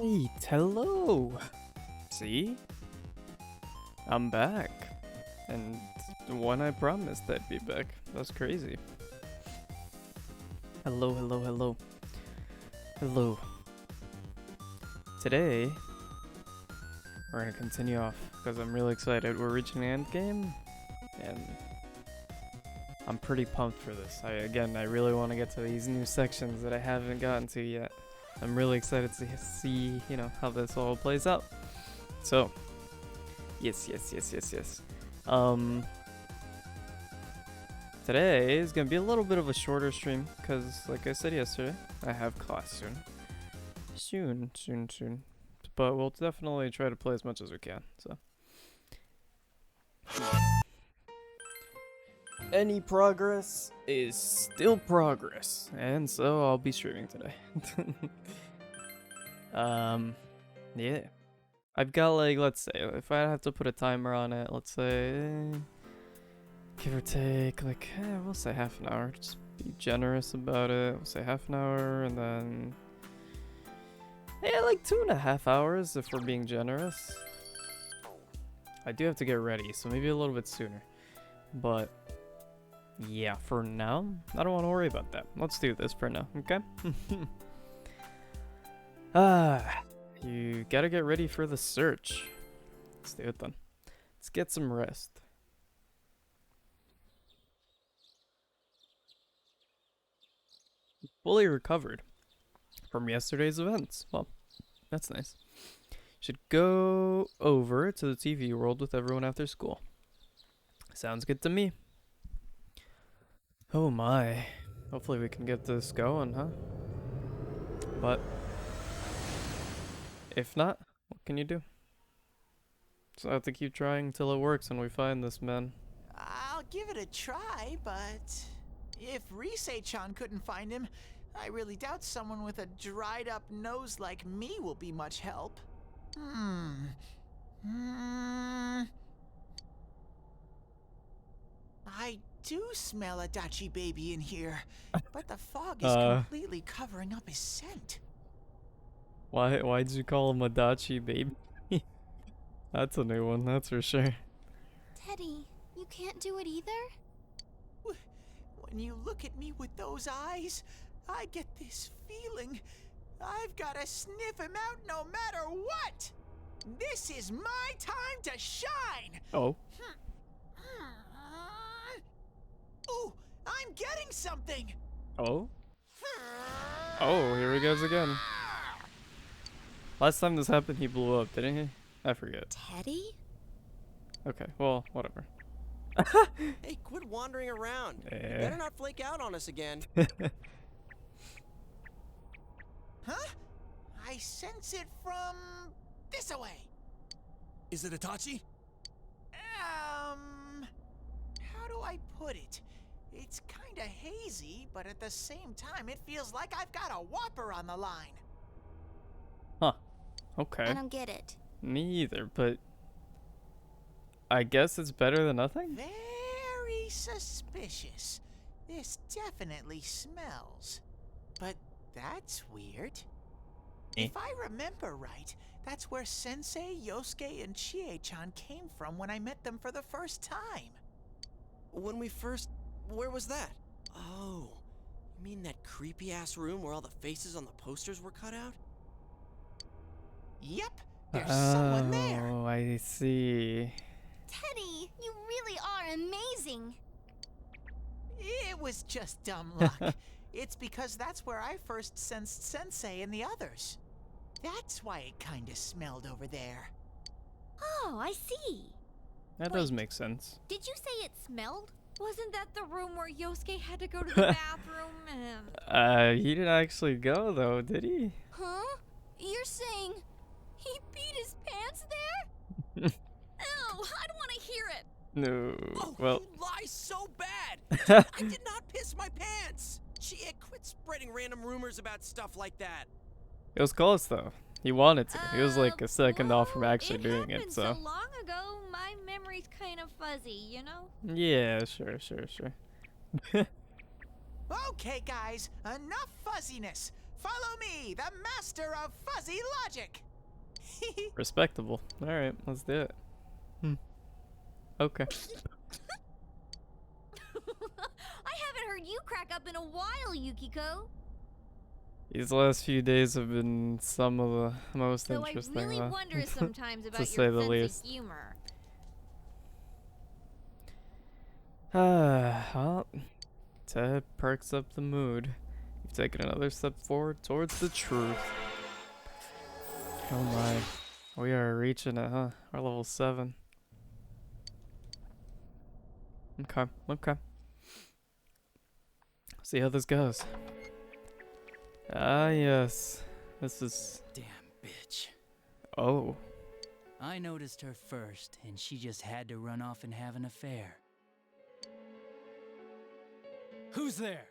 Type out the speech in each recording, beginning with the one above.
Alright, hello! See? I'm back. And when I promised I'd be back. That's crazy. Hello, hello, hello. Hello. Today, we're gonna continue off, because I'm really excited. We're reaching the end game, and I'm pretty pumped for this. I really want to get to these new sections that I haven't gotten to yet. I'm really excited to see, how this all plays out. So, yes. Today is gonna be a little bit of a shorter stream, because like I said yesterday, I have class soon. Soon. But we'll definitely try to play as much as we can, so. Any progress is still progress, and so I'll be streaming today. Yeah. I've got, like, let's say, if I have to put a timer on it, let's say, give or take, like, we'll say half an hour. Just be generous about it. We'll say half an hour, and then, yeah, like 2.5 hours if we're being generous. I do have to get ready, so maybe a little bit sooner. But yeah, for now, I don't want to worry about that. Let's do this for now, okay? You gotta get ready for the search. Let's do it then. Let's get some rest. Fully recovered from yesterday's events. Well, that's nice. Should go over to the TV world with everyone after school. Sounds good to me. Oh my. Hopefully we can get this going, huh? But if not, what can you do? So I have to keep trying till it works and we find this man. I'll give it a try, but if Risei-chan couldn't find him, I really doubt someone with a dried up nose like me will be much help. I do smell a Dachi baby in here, but the fog is completely covering up his scent. Why'd you call him a Dachi baby? That's a new one, that's for sure. Teddy, you can't do it either? When you look at me with those eyes, I get this feeling I've got to sniff him out no matter what. This is my time to shine. Oh. Ooh, I'm getting something. Oh? Oh, here he goes again. Last time this happened, he blew up, didn't he? I forget. Teddy? Okay, well, whatever. Hey, quit wandering around. You Eh. better not flake out on us again. Huh? I sense it from this away. Is it Itachi? How do I put it? It's kinda hazy, but at the same time, it feels like I've got a whopper on the line. Huh. Okay. I don't get it. Me either, but I guess it's better than nothing? Very suspicious. This definitely smells. But that's weird. If I remember right, that's where Sensei, Yosuke, and Chie-chan came from when I met them for the first time. When we first... Where was that? Oh, you mean that creepy-ass room where all the faces on the posters were cut out? Yep, there's someone there. Oh, I see. Teddy, you really are amazing. It was just dumb luck. It's because that's where I first sensed Sensei and the others. That's why it kinda smelled over there. Oh, I see. That does make sense. Did you say it smelled? Wasn't that the room where Yosuke had to go to the bathroom and... He didn't actually go though, did he? Huh? You're saying he beat his pants there? Ew, I don't want to hear it. No. Oh, Well. you lie so bad! I did not piss my pants! Quit spreading random rumors about stuff like that. It was close though. He wanted to. He was like a second off from actually doing it, happened so. so long ago, my memory's kind of fuzzy, you know? Yeah, sure. Okay, guys, enough fuzziness. Follow me, the master of fuzzy logic. Respectable. Alright, let's do it. Okay. I haven't heard you crack up in a while, Yukiko. These last few days have been some of the most Though I interesting, really wonder sometimes about say your the sense least. of humor. Well, Ted perks up the mood. You've taken another step forward towards the truth. Oh my. We are reaching it, huh? Our level 7. Okay, okay. See how this goes. Ah, yes. This is... Damn bitch. Oh. I noticed her first, and she just had to run off and have an affair. Who's there?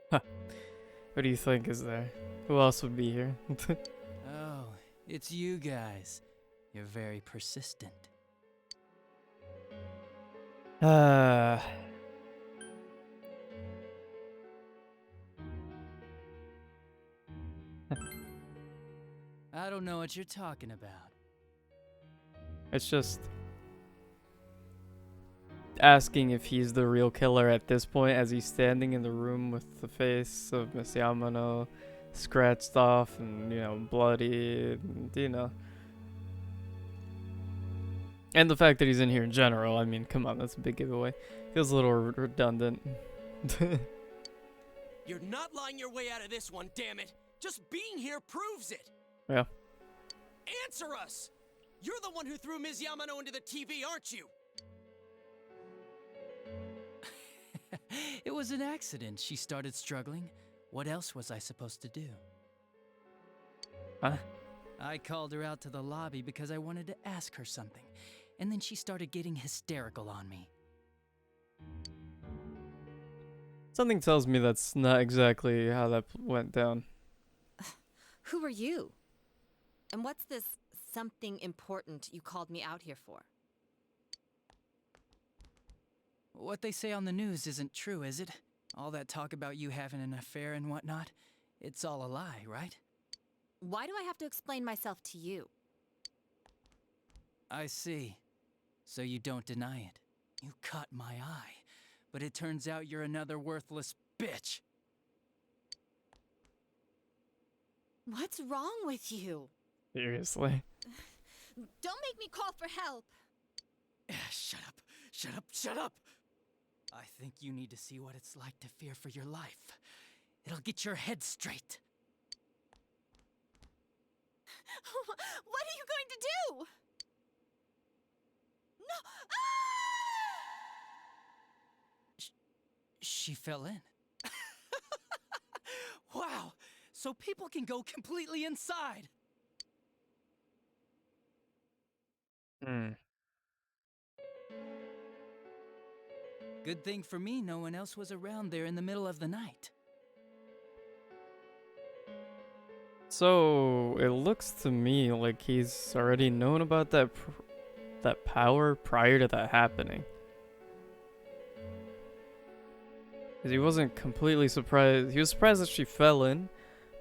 What do you think is there? Who else would be here? Oh, it's you guys. You're very persistent. Ah. I don't know what you're talking about. It's just asking if he's the real killer at this point, as he's standing in the room with the face of Miss Yamano scratched off and, you know, bloody, and, you know. And the fact that he's in here in general, I mean, come on, that's a big giveaway. Feels a little redundant. You're not lying your way out of this one, damn it! Just being here proves it! Yeah. Answer us! You're the one who threw Ms. Yamano into the TV, aren't you? It was an accident. She started struggling. What else was I supposed to do? Huh? I called her out to the lobby because I wanted to ask her something, and then she started getting hysterical on me. Something tells me that's not exactly how that went down. Who are you? And what's this something important you called me out here for? What they say on the news isn't true, is it? All that talk about you having an affair and whatnot? It's all a lie, right? Why do I have to explain myself to you? I see. So you don't deny it. You caught my eye. But it turns out you're another worthless bitch. What's wrong with you? Seriously. Don't make me call for help. Shut up. Shut up. Shut up. I think you need to see what it's like to fear for your life. It'll get your head straight. What are you going to do? No! She fell in. Wow. So people can go completely inside. Good thing for me, no one else was around there in the middle of the night. So it looks to me like he's already known about that that power prior to that happening. 'Cause he wasn't completely surprised. He was surprised that she fell in,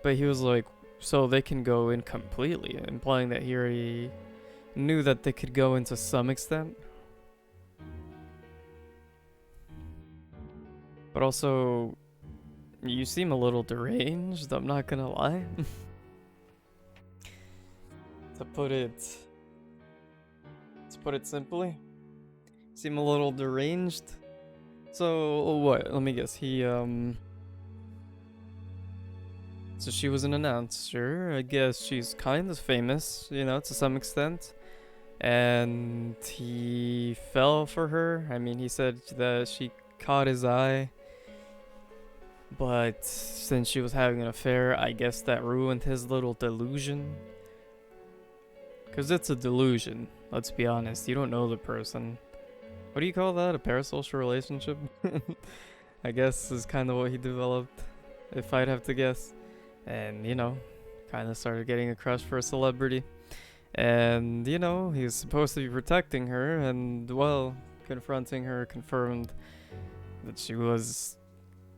but he was like, so they can go in completely, implying that he already knew that they could go in to some extent. But also, you seem a little deranged, I'm not gonna lie. To put it simply, seem a little deranged. So what? Let me guess. He so she was an announcer. I guess she's kind of famous, you know, to some extent. And he fell for her. I mean, he said that she caught his eye. But since she was having an affair, I guess that ruined his little delusion. Because it's a delusion, let's be honest. You don't know the person. What do you call that? A parasocial relationship? I guess is kind of what he developed, if I'd have to guess. And, you know, kind of started getting a crush for a celebrity. And, you know, he's supposed to be protecting her. And, well, confronting her confirmed that she was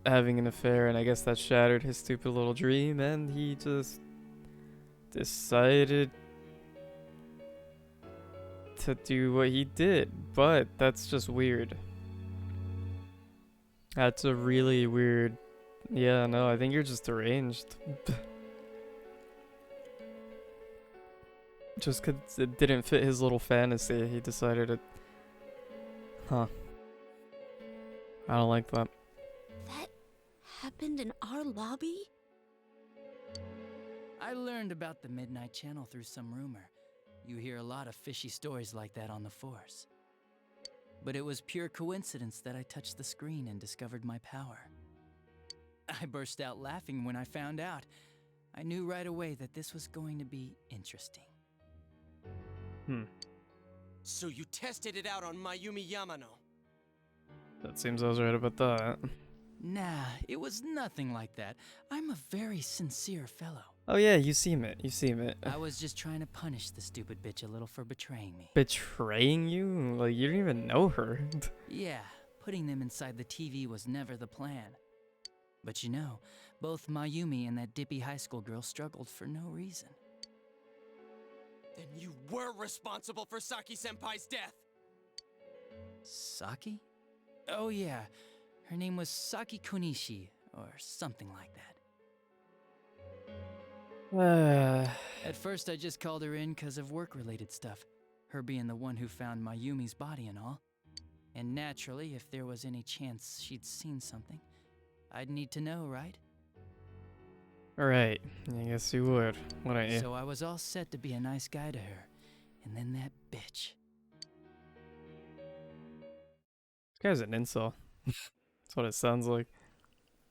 having an affair, and I guess that shattered his stupid little dream, and he just decided to do what he did. But that's just weird. That's a really weird. Yeah, no, I think you're just deranged. Just 'cause it didn't fit his little fantasy, he decided it. Huh. I don't like that. That happened in our lobby? I learned about the Midnight Channel through some rumor. You hear a lot of fishy stories like that on the force. But it was pure coincidence that I touched the screen and discovered my power. I burst out laughing when I found out. I knew right away that this was going to be interesting. So you tested it out on Mayumi Yamano. That seems I was right about that. Nah, it was nothing like that. I'm a very sincere fellow. Oh yeah, you seem it. You seem it. I was just trying to punish the stupid bitch a little for betraying me. Betraying you? Like, you don't even know her. Yeah, putting them inside the TV was never the plan. But you know, both Mayumi and that dippy high school girl struggled for no reason. Then you were responsible for Saki-senpai's death! Saki? Oh yeah, her name was Saki Konishi, or something like that. At first I just called her in 'cause of work-related stuff, her being the one who found Mayumi's body and all. And naturally, if there was any chance she'd seen something, I'd need to know, right? Alright, I guess you would, wouldn't you? So I was all set to be a nice guy to her, and then that bitch. This guy's an incel. That's what it sounds like.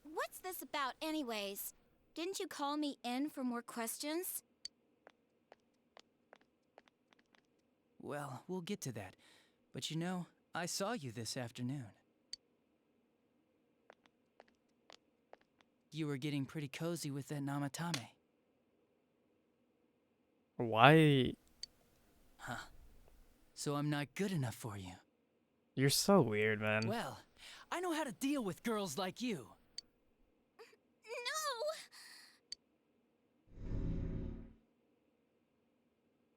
What's this about anyways? Didn't you call me in for more questions? Well, we'll get to that. But you know, I saw you this afternoon. You were getting pretty cozy with that Namatame. Why? Huh. So I'm not good enough for you. You're so weird, man. Well, I know how to deal with girls like you. No!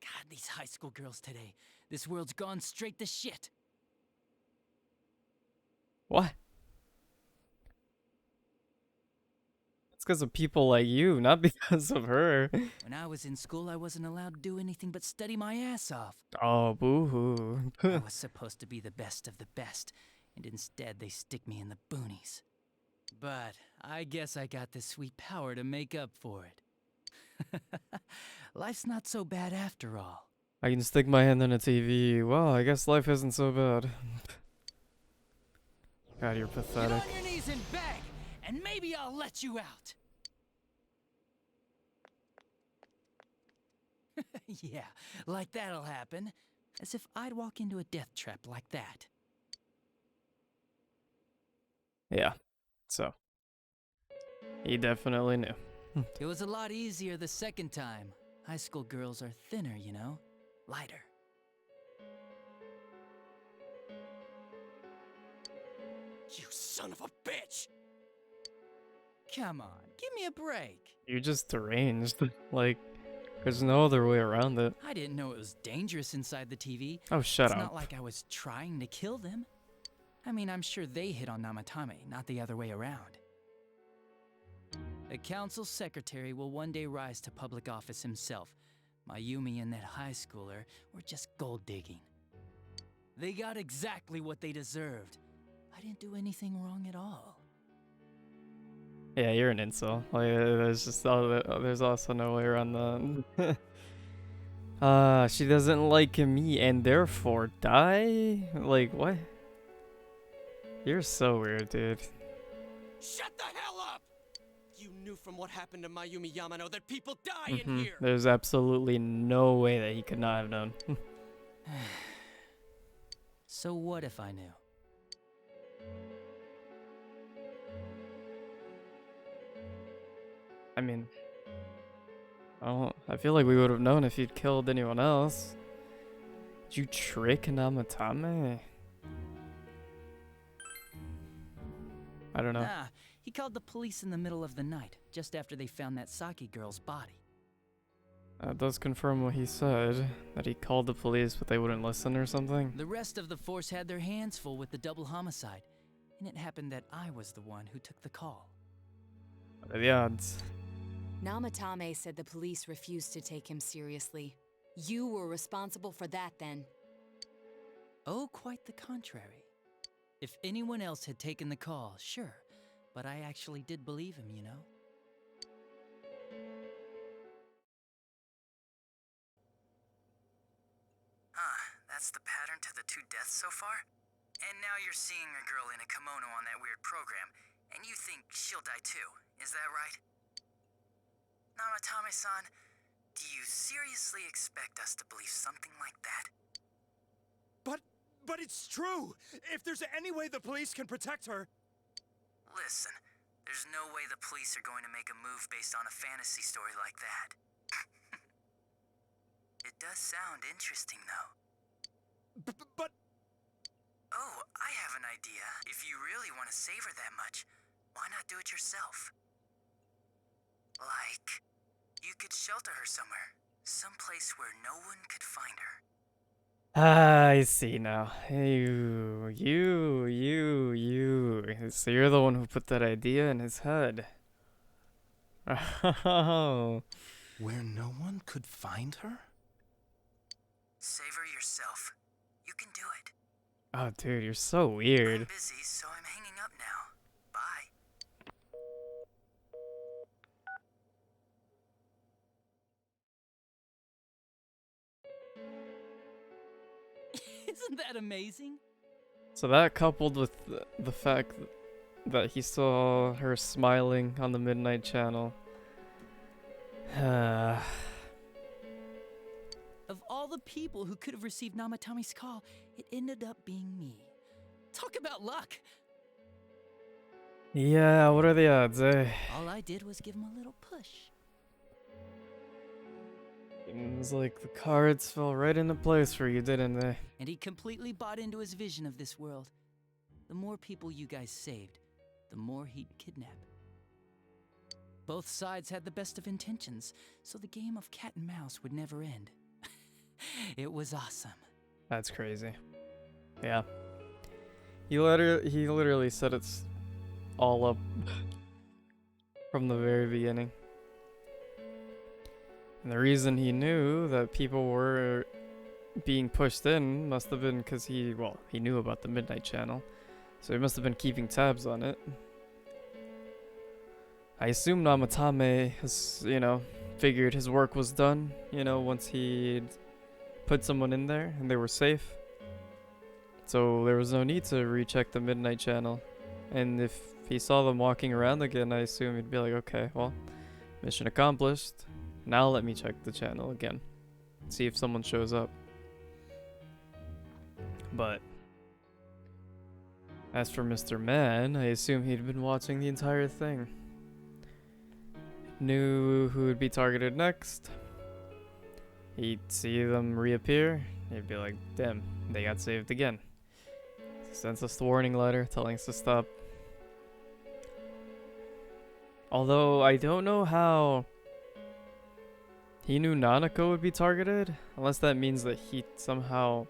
God, these high school girls today. This world's gone straight to shit. What? It's because of people like you, not because of her. When I was in school, I wasn't allowed to do anything but study my ass off. Oh, boo-hoo. I was supposed to be the best of the best, and instead they stick me in the boonies. But I guess I got the sweet power to make up for it. Life's not so bad after all. I can stick my hand on a TV. Wow, I guess life isn't so bad. God, you're Get pathetic. on your knees and beg, and maybe I'll let you out. Yeah, like that'll happen. As if I'd walk into a death trap like that. Yeah, so. He definitely knew. It was a lot easier the second time. High school girls are thinner, you know? Lighter. You son of a bitch! Come on, give me a break. You're just deranged. Like, there's no other way around it. I didn't know it was dangerous inside the TV. Oh, shut It's up. not like I was trying to kill them. I mean, I'm sure they hit on Namatame, not the other way around. The council secretary will one day rise to public office himself. Mayumi and that high schooler were just gold digging. They got exactly what they deserved. I didn't do anything wrong at all. Yeah, you're an incel. Like, there's also no way around that. She doesn't like me and therefore die? Like, what? You're so weird, dude. Shut the hell up! You knew from what happened to Mayumi Yamano that people die in here! There's absolutely no way that he could not have known. So what if I knew? I mean, I feel like we would have known if you'd killed anyone else. Did you trick Namatame? I don't know. Nah, He called the police in the middle of the night, just after they found that Saki girl's body. That does confirm what he said, that he called the police but they wouldn't listen or something. The rest of the force had their hands full with the double homicide, and it happened that I was the one who took the call. What are the odds? Namatame said the police refused to take him seriously. You were responsible for that then. Oh, quite the contrary. If anyone else had taken the call, sure, but I actually did believe him, you know? That's the pattern to the 2 deaths so far? And now you're seeing a girl in a kimono on that weird program, and you think she'll die too, is that right? Namatame-san, do you seriously expect us to believe something like that? But it's true! If there's any way the police can protect her... Listen, there's no way the police are going to make a move based on a fantasy story like that. It does sound interesting, though. But... Oh, I have an idea. If you really want to save her that much, why not do it yourself? Like, you could shelter her somewhere. Someplace where no one could find her. I see now. You. So you're the one who put that idea in his head. Oh. Where no one could find her? Save her yourself. You can do it. Oh, dude, you're so I'm weird. busy, so I'm hanging up now. Bye. Isn't that amazing? So that coupled with the fact that he saw her smiling on the Midnight Channel. Of all the people who could have received Namatame's call, it ended up being me. Talk about luck! Yeah, what are the odds, eh? All I did was give him a little push. Seems like the cards fell right into place for you, didn't they? And he completely bought into his vision of this world. The more people you guys saved, the more he'd kidnap. Both sides had the best of intentions, so the game of cat and mouse would never end. It was awesome. That's crazy. Yeah. He literally said it's all up from the very beginning. And the reason he knew that people were being pushed in must have been because he knew about the Midnight Channel. So he must have been keeping tabs on it. I assume Namatame has, figured his work was done, once he'd put someone in there and they were safe. So there was no need to recheck the Midnight Channel. And if he saw them walking around again, I assume he'd be like, okay, well, mission accomplished. Now let me check the channel again. See if someone shows up. But as for Mr. Man, I assume he'd been watching the entire thing. Knew who would be targeted next. He'd see them reappear. He'd be like, damn, they got saved again. Sends us the warning letter telling us to stop. Although I don't know how he knew Nanako would be targeted, unless that means that he somehow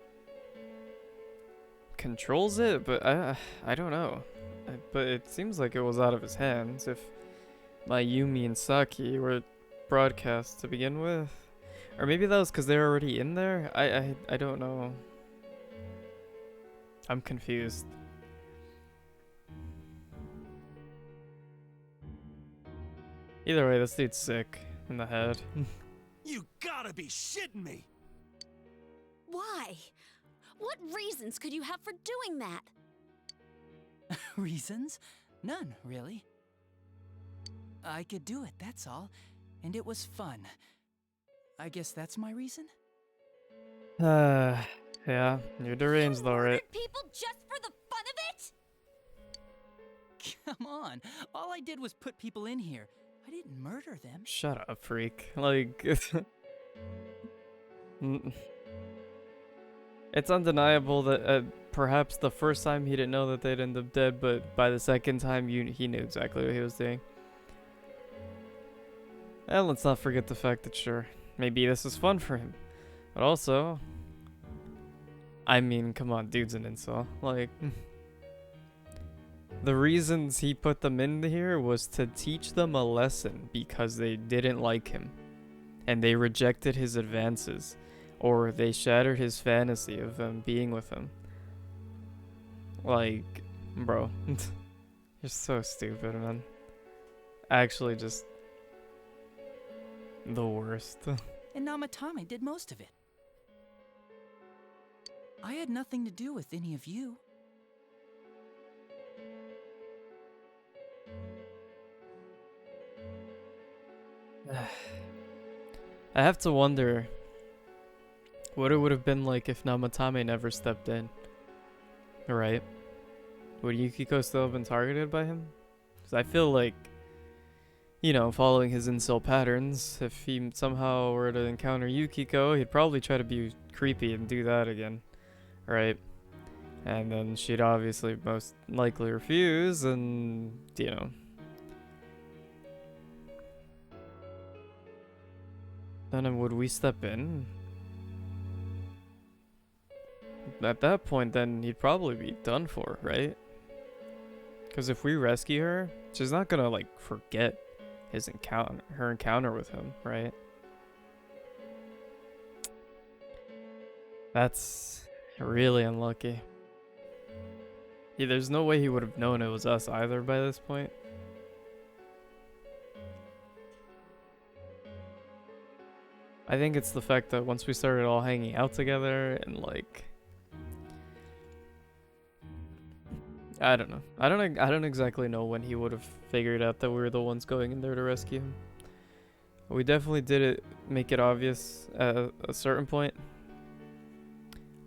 controls it, but I don't know. But it seems like it was out of his hands if Mayumi and Saki were broadcast to begin with. Or maybe that was because they're already in there? I don't know. I'm confused. Either way, this dude's sick in the head. You gotta be shitting me! Why? What reasons could you have for doing that? Reasons? None, really. I could do it, that's all. And it was fun. I guess that's my reason? Yeah, you're deranged though, right? Murdered people just for the fun of it? Come on, all I did was put people in here. I didn't murder them. Shut up, freak. Like, it's undeniable that perhaps the first time he didn't know that they'd end up dead, but by the second time he knew exactly what he was doing. And let's not forget the fact that sure, maybe this is fun for him. But also, I mean, come on, dude's an incel. Like, the reasons he put them in here was to teach them a lesson because they didn't like him. And they rejected his advances. Or they shattered his fantasy of them being with him. Like, bro. You're so stupid, man. Actually, just the worst. And Namatame did most of it. I had nothing to do with any of you. I have to wonder what it would have been like if Namatame never stepped in. Right? Would Yukiko still have been targeted by him? Because I feel like, you know, following his incel patterns, if he somehow were to encounter Yukiko, he'd probably try to be creepy and do that again. Right? And then she'd obviously most likely refuse, and, you know. Then would we step in? At that point, then he'd probably be done for, right? Because if we rescue her, she's not gonna, like, forget her encounter with him, right? That's really unlucky. Yeah, there's no way he would have known it was us either by this point. I think it's the fact that once we started all hanging out together and like, I don't know. I don't exactly know when he would have figured out that we were the ones going in there to rescue him. We definitely did make it obvious at a certain point.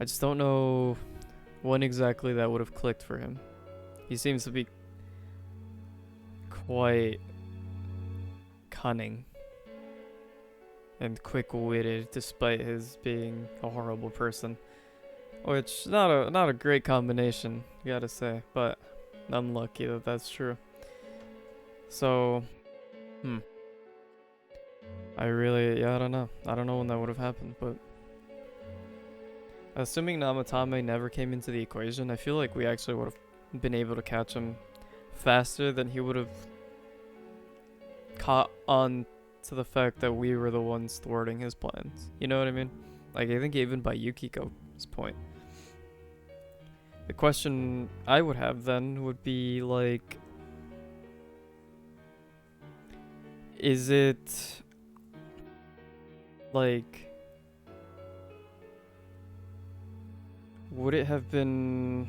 I just don't know when exactly that would have clicked for him. He seems to be quite cunning and quick-witted despite his being a horrible person. Which, not a great combination, you gotta say, but unlucky that that's true. So, I don't know. I don't know when that would have happened, but assuming Namatame never came into the equation, I feel like we actually would have been able to catch him faster than he would have caught on to the fact that we were the ones thwarting his plans. You know what I mean? Like, I think even by Yukiko's point. The question I would have then would be like, is it like, would it have been,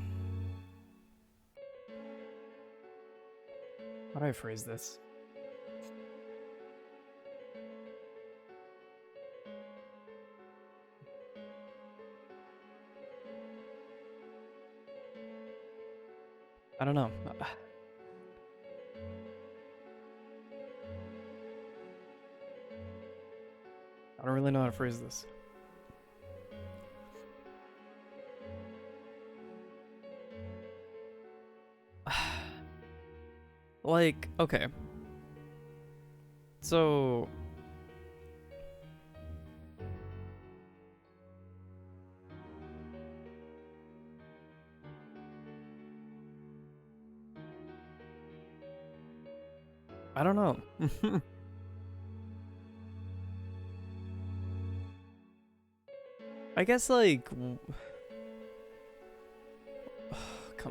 how do I phrase this? I don't know. I don't really know how to phrase this. Like, okay. So I don't know. I guess like come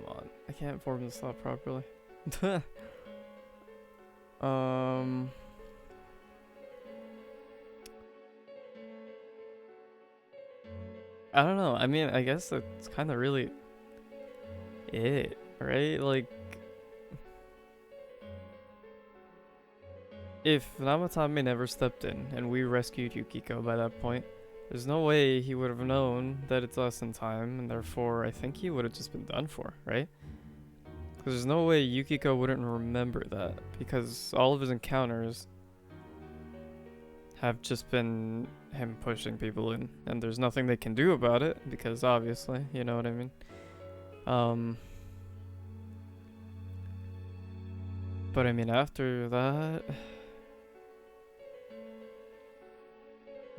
on. I can't form this thought properly. I don't know. I mean, I guess that's kind of really it, right? Like, if Namatame never stepped in and we rescued Yukiko by that point, there's no way he would have known that it's us in time, and therefore I think he would have just been done for, right? Because there's no way Yukiko wouldn't remember that, because all of his encounters have just been him pushing people in, and there's nothing they can do about it, because obviously, you know what I mean? But I mean, after that,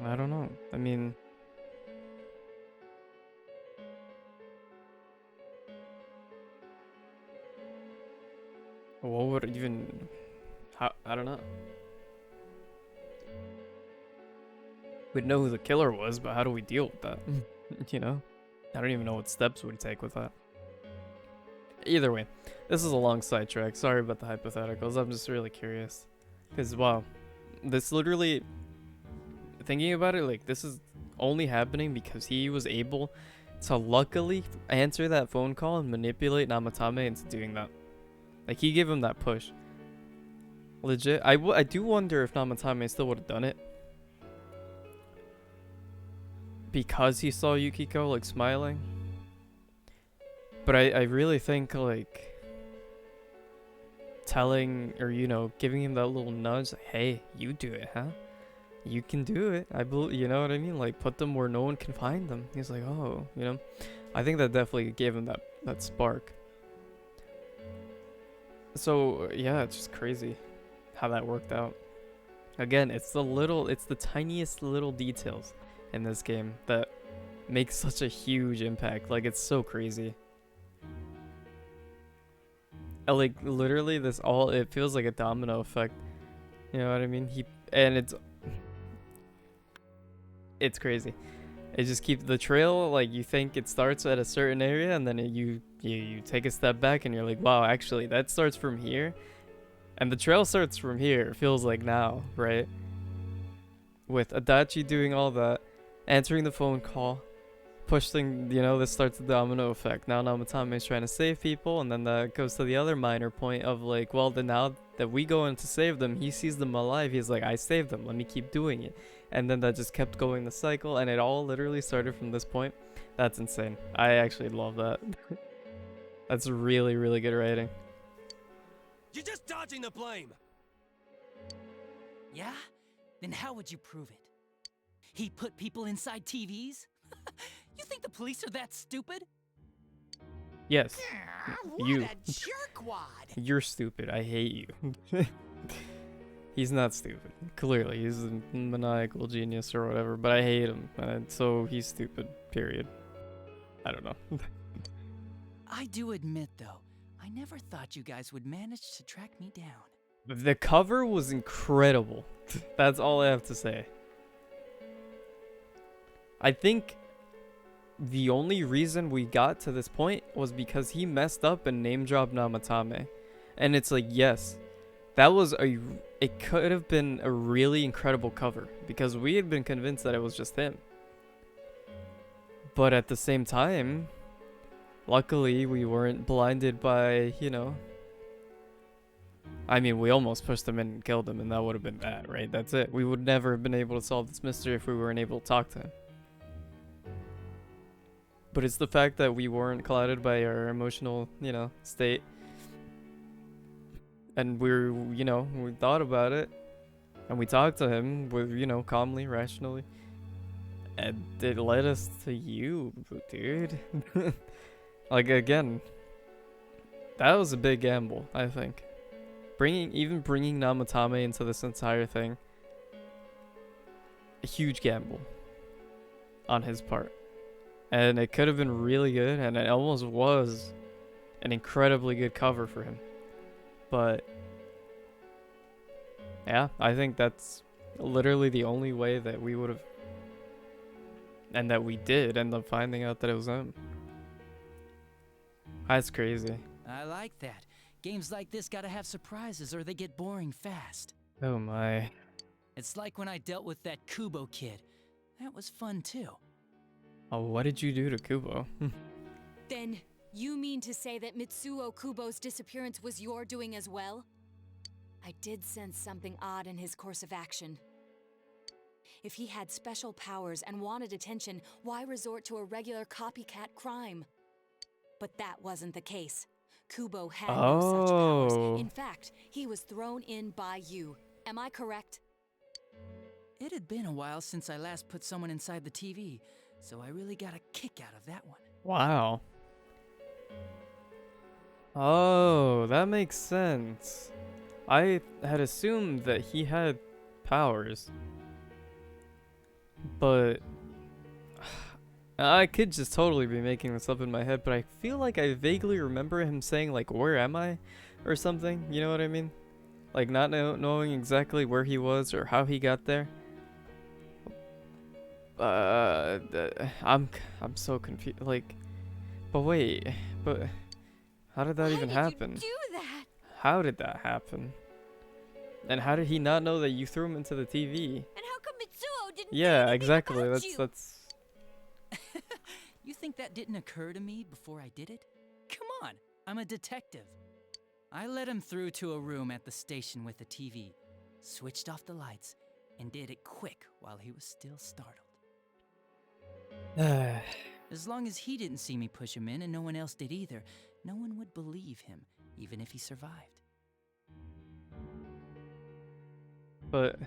I don't know. I mean, what would even, how, I don't know. We'd know who the killer was, but how do we deal with that? You know? I don't even know what steps we'd take with that. Either way, this is a long sidetrack. Sorry about the hypotheticals. I'm just really curious. Because, wow. This literally, thinking about it, like, this is only happening because he was able to luckily answer that phone call and manipulate Namatame into doing that. Like, he gave him that push. Legit. I do wonder if Namatame still would have done it. Because he saw Yukiko, like, smiling. But I really think, like, telling, or, you know, giving him that little nudge, like, hey, you do it, huh? You can do it. I believe, you know what I mean? Like, put them where no one can find them. He's like, oh, you know? I think that definitely gave him that spark. So, yeah, it's just crazy how that worked out. Again, it's the tiniest little details in this game that make such a huge impact. Like, it's so crazy. Like, literally, it feels like a domino effect. You know what I mean? It's crazy. It just keeps the trail, like, you think it starts at a certain area, and then you take a step back and you're like, wow, actually that starts from here, and the trail starts from here. It feels like now, right? With Adachi doing all that, answering the phone call, pushing, you know, this starts the domino effect. Now Namatame is trying to save people, and then that goes to the other minor point of, like, well, then now that we go in to save them, he sees them alive, he's like, I saved them, let me keep doing it. And then that just kept going the cycle, and it all literally started from this point. That's insane. I actually love that. That's really, really good writing. You're just dodging the blame. Yeah? Then how would you prove it? He put people inside TVs? You think the police are that stupid? Yes. What You. a jerkwad! You're stupid. I hate you. He's not stupid. Clearly, he's a maniacal genius or whatever, but I hate him. So he's stupid, period. I don't know. I do admit, though, I never thought you guys would manage to track me down. The cover was incredible. That's all I have to say. I think the only reason we got to this point was because he messed up and name dropped Namatame. And it's like, yes, it could have been a really incredible cover because we had been convinced that it was just him. But at the same time, luckily we weren't blinded by, you know, I mean, we almost pushed him in and killed him, and that would have been bad, right? That's it. We would never have been able to solve this mystery if we weren't able to talk to him. But it's the fact that we weren't clouded by our emotional, you know, state. And we thought about it. And we talked to him with, you know, calmly, rationally. And it led us to you, dude. Like, again, that was a big gamble, I think. Bringing Namatame into this entire thing. A huge gamble on his part. And it could have been really good, and it almost was an incredibly good cover for him. But yeah, I think that's literally the only way that we would have, and that we did end up finding out that it was him. That's crazy. I like that. Games like this gotta have surprises or they get boring fast. Oh my. It's like when I dealt with that Kubo kid. That was fun too. Oh, what did you do to Kubo? Then, you mean to say that Mitsuo Kubo's disappearance was your doing as well? I did sense something odd in his course of action. If he had special powers and wanted attention, why resort to a regular copycat crime? But that wasn't the case. Kubo had no such powers. In fact, he was thrown in by you. Am I correct? It had been a while since I last put someone inside the TV, so I really got a kick out of that one. Wow. Oh, that makes sense. I had assumed that he had powers, but I could just totally be making this up in my head, but I feel like I vaguely remember him saying like, "Where am I?" or something. You know what I mean? Like not knowing exactly where he was or how he got there. I'm so confused. Like, but wait, but how did that even happen? Why did you do that? How did that happen? And how did he not know that you threw him into the TV? And how come Mitsuo didn't say Yeah, anything exactly. about That's you? that's. You think that didn't occur to me before I did it? Come on, I'm a detective. I led him through to a room at the station with a TV, switched off the lights, and did it quick while he was still startled. As long as he didn't see me push him in and no one else did either, no one would believe him, even if he survived. But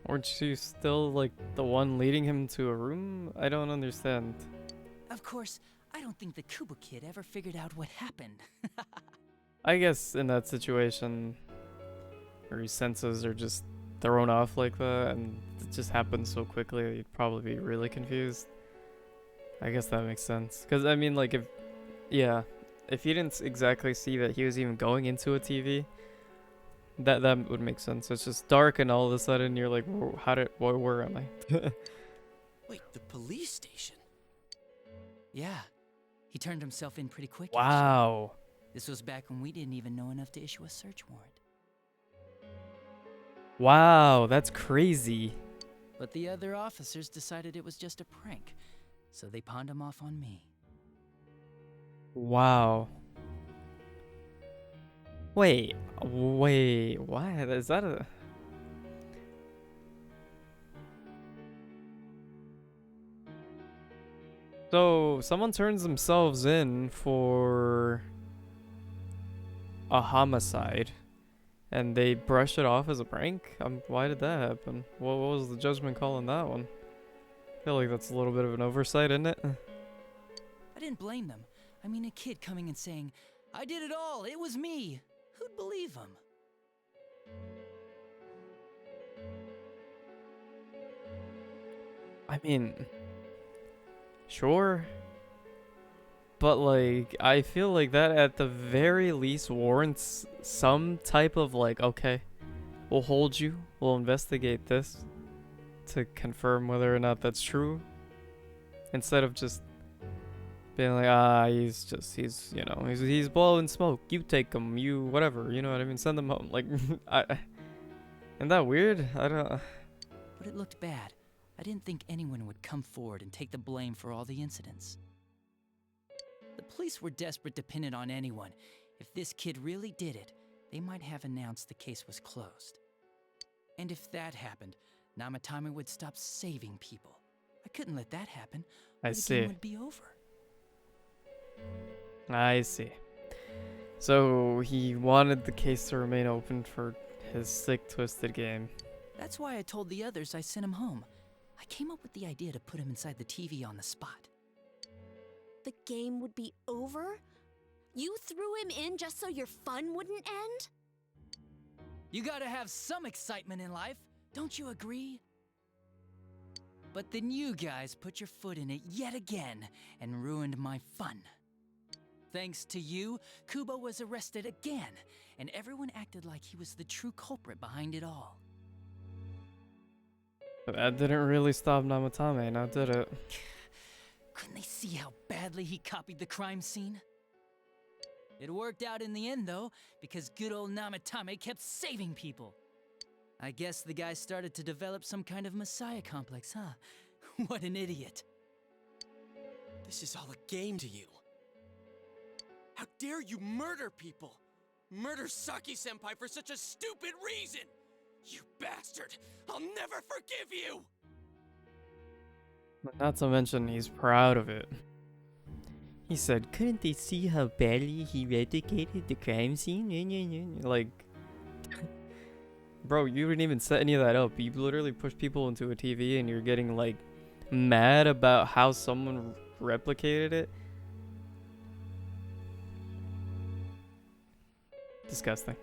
weren't you still like the one leading him to a room? I don't understand. Of course, I don't think the Kubo kid ever figured out what happened. I guess in that situation, where his senses are just thrown off like that, and it just happens so quickly, you'd probably be really confused. I guess that makes sense. Cause I mean, like if you didn't exactly see that he was even going into a TV, that would make sense. It's just dark, and all of a sudden you're like, where am I? Wait, the police station? Yeah, he turned himself in pretty quick. Wow. Actually. This was back when we didn't even know enough to issue a search warrant. Wow, that's crazy. But the other officers decided it was just a prank, so they pawned him off on me. Wow. Wait, what? Is that a... So, someone turns themselves in for a homicide, and they brush it off as a prank? Why did that happen? What was the judgment call on that one? I feel like that's a little bit of an oversight, isn't it? I didn't blame them. I mean, a kid coming and saying, "I did it all, it was me." Who'd believe him? I mean, sure. But like, I feel like that at the very least warrants some type of like, okay, we'll hold you, we'll investigate this to confirm whether or not that's true. Instead of just being like, he's blowing smoke, you take him, you whatever, you know what I mean, send them home. Like, isn't that weird? I don't... But it looked bad. I didn't think anyone would come forward and take the blame for all the incidents. The police were desperate to pin it on anyone. If this kid really did it, they might have announced the case was closed. And if that happened, Namatame would stop saving people. I couldn't let that happen. I The see. game would be over. I see. So he wanted the case to remain open for his sick, twisted game. That's why I told the others I sent him home. I came up with the idea to put him inside the TV on the spot. The game would be over? You threw him in just so your fun wouldn't end? You gotta have some excitement in life, don't you agree? But then you guys put your foot in it yet again and ruined my fun. Thanks to you, Kubo was arrested again, and everyone acted like he was the true culprit behind it all. But that didn't really stop Namatame, now did it? Couldn't they see how badly he copied the crime scene? It worked out in the end, though, because good old Namatame kept saving people. I guess the guy started to develop some kind of messiah complex, huh? What an idiot. This is all a game to you. How dare you murder people? Murder Saki-senpai for such a stupid reason! You bastard! I'll never forgive you! Not to mention, he's proud of it. He said, couldn't they see how badly he eradicated the crime scene? Like, bro, you didn't even set any of that up. You literally pushed people into a TV and you're getting, like, mad about how someone replicated it. disgusting.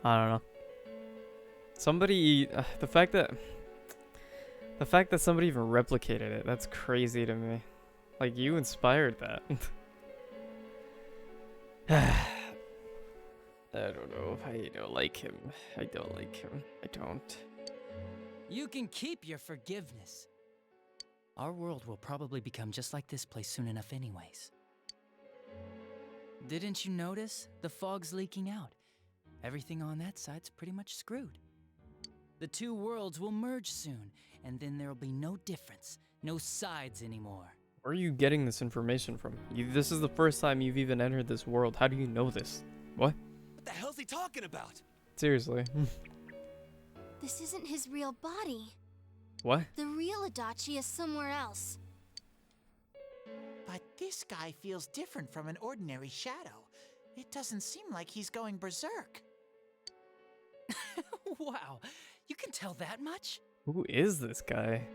I don't know. Somebody, the fact that somebody even replicated it, that's crazy to me. Like, you inspired that. I don't know. I don't like him. I don't like him. I don't. You can keep your forgiveness. Our world will probably become just like this place soon enough anyways. Didn't you notice? The fog's leaking out. Everything on that side's pretty much screwed. The two worlds will merge soon, and then there'll be no difference, no sides anymore. Where are you getting this information from? This is the first time you've even entered this world. How do you know this? What? What the hell's he talking about? Seriously. This isn't his real body. What? The real Adachi is somewhere else. But this guy feels different from an ordinary shadow. It doesn't seem like he's going berserk. Wow, you can tell that much? Who is this guy?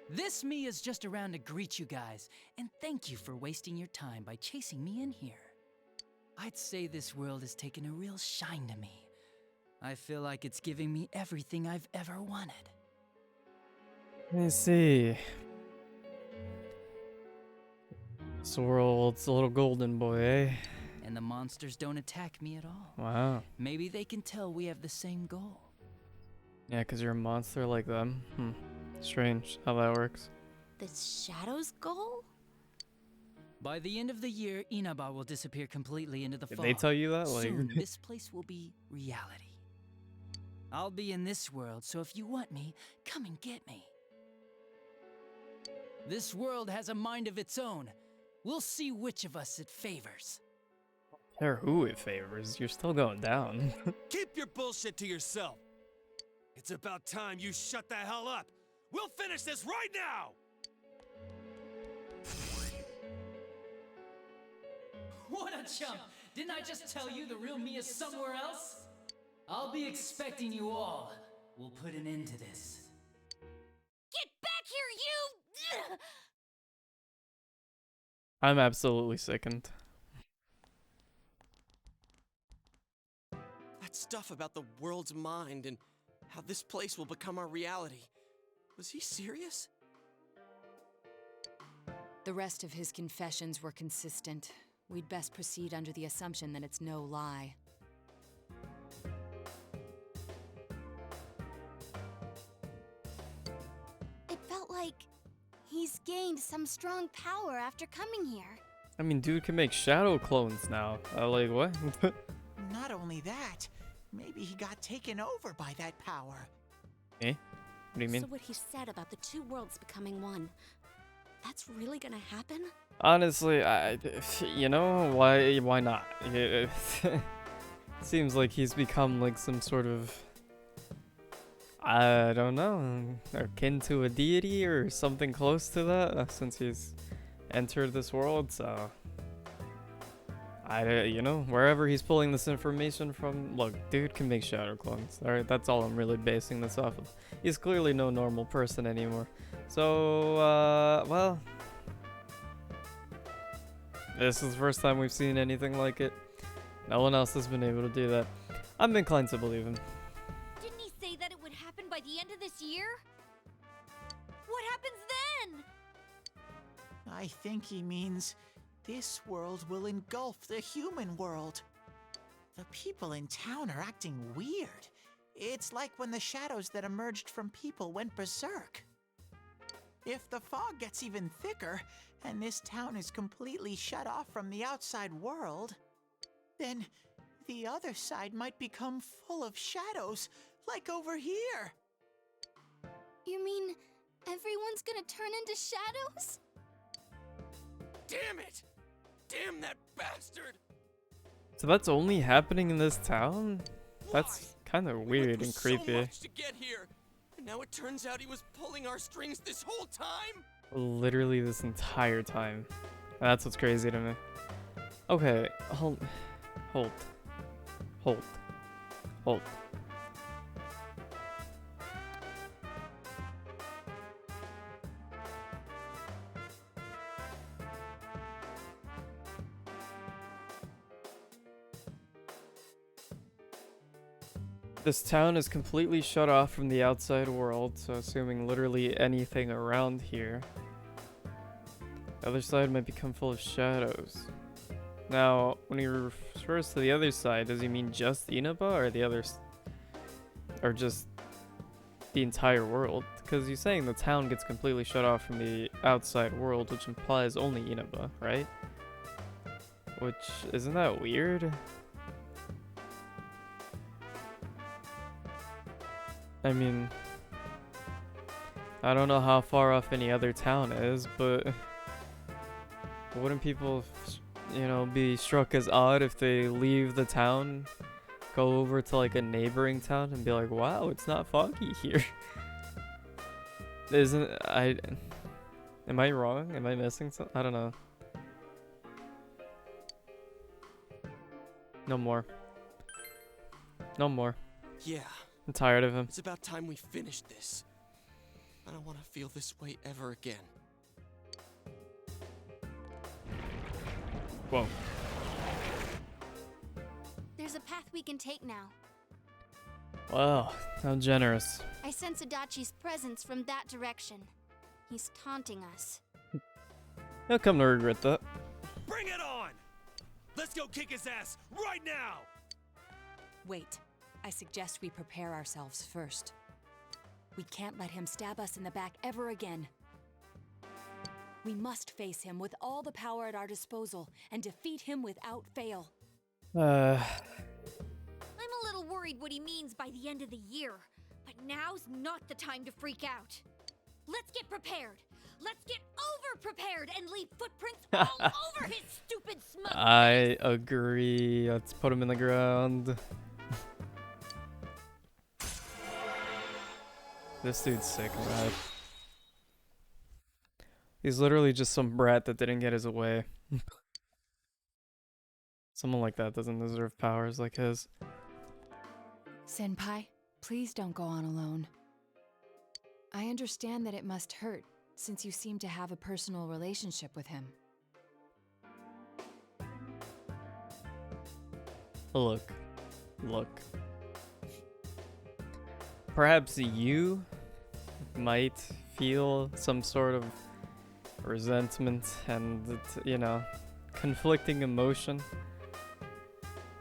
This me is just around to greet you guys, and thank you for wasting your time by chasing me in here. I'd say this world has taken a real shine to me. I feel like it's giving me everything I've ever wanted. Let me see. This world's a little golden boy, eh? And the monsters don't attack me at all. Wow. Maybe they can tell we have the same goal. Yeah, 'cause you're a monster like them. Strange how that works. The Shadow's goal? By the end of the year, Inaba will disappear completely into the Did fog. they tell you that? Like, Soon, this place will be reality. I'll be in this world, so if you want me, come and get me. This world has a mind of its own. We'll see which of us it favors. care who it favors, you're still going down. Keep your bullshit to yourself. It's about time you shut the hell up. We'll finish this right now! What a chump! Didn't I just tell you the real me is somewhere else? I'll be expecting you all. We'll put an end to this. Get back here, you! I'm absolutely sickened. That stuff about the world's mind and how this place will become our reality. Was he serious? The rest of his confessions were consistent. We'd best proceed under the assumption that it's no lie. It felt like he's gained some strong power after coming here. I mean, dude can make shadow clones now. Like, what? Not only that, maybe he got taken over by that power. Eh? What do you mean? So what he said about the two worlds becoming one, that's really gonna happen? Honestly, you know, why not? It seems like he's become like some sort of, I don't know, akin to a deity or something close to that, since he's entered this world, so you know, wherever he's pulling this information from, look, dude can make shadow clones. Alright, that's all I'm really basing this off of. He's clearly no normal person anymore. So, well, this is the first time we've seen anything like it. No one else has been able to do that. I'm inclined to believe him. Didn't he say that it would happen by the end of this year? What happens then? I think he means this world will engulf the human world. The people in town are acting weird. It's like when the shadows that emerged from people went berserk. If the fog gets even thicker, and this town is completely shut off from the outside world, then the other side might become full of shadows, like over here. You mean everyone's gonna turn into shadows? Damn it! Damn that bastard! So that's only happening in this town? That's kind of We went weird through and so creepy. much to get here, and now it turns out he was pulling our strings this whole time? Literally this entire time. That's what's crazy to me. Okay, hold. This town is completely shut off from the outside world, so assuming literally anything around here. The other side might become full of shadows. Now, when he refers to the other side, does he mean just Inaba or the others? Or just the entire world? Because he's saying the town gets completely shut off from the outside world, which implies only Inaba, right? Which, isn't that weird? I mean, I don't know how far off any other town is, but wouldn't people, you know, be struck as odd if they leave the town, go over to like a neighboring town and be like, wow, it's not foggy here? Am I wrong? Am I missing something? I don't know. No more. No more. Yeah. I'm tired of him. It's about time we finished this. I don't want to feel this way ever again. Whoa. There's a path we can take now. Wow, how generous. I sense Adachi's presence from that direction. He's taunting us. He'll come to regret that. Bring it on! Let's go kick his ass right now! Wait. I suggest we prepare ourselves first. We can't let him stab us in the back ever again. We must face him with all the power at our disposal and defeat him without fail. I'm a little worried what he means by the end of the year, but now's not the time to freak out. Let's get prepared. Let's get over-prepared and leave footprints all over his stupid smug face. I agree. Let's put him in the ground. This dude's sick, man. He's literally just some brat that didn't get his way. Someone like that doesn't deserve powers like his. Senpai, please don't go on alone. I understand that it must hurt, since you seem to have a personal relationship with him. Look. Perhaps you might feel some sort of resentment and, you know, conflicting emotion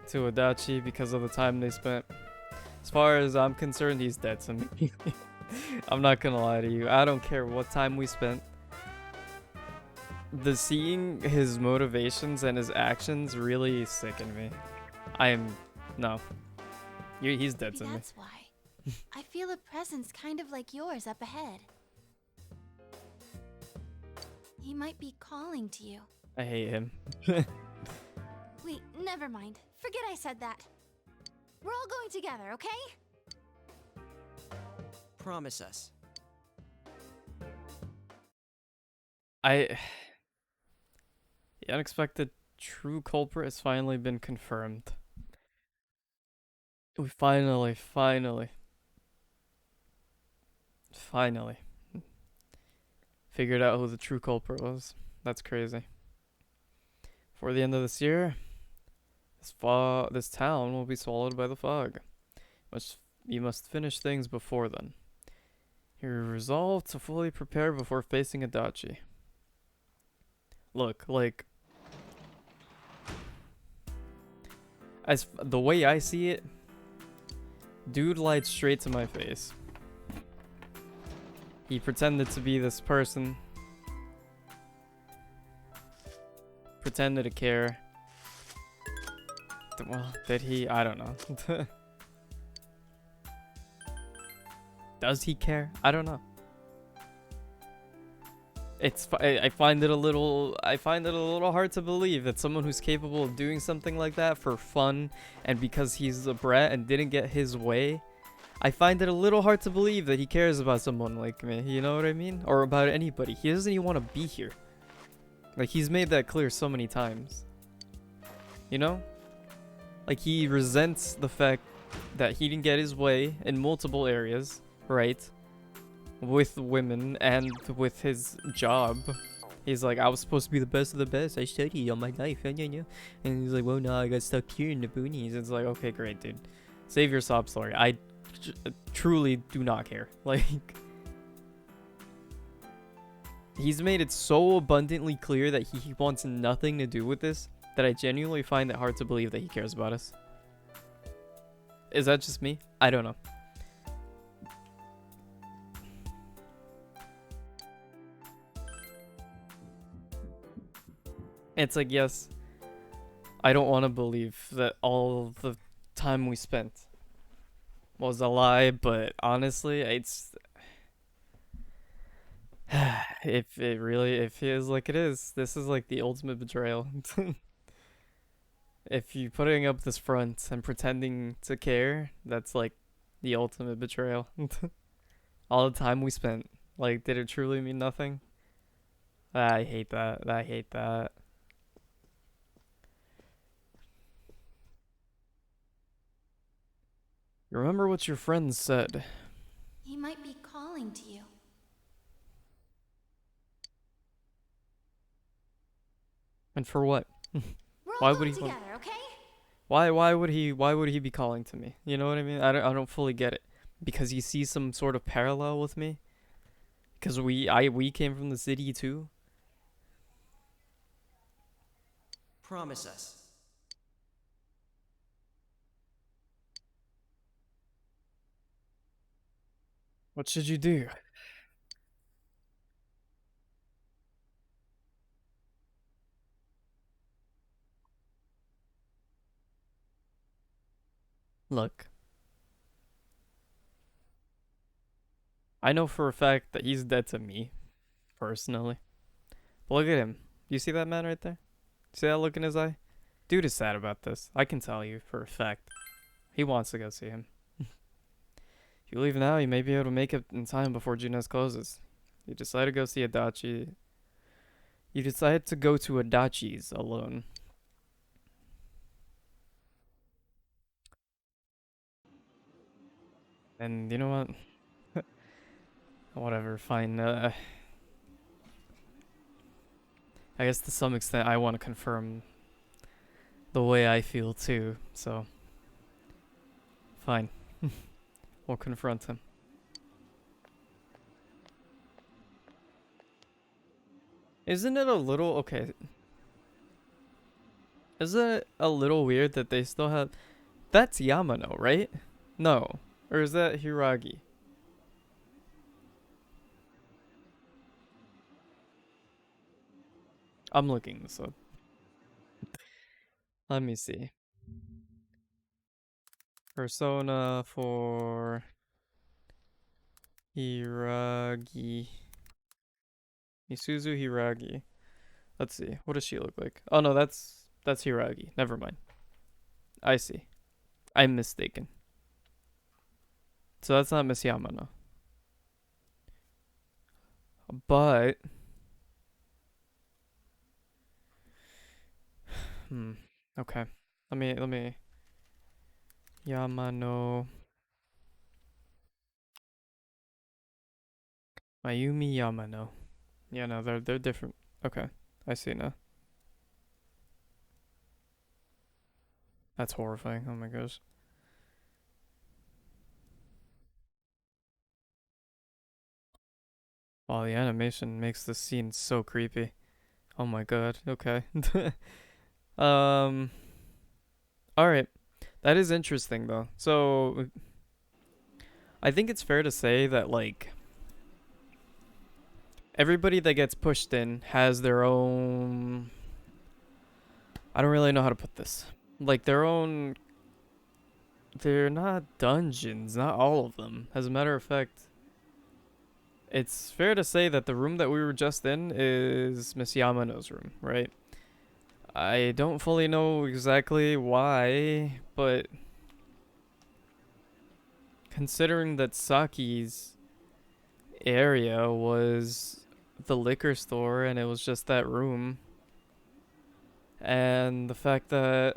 to Adachi because of the time they spent. As far as I'm concerned, he's dead to me. I'm not gonna lie to you. I don't care what time we spent. The seeing his motivations and his actions really sicken me. No. He's dead to me. That's why. I feel a presence kind of like yours up ahead. He might be calling to you. I hate him. Wait, never mind. Forget I said that. We're all going together, okay? Promise us. The unexpected true culprit has finally been confirmed. We finally figured out who the true culprit was. That's crazy. Before the end of this year, this town will be swallowed by the fog. You must finish things before then. You're resolved to fully prepare before facing Adachi. Look, like, as the way I see it, dude lied straight to my face. He pretended to be this person. Pretended to care. Well, did he? I don't know. Does he care? I don't know. I find it a little hard to believe that someone who's capable of doing something like that for fun and because he's a brat and didn't get his way, I find it a little hard to believe that he cares about someone like me, you know what I mean? Or about anybody. He doesn't even want to be here. Like, he's made that clear so many times. You know? Like, he resents the fact that he didn't get his way in multiple areas, right? With women and with his job. He's like, I was supposed to be the best of the best. I studied all my life. And he's like, well, no, I got stuck here in the boonies. It's like, okay, great, dude. Save your sob story. I truly do not care. Like, he's made it so abundantly clear that he wants nothing to do with this that I genuinely find it hard to believe that he cares about us. Is that just me? I don't know. It's like, yes, I don't want to believe that all the time we spent was a lie, but honestly, it's if it feels like it is, this is like the ultimate betrayal. If you putting up this front and pretending to care, that's like the ultimate betrayal. All the time we spent, like, did it truly mean nothing? I hate that. I hate that. Remember what your friends said. He might be calling to you. And for what? We're Why all would going he together, okay? why would he be calling to me? You know what I mean? I don't fully get it. Because he sees some sort of parallel with me? Because we came from the city too? Promise us. What should you do? Look. I know for a fact that he's dead to me, personally. But look at him. You see that man right there? See that look in his eye? Dude is sad about this. I can tell you for a fact. He wants to go see him. If you leave now, you may be able to make it in time before Junes closes. You decide to go see Adachi. You decide to go to Adachi's alone. And you know what? Whatever, fine. I guess to some extent I want to confirm the way I feel too, so fine. We'll confront him. Isn't it a little okay? Isn't it a little weird that they still have that's Yamano, right? No. Or is that Hiragi? I'm looking this up. Let me see. Persona for Hiragi. Isuzu Hiragi. Let's see. What does she look like? Oh no, that's Hiragi. Never mind. I see. I'm mistaken. So that's not Miss Yamano. But okay. Let me Yamano Mayumi Yamano. Yeah, no, they're different. Okay. I see now. That's horrifying. Oh my gosh. Wow, the animation makes this scene so creepy. Oh my god. Okay. Alright. That is interesting though. So I think it's fair to say that like everybody that gets pushed in has their own I don't really know how to put this. Like their own they're not dungeons, not all of them. As a matter of fact, it's fair to say that the room that we were just in is Miss Yamano's room, right? I don't fully know exactly why, but considering that Saki's area was the liquor store and it was just that room, and the fact that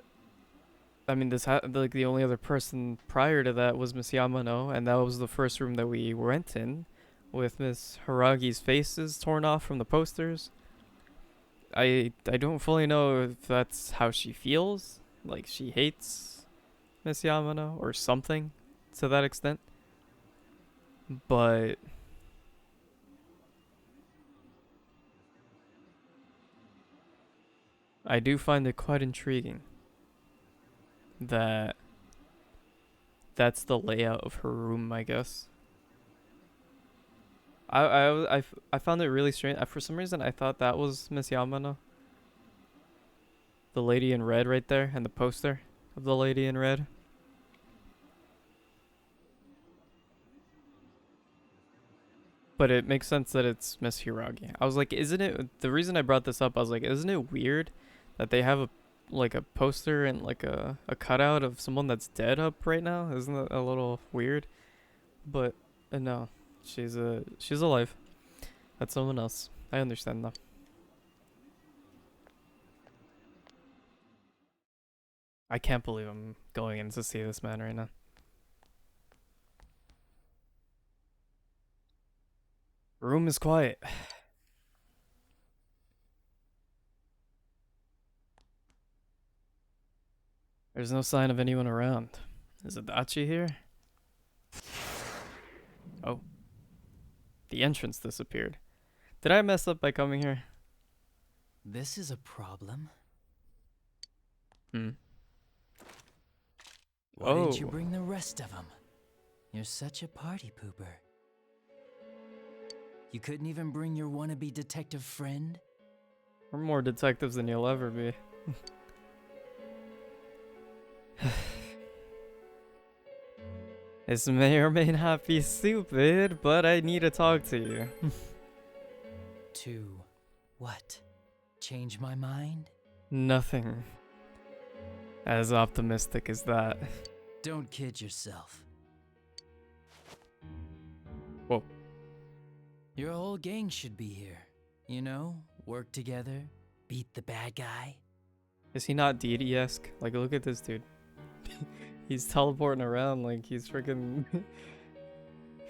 I mean like the only other person prior to that was Miss Yamano, and that was the first room that we went in with Miss Haragi's faces torn off from the posters. I don't fully know if that's how she feels, like she hates Miss Yamano or something to that extent. But I do find it quite intriguing that that's the layout of her room, I guess. I found it really strange. For some reason, I thought that was Miss Yamano. The lady in red right there, and the poster of the lady in red. But it makes sense that it's Miss Hiragi. I was like, isn't it, the reason I brought this up, I was like, isn't it weird that they have a poster and like a cutout of someone that's dead up right now? Isn't that a little weird? But no, she's alive. That's someone else. I understand though. I can't believe I'm going in to see this man right now. Room is quiet. There's no sign of anyone around. Is Adachi here? Oh. The entrance disappeared. Did I mess up by coming here? This is a problem. Hmm. Why didn't you bring the rest of them? You're such a party pooper. You couldn't even bring your wannabe detective friend? We're more detectives than you'll ever be. This may or may not be stupid, but I need to talk to you. To what? Change my mind? Nothing as optimistic as that. Don't kid yourself. Whoa. Your whole gang should be here. You know, work together, beat the bad guy. Is he not deity-esque? Like, look at this dude. He's teleporting around like he's freaking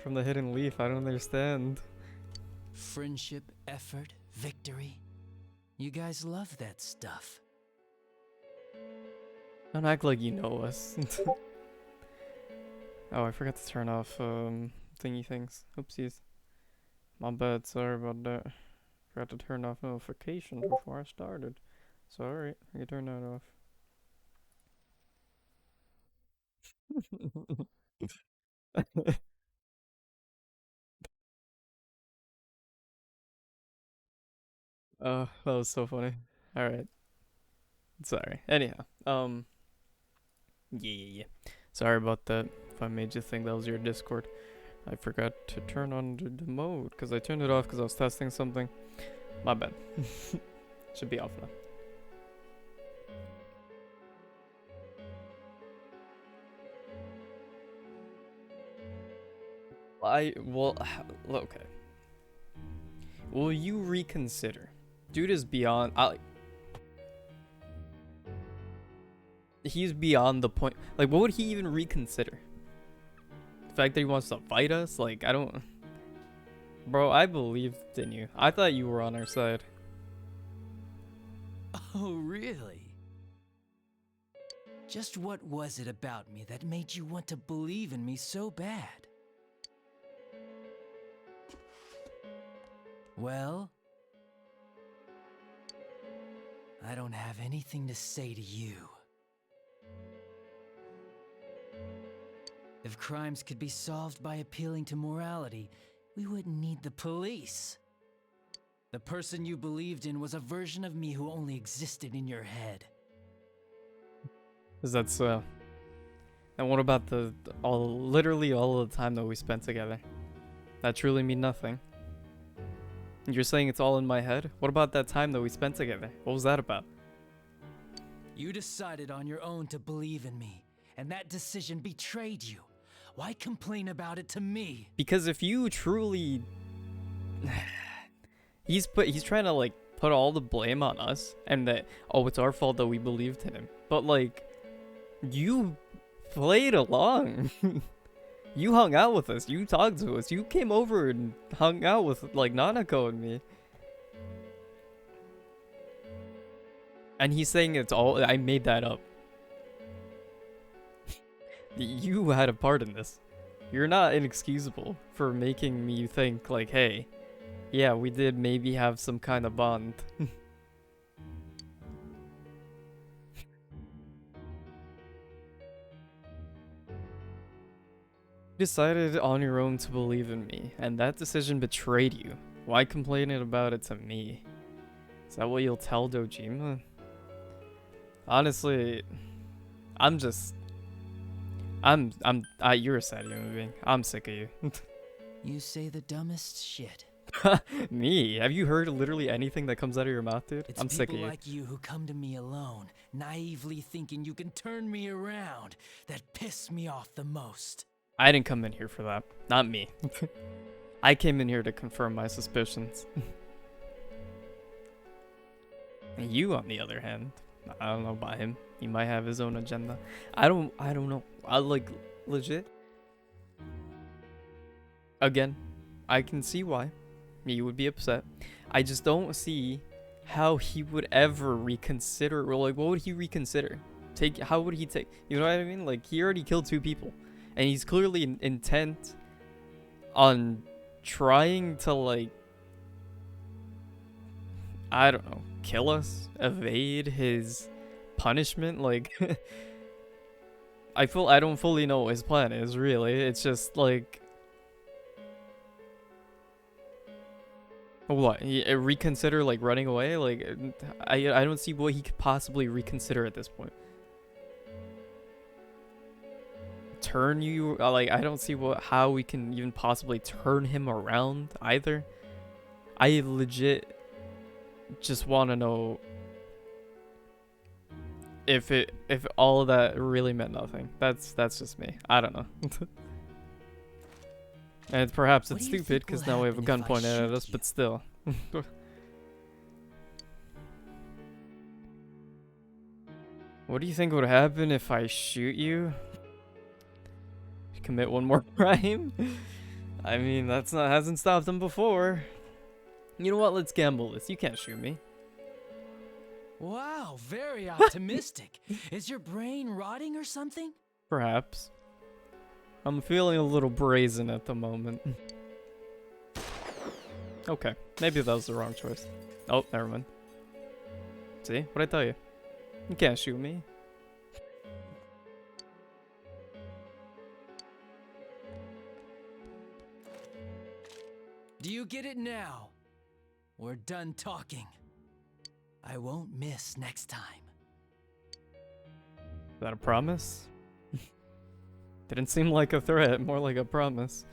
from the Hidden Leaf. I don't understand. Friendship, effort, victory. You guys love that stuff. Don't act like you know us. Oh, I forgot to turn off thingy things. Oopsies. My bad, sorry about that. Forgot to turn off notifications before I started. Sorry, I can turn that off. Oh, that was so funny. Alright. Sorry. Anyhow, yeah. Sorry about that. If I made you think that was your Discord. I forgot to turn on the mode because I turned it off because I was testing something. My bad. Should be off now. Okay. Will you reconsider? Dude is beyond. He's beyond the point. Like, what would he even reconsider? The fact that he wants to fight us? Like, I don't. Bro, I believed in you. I thought you were on our side. Oh, really? Just what was it about me that made you want to believe in me so bad? Well, I don't have anything to say to you. If crimes could be solved by appealing to morality, we wouldn't need the police. The person you believed in was a version of me who only existed in your head. Is that so? And what about literally all of the time that we spent together? That truly mean nothing. You're saying it's all in my head? What about that time that we spent together? What was that about? You decided on your own to believe in me, and that decision betrayed you. Why complain about it to me? Because if you truly... he's trying to like put all the blame on us and that, oh, it's our fault that we believed in him. But like, you played along. You hung out with us. You talked to us. You came over and hung out with like Nanako and me. And he's saying it's all, I made that up. You had a part in this. You're not inexcusable for making me think like, hey, yeah, we did maybe have some kind of bond. You decided on your own to believe in me, and that decision betrayed you. Why complain about it to me? Is that what you'll tell Dojima? Honestly, you're a sad human being. I'm sick of you. You say the dumbest shit. Me? Have you heard literally anything that comes out of your mouth, dude? It's I'm sick of people you. like you who come to me alone, naively thinking you can turn me around, that piss me off the most. I didn't come in here for that. Not me. I came in here to confirm my suspicions. And you, on the other hand, I don't know about him. He might have his own agenda. I don't know. I like legit. Again, I can see why he would be upset. I just don't see how he would ever reconsider. Or like, what would he reconsider? How would he take? You know what I mean? Like, he already killed 2 people, and he's clearly intent on trying to, like, I don't know, kill us, evade his punishment. Like, I don't fully know what his plan is, really. It's just like, what, reconsider, like, running away? Like, I don't see what he could possibly reconsider at this point. Turn you, like, I don't see how we can even possibly turn him around either. I legit just want to know if all of that really meant nothing. That's just me. I don't know. And perhaps it's stupid because now we have a gun pointed at us, but still. What do you think would happen if I shoot you? Commit one more crime? I mean, hasn't stopped him before. You know what? Let's gamble this. You can't shoot me. Wow, very optimistic. Is your brain rotting or something? Perhaps. I'm feeling a little brazen at the moment. Okay, maybe that was the wrong choice. Oh, never mind. See? What'd I tell you? You can't shoot me. Do you get it now? We're done talking. I won't miss next time. Is that a promise? Didn't seem like a threat, more like a promise.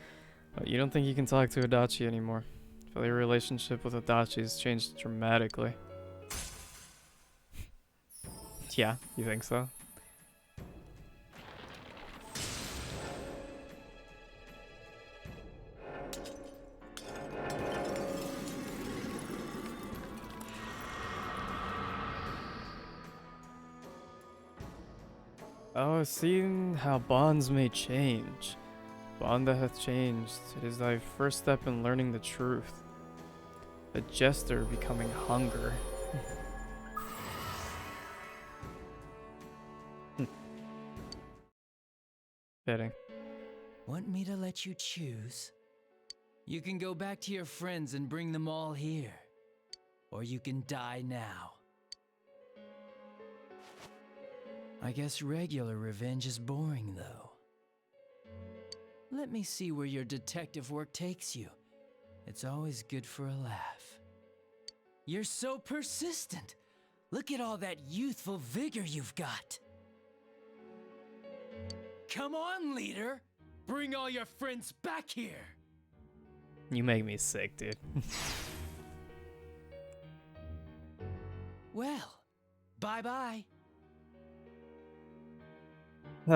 But you don't think you can talk to Adachi anymore? I feel your relationship with Adachi has changed dramatically. Yeah, you think so? Oh, seeing how bonds may change. Bond that hath changed. It is thy first step in learning the truth. The jester becoming hunger. Fitting. Want me to let you choose? You can go back to your friends and bring them all here. Or you can die now. I guess regular revenge is boring, though. Let me see where your detective work takes you. It's always good for a laugh. You're so persistent. Look at all that youthful vigor you've got. Come on, leader. Bring all your friends back here. You make me sick, dude. Well, bye-bye. So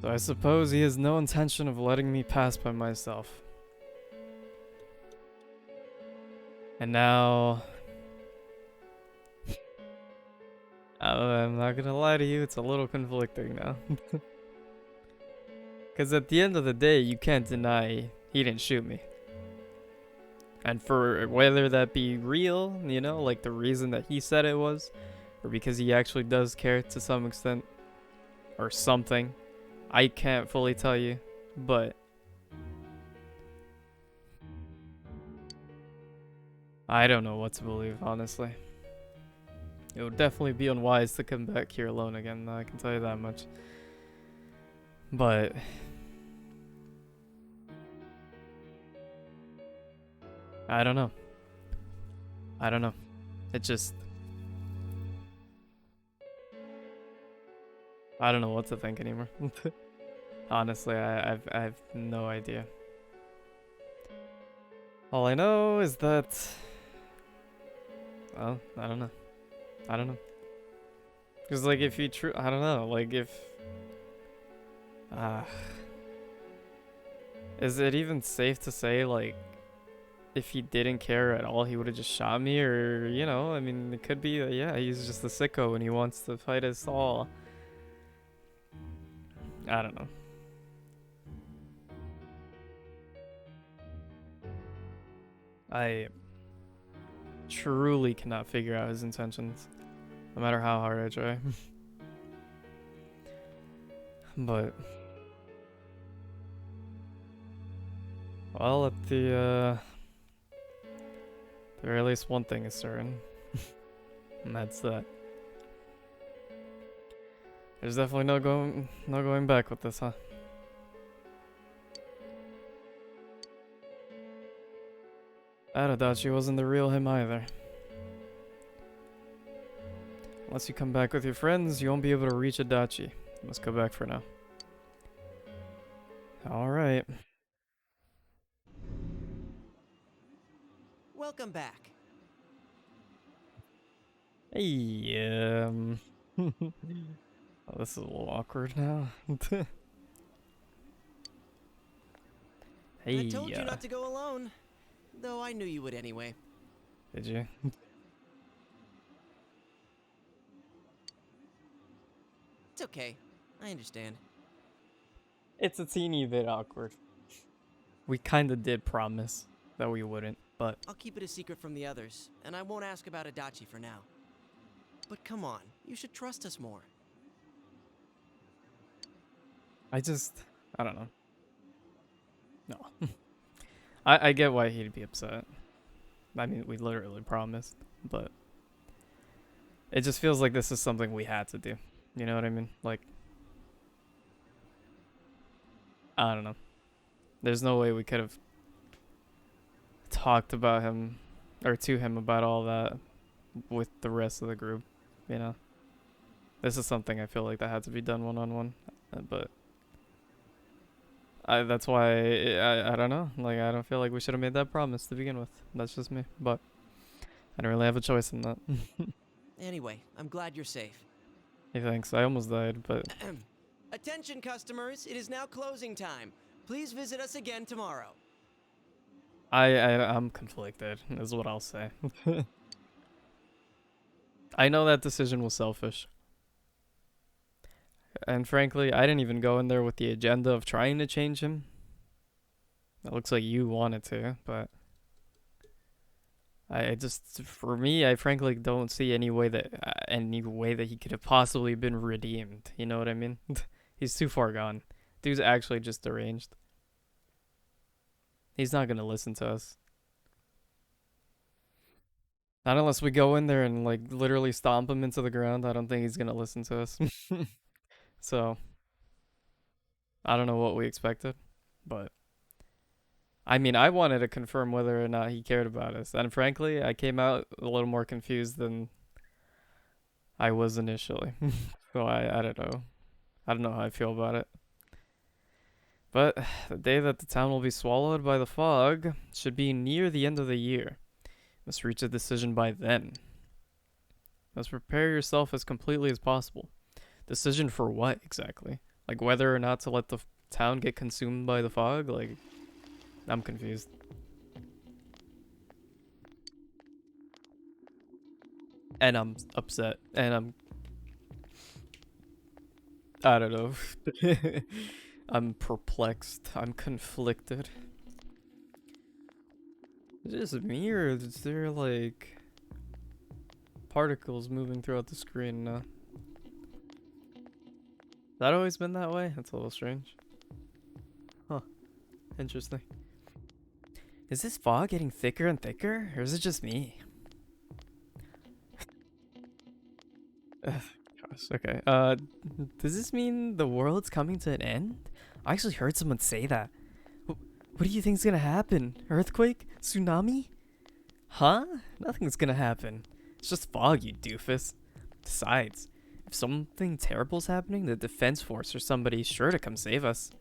I suppose he has no intention of letting me pass by myself. And now... I'm not gonna lie to you, it's a little conflicting now. Because at the end of the day, you can't deny he didn't shoot me. And for whether that be real, you know, like the reason that he said it was, or because he actually does care to some extent, or something, I can't fully tell you, but I don't know what to believe, honestly. It would definitely be unwise to come back here alone again, I can tell you that much. But I don't know. I don't know. It just, I don't know what to think anymore. Honestly, I have no idea. All I know is that, well, I don't know. I don't know. Because, like, if you I don't know, like, if, is it even safe to say, like, if he didn't care at all, he would have just shot me? Or, you know, I mean, it could be that, yeah, he's just a sicko and he wants to fight us all. I don't know. I truly cannot figure out his intentions, no matter how hard I try. But, well, at the very least one thing is certain, and that's that there's definitely no going back with this, huh? Adachi wasn't the real him either. Unless you come back with your friends, you won't be able to reach Adachi. You must go back for now. Alright. Welcome back. Hey, oh, this is a little awkward now. Hey, I told you not to go alone. Though I knew you would anyway. Did you? It's okay. I understand. It's a teeny bit awkward. We kinda did promise that we wouldn't, but I'll keep it a secret from the others, and I won't ask about Adachi for now. But come on, you should trust us more. I don't know. No. I get why he'd be upset. I mean, we literally promised, but it just feels like this is something we had to do. You know what I mean? Like, I don't know. There's no way we could have talked about him or to him about all that with the rest of the group, you know? This is something I feel like that had to be done one-on-one, but that's why I don't know. Like, I don't feel like we should have made that promise to begin with. That's just me, but I don't really have a choice in that. Anyway, I'm glad you're safe. Hey, thanks. I almost died, but Attention customers, it is now closing time. Please visit us again tomorrow. I'm conflicted, is what I'll say. I know that decision was selfish. And frankly, I didn't even go in there with the agenda of trying to change him. It looks like you wanted to, but I just, for me, I frankly don't see any way that he could have possibly been redeemed. You know what I mean? He's too far gone. Dude's actually just deranged. He's not gonna listen to us. Not unless we go in there and, like, literally stomp him into the ground. I don't think he's gonna listen to us. So, I don't know what we expected, but I mean, I wanted to confirm whether or not he cared about us. And frankly, I came out a little more confused than I was initially. So I don't know. I don't know how I feel about it. But the day that the town will be swallowed by the fog should be near the end of the year. Must reach a decision by then. Must prepare yourself as completely as possible. Decision for what exactly? Like whether or not to let the town get consumed by the fog? Like, I'm confused. And I'm upset. And I don't know. I'm perplexed. I'm conflicted. Is it just me, or is there like particles moving throughout the screen now? That always been that way? That's a little strange. Huh. Interesting. Is this fog getting thicker and thicker, or is it just me? Gosh, okay. Does this mean the world's coming to an end? I actually heard someone say that. What do you think's gonna happen? Earthquake? Tsunami? Huh? Nothing's gonna happen. It's just fog, you doofus. Besides, if something terrible's happening, the defense force or somebody's sure to come save us.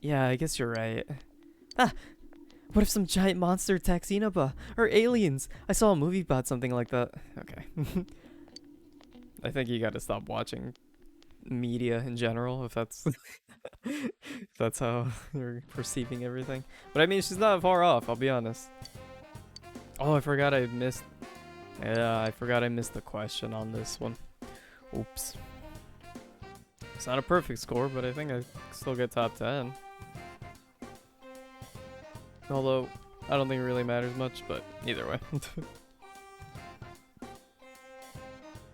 Yeah, I guess you're right. Ah! What if some giant monster attacks Inaba? Or aliens? I saw a movie about something like that. Okay. I think you gotta stop watching media in general if that's if that's how you're perceiving everything. But I mean, she's not far off, I'll be honest. Oh, I forgot I missed the question on this one. Oops. It's not a perfect score, but I think I still get top 10. Although, I don't think it really matters much, but either way.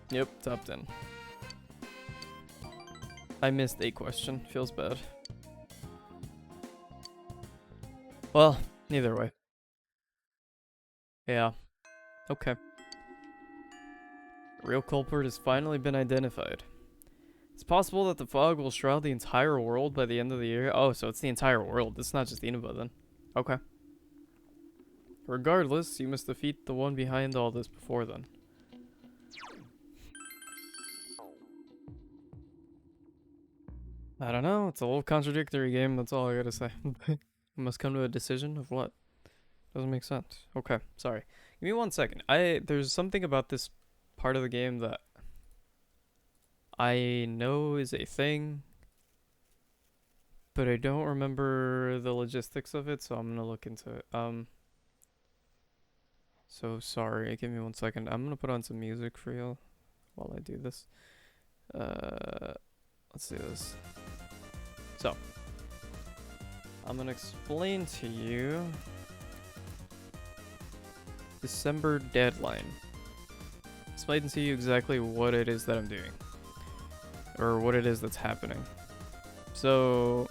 Yep, top 10. I missed a question. Feels bad. Well, either way. Yeah. Okay. The real culprit has finally been identified. It's possible that the fog will shroud the entire world by the end of the year. Oh, so it's the entire world. It's not just Inaba then. Okay. Regardless, you must defeat the one behind all this before then. I don't know. It's a little contradictory game. That's all I gotta say. We must come to a decision of what? Doesn't make sense. Okay, sorry. Give me 1 second. There's something about this part of the game that I know is a thing, but I don't remember the logistics of it, so I'm gonna look into it. So sorry. Give me 1 second. I'm gonna put on some music for you while I do this. Let's do this. So, I'm gonna explain to you December deadline. Explain to you exactly what it is that I'm doing, or what it is that's happening. So,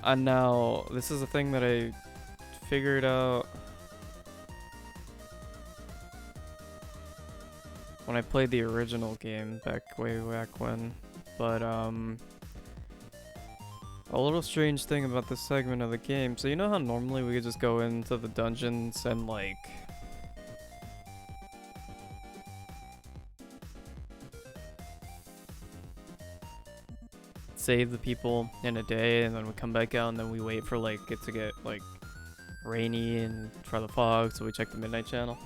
now this is a thing that I figured out when I played the original game way back when, but a little strange thing about this segment of the game. So you know how normally we could just go into the dungeons and like save the people in a day, and then we come back out and then we wait for like it to get like rainy and try the fog, so we check the midnight channel.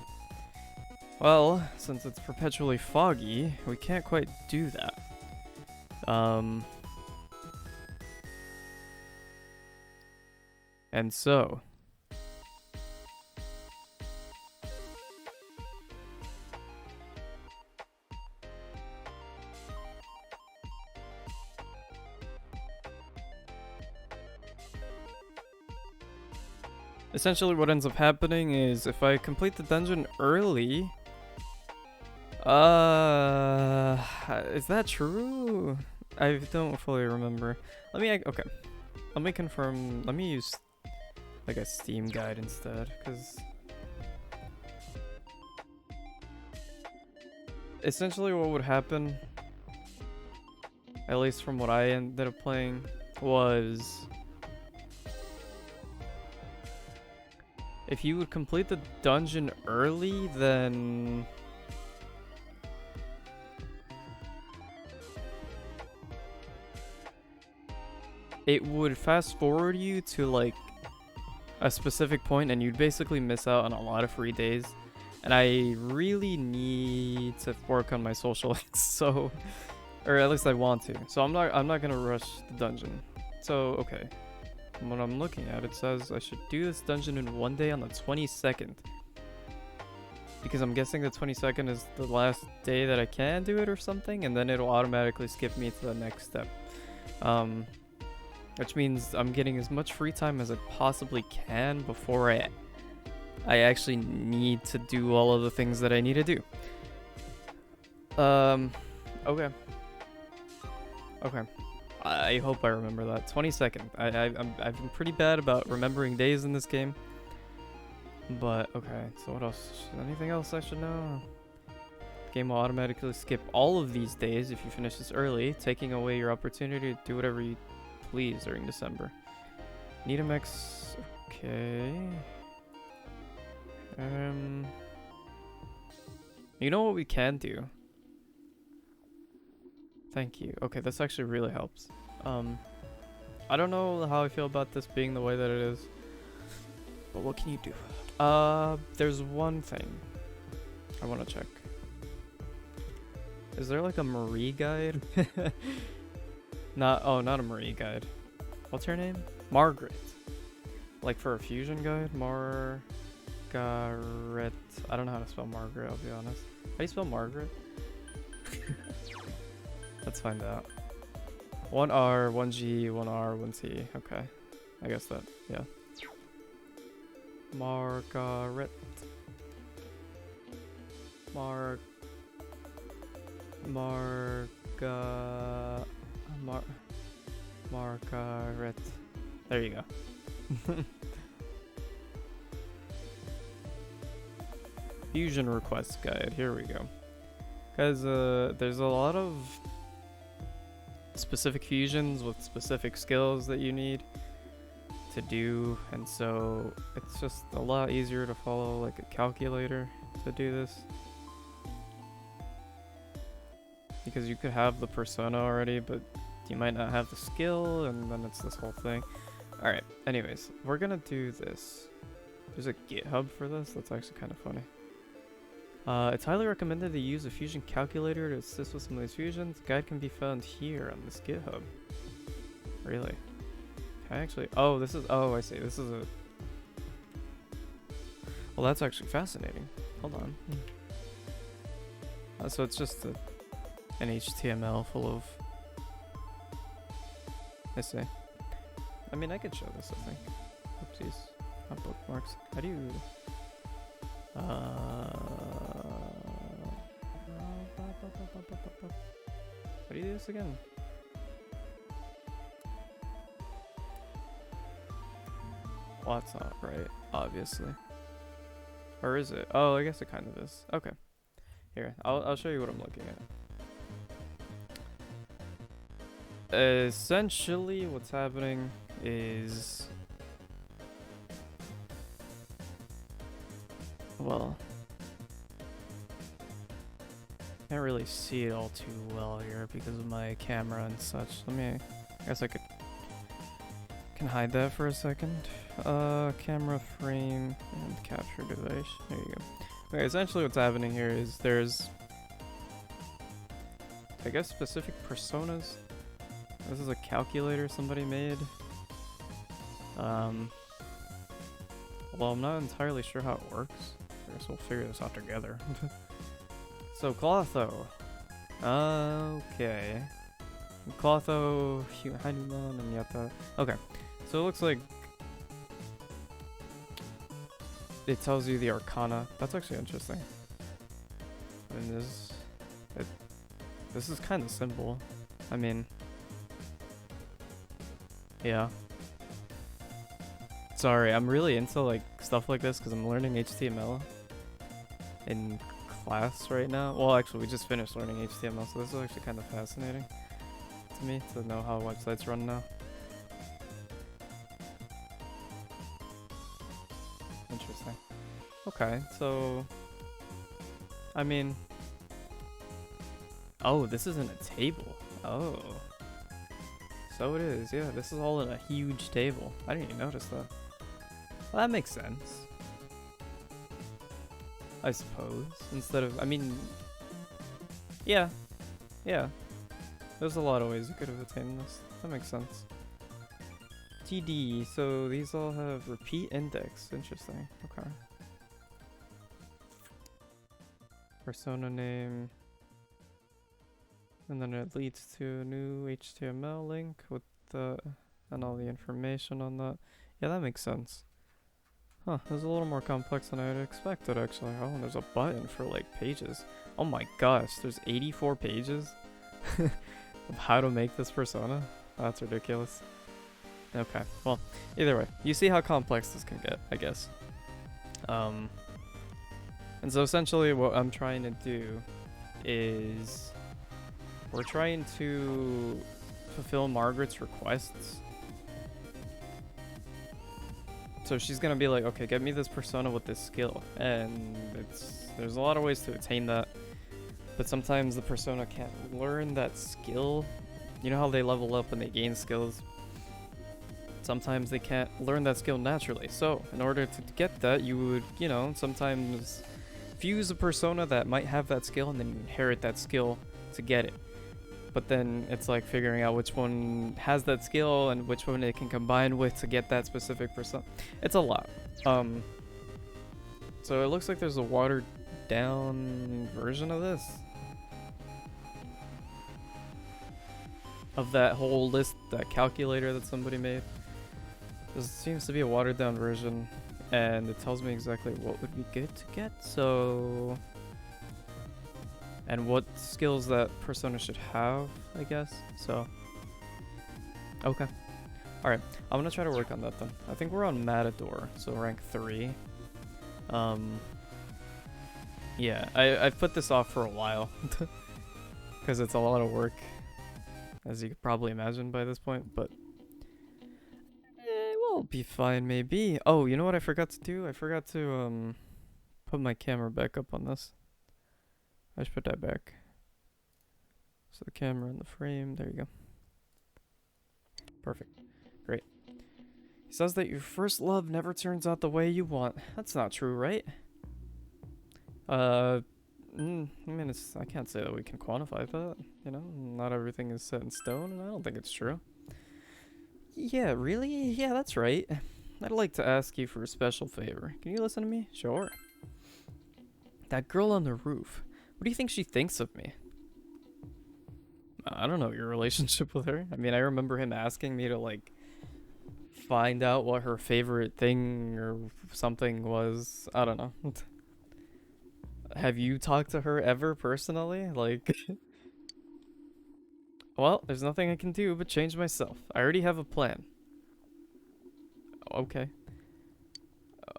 Well, since it's perpetually foggy, we can't quite do that. And so essentially what ends up happening is if I complete the dungeon early, is that true? I don't fully remember. Okay. Let me confirm. Let me use like a Steam guide instead, because essentially what would happen, at least from what I ended up playing, was if you would complete the dungeon early, then it would fast forward you to like a specific point, and you'd basically miss out on a lot of free days. And I really need to work on my social links, so, or at least I want to. So I'm not gonna rush the dungeon. So okay, what I'm looking at, it says I should do this dungeon in 1 day on the 22nd, because I'm guessing the 22nd is the last day that I can do it or something, and then it'll automatically skip me to the next step. which means I'm getting as much free time as I possibly can before I actually need to do all of the things that I need to do. Okay. Okay. I hope I remember that. 22nd. I've been pretty bad about remembering days in this game. But, okay. So what else? Anything else I should know? The game will automatically skip all of these days if you finish this early, taking away your opportunity to do whatever you please during December. Need a mix. Okay. You know what we can do? Thank you. Okay, this actually really helps. I don't know how I feel about this being the way that it is, but what can you do? There's one thing I want to check. Is there like a Marie guide? Not a Marie guide. What's her name? Margaret. Like for a fusion guide? Margaret. I don't know how to spell Margaret, I'll be honest. How do you spell Margaret? Let's find out. 1 R, 1 G, 1 R, 1 T. Okay. I guess that, yeah. Margaret. Margaret. There you go. Fusion request guide. Here we go. Guys, there's a lot of specific fusions with specific skills that you need to do, and so it's just a lot easier to follow like a calculator to do this, because you could have the persona already but you might not have the skill, and then it's this whole thing. Alright, anyways, we're gonna do this. There's a GitHub for this. That's actually kind of funny. It's highly recommended to use a fusion calculator to assist with some of these fusions. The guide can be found here on this GitHub. Really? Can I actually... Oh, this is... Oh, I see. This is a... Well, that's actually fascinating. Hold on. So it's just an HTML full of... I see. I mean, I could show this, I think. Oopsies. Not bookmarks. How do you... How do you do this again? Well, that's not right, obviously. Or is it? Oh, I guess it kind of is. Okay. Here, I'll show you what I'm looking at. Essentially, what's happening is... Well... Can't really see it all too well here because of my camera and such. Let me... I guess I can hide that for a second. Camera frame and capture device. There you go. Okay, essentially what's happening here is there's... I guess specific personas. This is a calculator somebody made. Well, I'm not entirely sure how it works. I guess we'll figure this out together. So, Clotho. Okay. Clotho, Hanuman, and Yata. Okay. So it looks like it tells you the arcana. That's actually interesting. I mean, this is kind of simple. I mean, yeah. Sorry, I'm really into like stuff like this because I'm learning HTML in class right now. Well, actually, we just finished learning HTML, so this is actually kind of fascinating to me to know how websites run now. Interesting. Okay, so I mean, oh, this isn't a table. Oh, so it is. Yeah, this is all in a huge table. I didn't even notice that. Well, that makes sense, I suppose. Instead of, I mean, yeah. There's a lot of ways you could have attained this. That makes sense. TD, so these all have repeat index. Interesting. Okay. Persona name. And then it leads to a new HTML link with the and all the information on that. Yeah, that makes sense. Huh, it was a little more complex than I had expected, actually. Oh, and there's a button for, like, pages. Oh my gosh, there's 84 pages of how to make this persona? That's ridiculous. Okay, well, either way, you see how complex this can get, I guess. And so essentially what I'm trying to do is we're trying to fulfill Margaret's requests. So she's gonna be like, okay, get me this persona with this skill, and there's a lot of ways to attain that, but sometimes the persona can't learn that skill. You know how they level up and they gain skills? Sometimes they can't learn that skill naturally. So in order to get that, you would, you know, sometimes fuse a persona that might have that skill and then inherit that skill to get it. But then it's like figuring out which one has that skill and which one it can combine with to get that specific persona. It's a lot. So it looks like there's a watered down version of this. Of that whole list, that calculator that somebody made. There seems to be a watered down version, and it tells me exactly what would be good to get, so... and what skills that persona should have, I guess, so... Okay. Alright, I'm gonna try to work on that then. I think we're on Matador, so rank 3. Yeah, I've put this off for a while. Because it's a lot of work, as you could probably imagine by this point, but... we'll be fine, maybe. Oh, you know what I forgot to do? I forgot to, put my camera back up on this. I should put that back. So the camera in the frame, there you go. Perfect. Great. He says that your first love never turns out the way you want. That's not true, right? I mean, I can't say that we can quantify that, you know? Not everything is set in stone, and I don't think it's true. Yeah, really? Yeah, that's right. I'd like to ask you for a special favor. Can you listen to me? Sure. That girl on the roof. What do you think she thinks of me? I don't know your relationship with her. I mean, I remember him asking me to, like, find out what her favorite thing or something was. I don't know. Have you talked to her ever personally? Like... Well, there's nothing I can do but change myself. I already have a plan. Okay.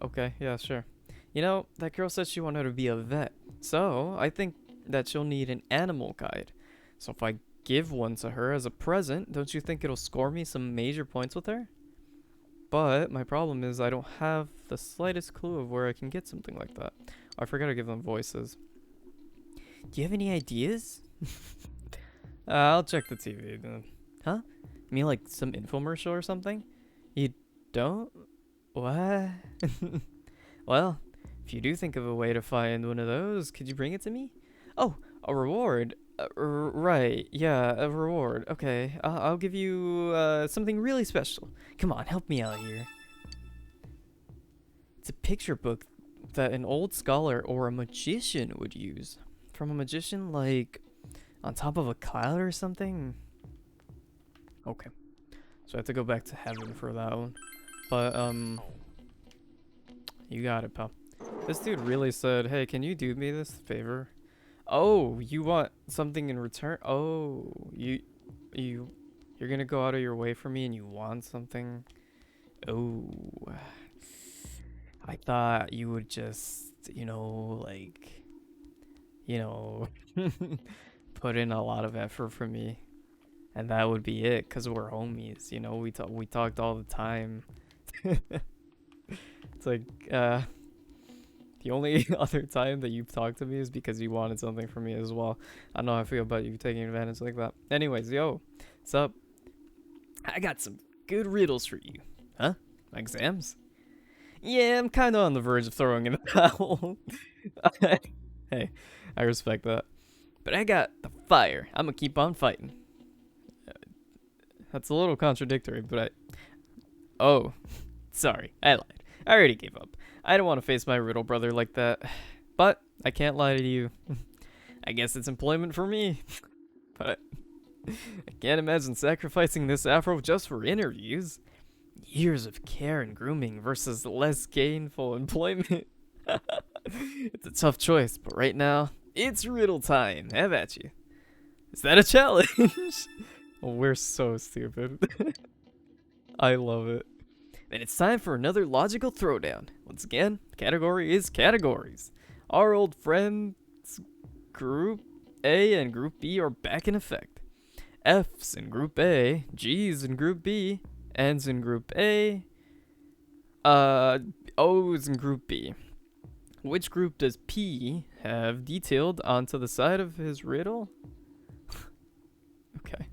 Okay, yeah, sure. You know, that girl said she wanted to be a vet. So, I think that she'll need an animal guide. So if I give one to her as a present, don't you think it'll score me some major points with her? But my problem is I don't have the slightest clue of where I can get something like that. I forgot to give them voices. Do you have any ideas? I'll check the TV. Huh? You mean like some infomercial or something? You don't? What? Well, if you do think of a way to find one of those, could you bring it to me? Oh, a reward? Right, yeah, a reward. Okay, I'll give you something really special. Come on, help me out here. It's a picture book that an old scholar or a magician would use. From a magician, like... on top of a cloud or something? Okay. So I have to go back to heaven for that one. But, you got it, pal. This dude really said, hey, can you do me this favor? Oh, you want something in return? Oh, you're gonna go out of your way for me and you want something? Oh. I thought you would just, you know, like, you know... put in a lot of effort for me, and that would be it, because we're homies, you know. We talked all the time. It's like the only other time that you've talked to me is because you wanted something from me as well. I don't know how I feel about you taking advantage like that. Anyways, yo, what's up? I got some good riddles for you. Huh? Exams? Yeah, I'm kind of on the verge of throwing in the towel. Hey, I respect that. But I got the fire. I'm gonna keep on fighting. That's a little contradictory, but oh, sorry, I lied. I already gave up. I don't want to face my riddle brother like that. But I can't lie to you. I guess it's employment for me. But I can't imagine sacrificing this afro just for interviews. Years of care and grooming versus less gainful employment. It's a tough choice, but right now, it's riddle time. Have at you. Is that a challenge? Oh, we're so stupid. I love it. And it's time for another logical throwdown. Once again, the category is categories. Our old friends Group A and Group B are back in effect. F's in Group A, G's in Group B, N's in Group A, O's in Group B. Which group does P have detailed onto the side of his riddle? Okay.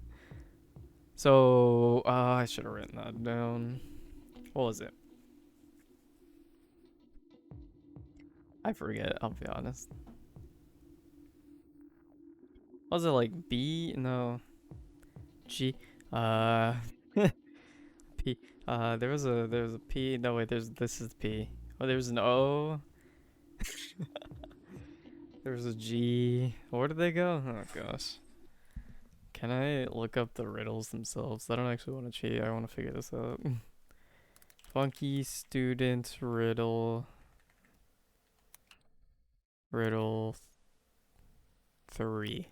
So, I should have written that down. What was it? I forget, I'll be honest. Was it like B? No. G. P. There was a P. No, wait, this is P. Oh, there's an O. There's a G. Where did they go? Oh, gosh. Can I look up the riddles themselves? I don't actually want to cheat. I want to figure this out. Funky student riddle. Riddle 3.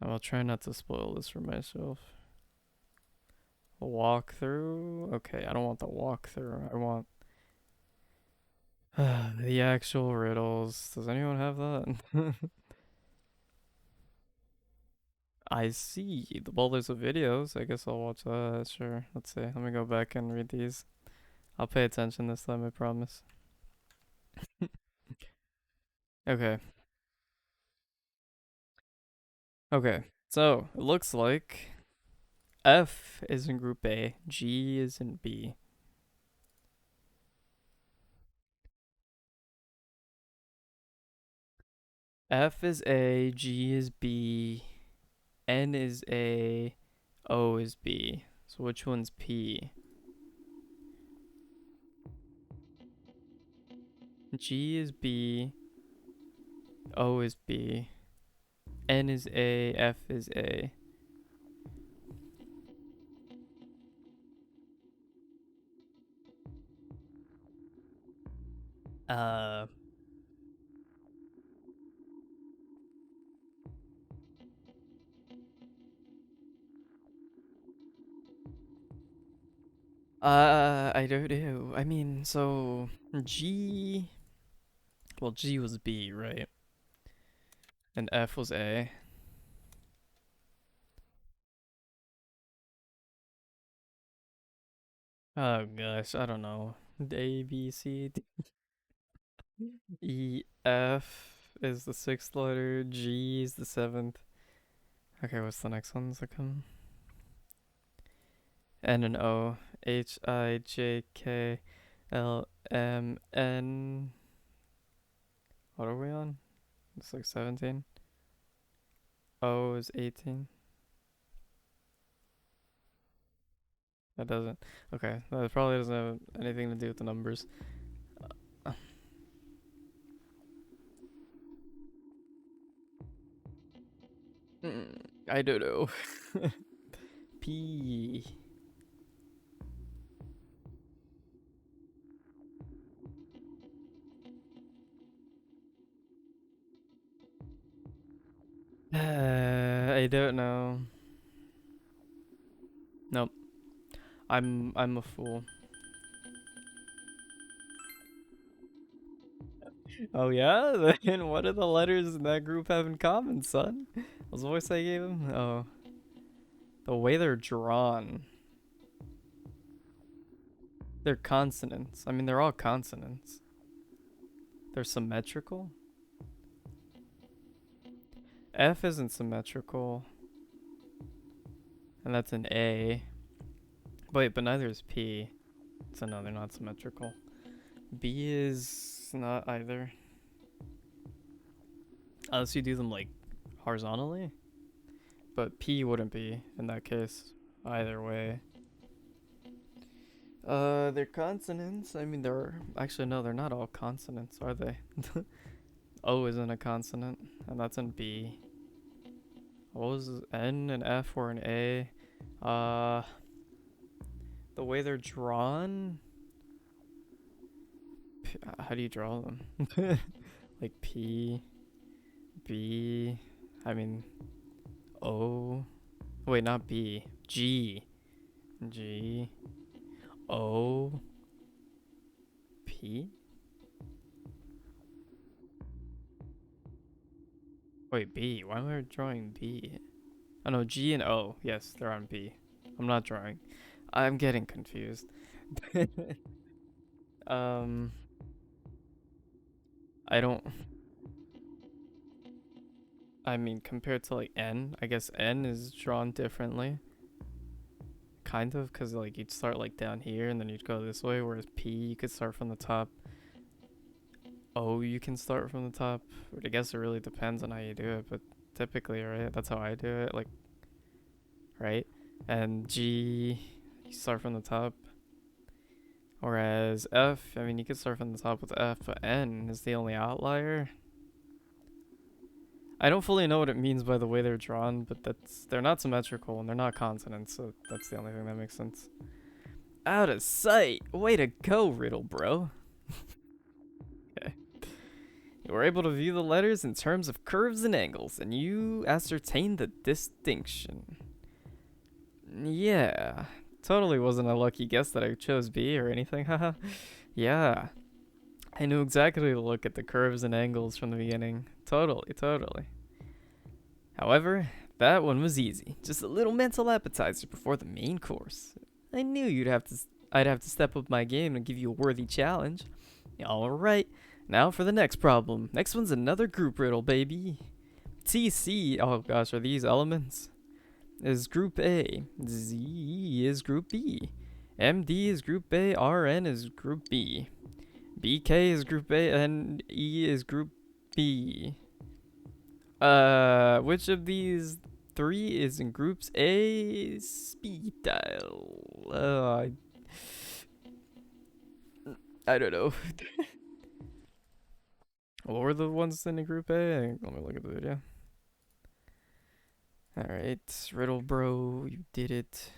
I'll try not to spoil this for myself. A walkthrough? Okay, I don't want the walkthrough. I want the actual riddles. Does anyone have that? I see. Well, there's a videos. I guess I'll watch that. Sure. Let's see. Let me go back and read these. I'll pay attention this time, I promise. Okay. Okay. So, it looks like F is in Group A, G is in B. F is A, G is B, N is A, O is B. So which one's P? G is B, O is B, N is A, F is A. I don't know. I mean, so G, well, G was B, right? And F was A. Oh gosh, I don't know. A, B, C, D, E, F is the 6th letter. G is the 7th. Okay, what's the next ones that come? N and O. H, I, J, K, L, M, N. What are we on? It's like 17. O is 18. That doesn't. Okay, that probably doesn't have anything to do with the numbers. I don't know. P. I don't know. Nope. I'm a fool. Oh yeah? Then what do the letters in that group have in common, son? What was the voice I gave him? Oh. The way they're drawn. They're consonants. I mean, they're all consonants. They're symmetrical. F isn't symmetrical. And that's an A. Wait, but neither is P. So no, they're not symmetrical. B is not either. Unless you do them like horizontally. But P wouldn't be in that case either way. They're consonants. I mean, they're actually no, they're not all consonants, are they? O isn't a consonant, and that's in B. What was N and F or an A? The way they're drawn? How do you draw them? Like P, B, I mean, O. Wait, not B. G. G. O. P? Wait, B. Why am I drawing B? Oh no, G and O. Yes, they're on B. I'm not drawing. I'm getting confused. um, I don't. I mean, compared to like N, I guess N is drawn differently. Kind of, because like you'd start like down here and then you'd go this way, whereas P, you could start from the top. O, you can start from the top. I guess it really depends on how you do it, but typically, right? That's how I do it, like, right? And G, you start from the top. Whereas F, I mean, you could start from the top with F, but N is the only outlier. I don't fully know what it means by the way they're drawn, but they're not symmetrical and they're not consonants, so that's the only thing that makes sense. Out of sight! Way to go, Riddle Bro. Okay. You were able to view the letters in terms of curves and angles, and you ascertained the distinction. Yeah. Totally wasn't a lucky guess that I chose B or anything, haha. Yeah. I knew exactly to look at the curves and angles from the beginning. Totally. However, that one was easy. Just a little mental appetizer before the main course. I knew I'd have to step up my game and give you a worthy challenge. Alright, now for the next problem. Next one's another group riddle, baby. TC, oh gosh, are these elements? Is group A. Z is group B. MD is group A. RN is group B. BK is group A and E is group B. Which of these three is in groups A? Speed dial. I don't know. What were the ones in group A? Let me look at the video. Alright, Riddle Bro, you did it.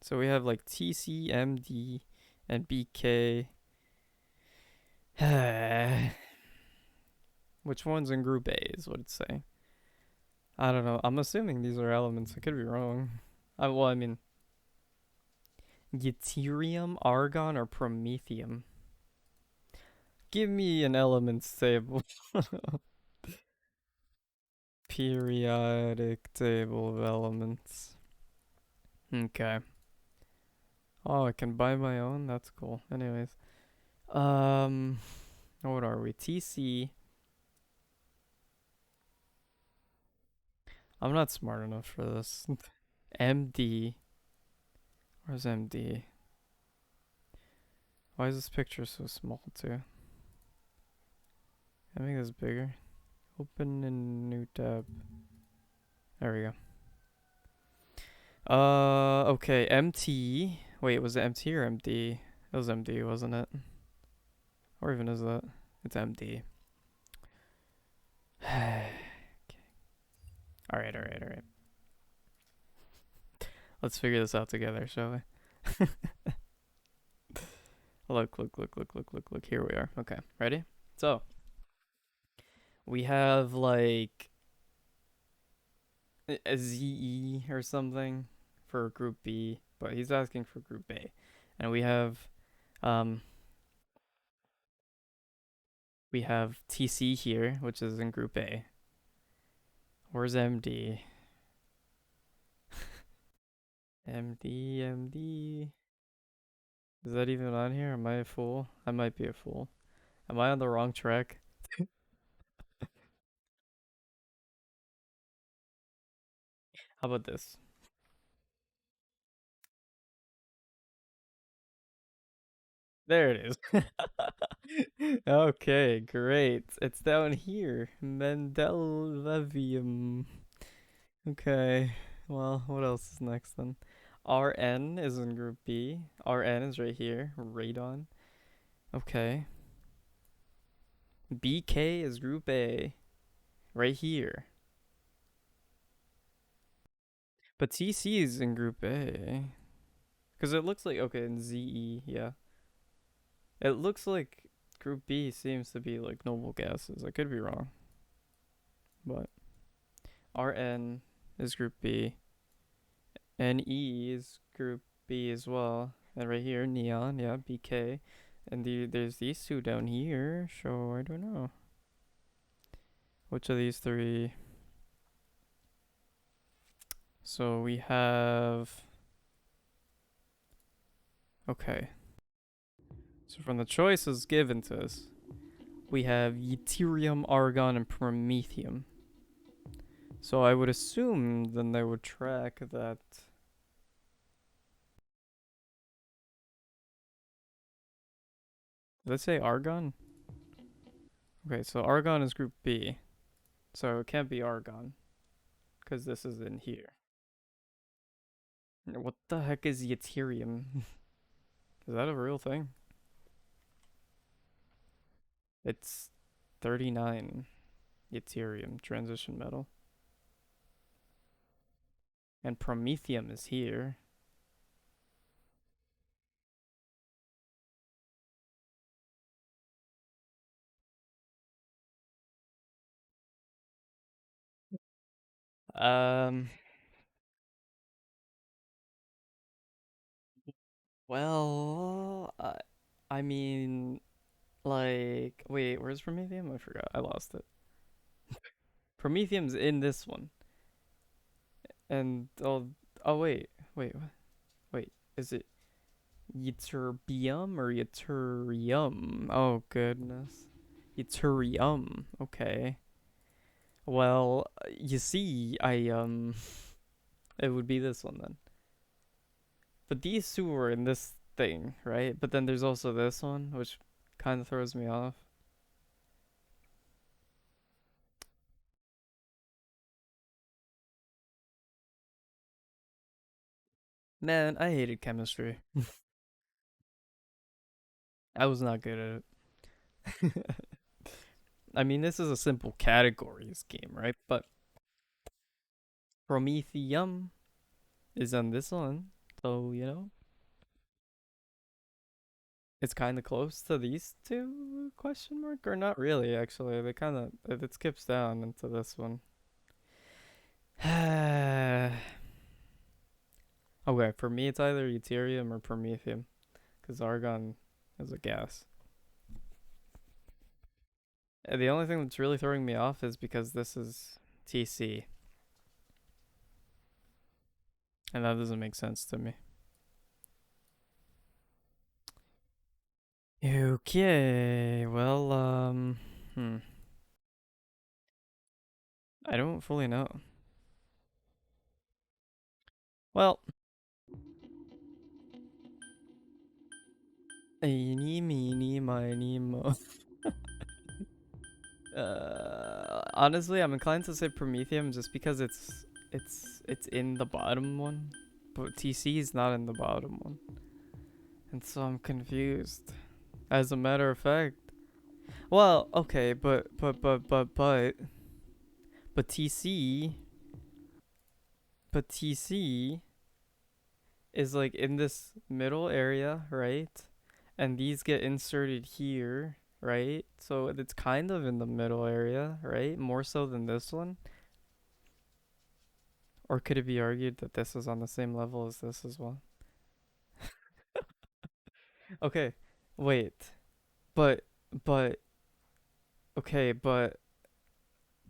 So we have like TC, MD, and BK. Which one's in group A is what it's saying. I don't know. I'm assuming these are elements. I could be wrong. Well, I mean, Deuterium, Argon, or Promethium. Give me an elements table. Periodic table of elements. Okay. Oh, I can buy my own? That's cool. Anyways. What are we? TC. I'm not smart enough for this. MD. Where's MD? Why is this picture so small too? I make this bigger. Open a new tab. There we go. Okay, MT. Wait, was it MT or MD? It was MD, wasn't it? Or even is that? It's MD. Okay. Alright. Let's figure this out together, shall we? Look. Here we are. Okay, ready? So, we have like a ZE or something for group B, but he's asking for group A. And we have TC here, which is in group A. Where's MD? MD. Is that even on here? Am I a fool? I might be a fool. Am I on the wrong track? How about this? There it is. Okay, great. It's down here. Mendelevium. Okay. Well, what else is next then? RN is in group B. RN is right here. Radon. Okay. BK is group A. Right here. But TC is in group A. Because it looks like, okay, in ZE, yeah. It looks like group B seems to be like noble gases. I could be wrong. But RN is group B. NE is group B as well. And right here, neon, yeah, BK. And there's these two down here, so I don't know. Which of these three? So we have... Okay. So from the choices given to us, we have yttrium, argon, and promethium. So I would assume then they would track that... Did I say argon? Okay, so argon is group B. So it can't be argon. Because this is in here. What the heck is yttrium? Is that a real thing? It's 39 yttrium, transition metal. And promethium is here. Well, I mean, like, wait, where's promethium? I forgot. I lost it. Promethium's in this one. And, oh wait, is it ytterbium or ytterium? Oh, goodness. Ytterium, okay. Well, you see, it would be this one then. But these two were in this thing, right? But then there's also this one, which kind of throws me off. Man, I hated chemistry. I was not good at it. I mean, this is a simple categories game, right? But promethium is on this one, so you know, it's kind of close to these two question mark, or not really? Actually, they kind of it skips down into this one. Okay, for me it's either yttrium or promethium, because argon is a gas. The only thing that's really throwing me off is because this is TC. And that doesn't make sense to me. Okay, well, I don't fully know. Well, eeny, meeny, miny, mo. Honestly, I'm inclined to say promethium just because it's in the bottom one, but TC is not in the bottom one, and so I'm confused. As a matter of fact, well, okay, but TC, but TC is like in this middle area, right? And these get inserted here, right? So it's kind of in the middle area, right? More so than this one. Or could it be argued that this is on the same level as this as well? Okay, wait. But, but, okay, but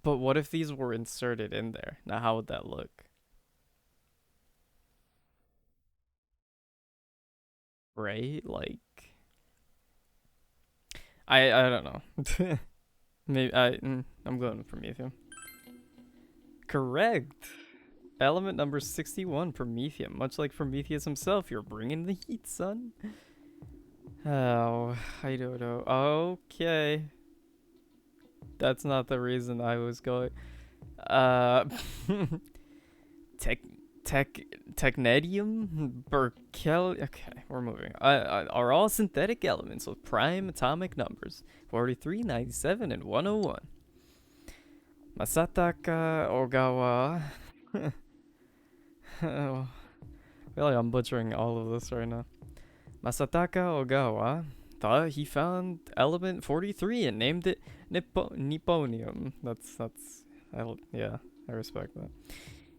what if these were inserted in there? Now, how would that look? Right? Like, I don't know. Maybe I'm going with promethium. Correct. Element number 61, promethium. Much like Prometheus himself, you're bringing the heat, son. Oh, I don't know. Okay. That's not the reason I was going. Tech technetium, berkel. Okay, we're moving. Are all synthetic elements with prime atomic numbers 43, 97, and 101. Masataka Ogawa. Oh, I feel like I'm butchering all of this right now. Masataka Ogawa thought he found element 43 and named it Nipponium. Yeah, I respect that.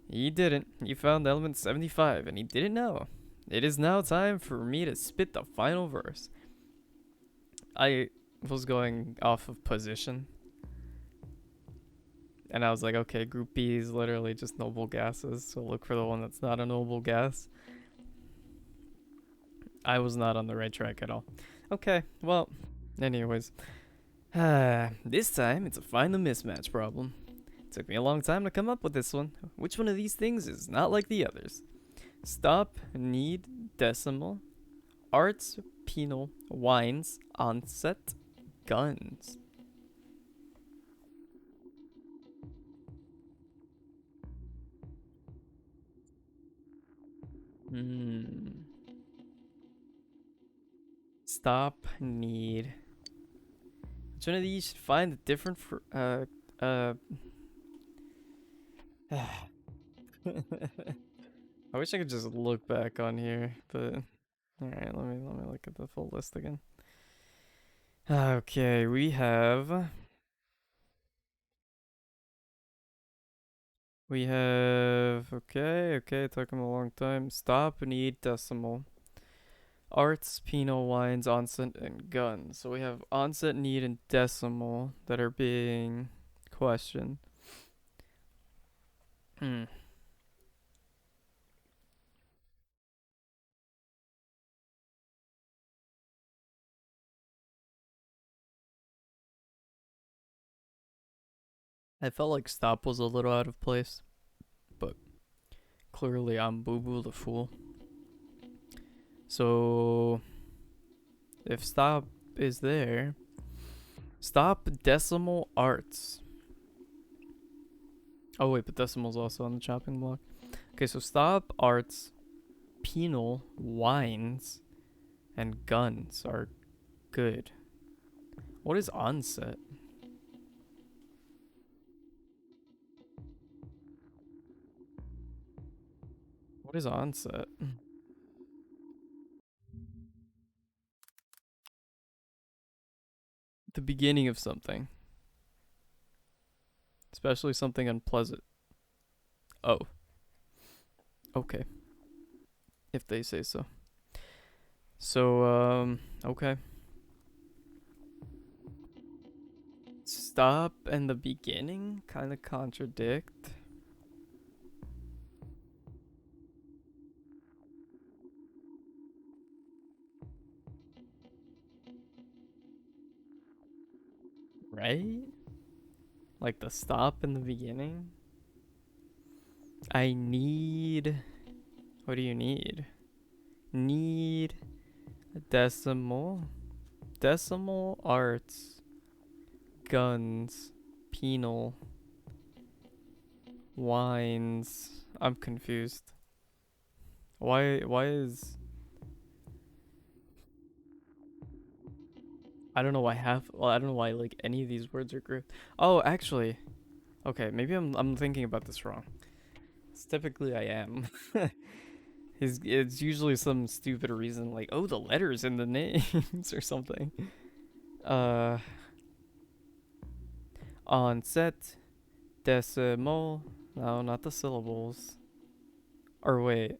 He didn't. He found element 75 and he didn't know. It is now time for me to spit the final verse. I was going off of position. And I was like, okay, group B is literally just noble gases, so look for the one that's not a noble gas. I was not on the right track at all. Okay, well, anyways. This time, it's a find the mismatch problem. It took me a long time to come up with this one. Which one of these things is not like the others? Stop, need, decimal, arts, penal, wines, onset, guns. Stop, need. Which one of these should find the different for I wish I could just look back on here, but alright, let me look at the full list again. Okay, we have okay, it took him a long time. Stop, need, decimal. Arts, penal, wines, onset, and guns. So we have onset, need, and decimal that are being questioned. I felt like stop was a little out of place, but clearly I'm Boo Boo the Fool. So if stop is there, stop decimal arts. Oh wait, but decimal's also on the chopping block. Okay, so stop arts, penal, wines, and guns are good. What is onset? What is onset? The beginning of something. Especially something unpleasant. Oh. Okay. If they say so. So, okay. Stop and the beginning kind of contradict. Right? Like the stop in the beginning? I need... What do you need? Need a decimal. Decimal arts. Guns. Penal. Wines. I'm confused. Why is... I don't know why I don't know why like any of these words are grouped. Oh, actually. Okay, maybe I'm thinking about this wrong. Typically I am. It's usually some stupid reason like, oh, the letters in the names or something. Onset, decimal. No, not the syllables. Or wait.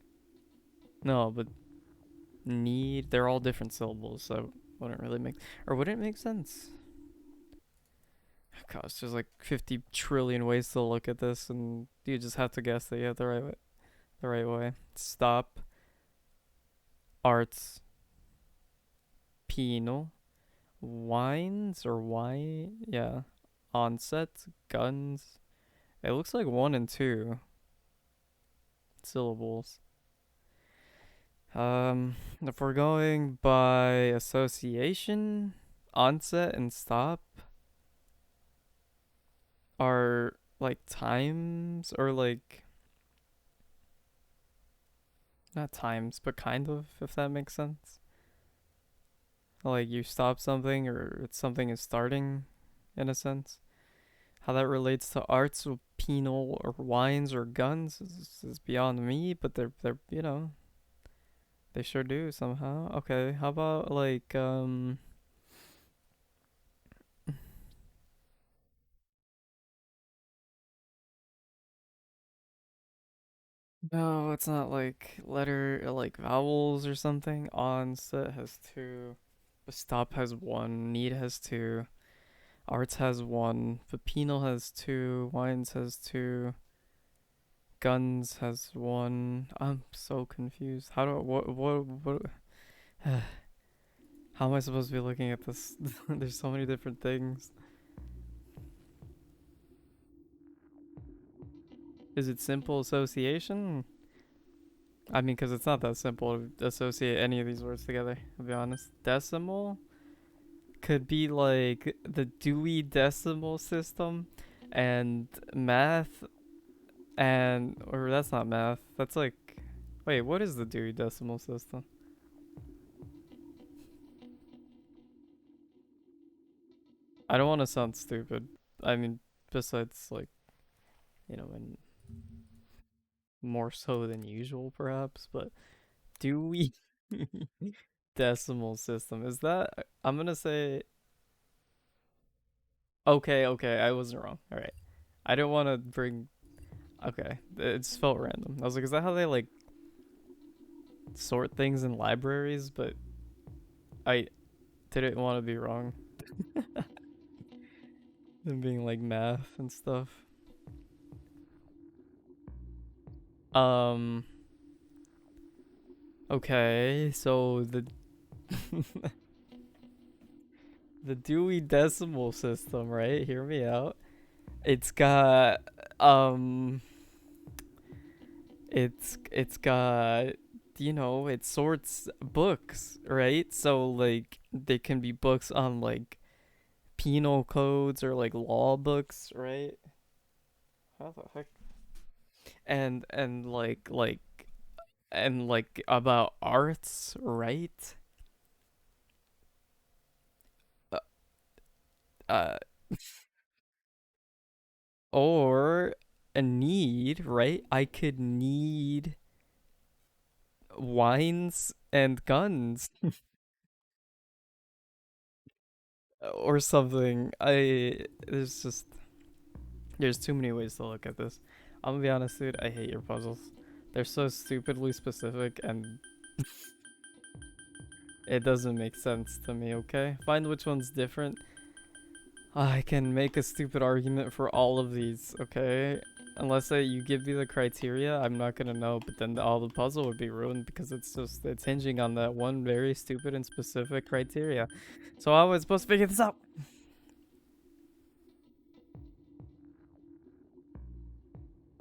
No, but need. They're all different syllables, so wouldn't really make. Or would it make sense? Gosh, there's like 50 trillion ways to look at this, and you just have to guess that you have the right way. Stop. Arts. Penal. Wines or wine? Yeah. Onset. Guns. It looks like 1 and 2 syllables. If we're going by association, onset and stop are like times or like not times, but kind of, if that makes sense. Like you stop something or something is starting, in a sense. How that relates to arts or penal or wines or guns is beyond me, but they're you know, they sure do somehow. Okay, how about like no, it's not like letter like vowels or something. Onset has two, but stop has one, need has two, arts has one, but penal has two, wines has two, guns has one. I'm so confused. How do what how am I supposed to be looking at this? There's so many different things. Is it simple association? I mean, because it's not that simple to associate any of these words together, to be honest. Decimal could be like the Dewey Decimal System and math and, or that's not math. That's like, wait, what is the Dewey Decimal System? I don't want to sound stupid. I mean, besides like, you know, and more so than usual perhaps, but Dewey Decimal System. Is that, I'm gonna say, okay, I wasn't wrong. All right. I didn't want to bring, okay, it just felt random. I was like, is that how they like sort things in libraries? But I didn't want to be wrong. And being like math and stuff. Um. Okay, so the the Dewey Decimal System, right? Hear me out. It's got it's got, you know, it sorts books, right? So like they can be books on like penal codes or like law books, right? How the heck? And and like about arts, right? Uh, uh or a need, right? I could need wines and guns or something. There's too many ways to look at this. I'm gonna be honest, dude, I hate your puzzles. They're so stupidly specific and it doesn't make sense to me, okay? Find which one's different. I can make a stupid argument for all of these, okay? Unless you give me the criteria, I'm not gonna know, but then all the puzzle would be ruined because it's hinging on that one very stupid and specific criteria. So how was I supposed to figure this out?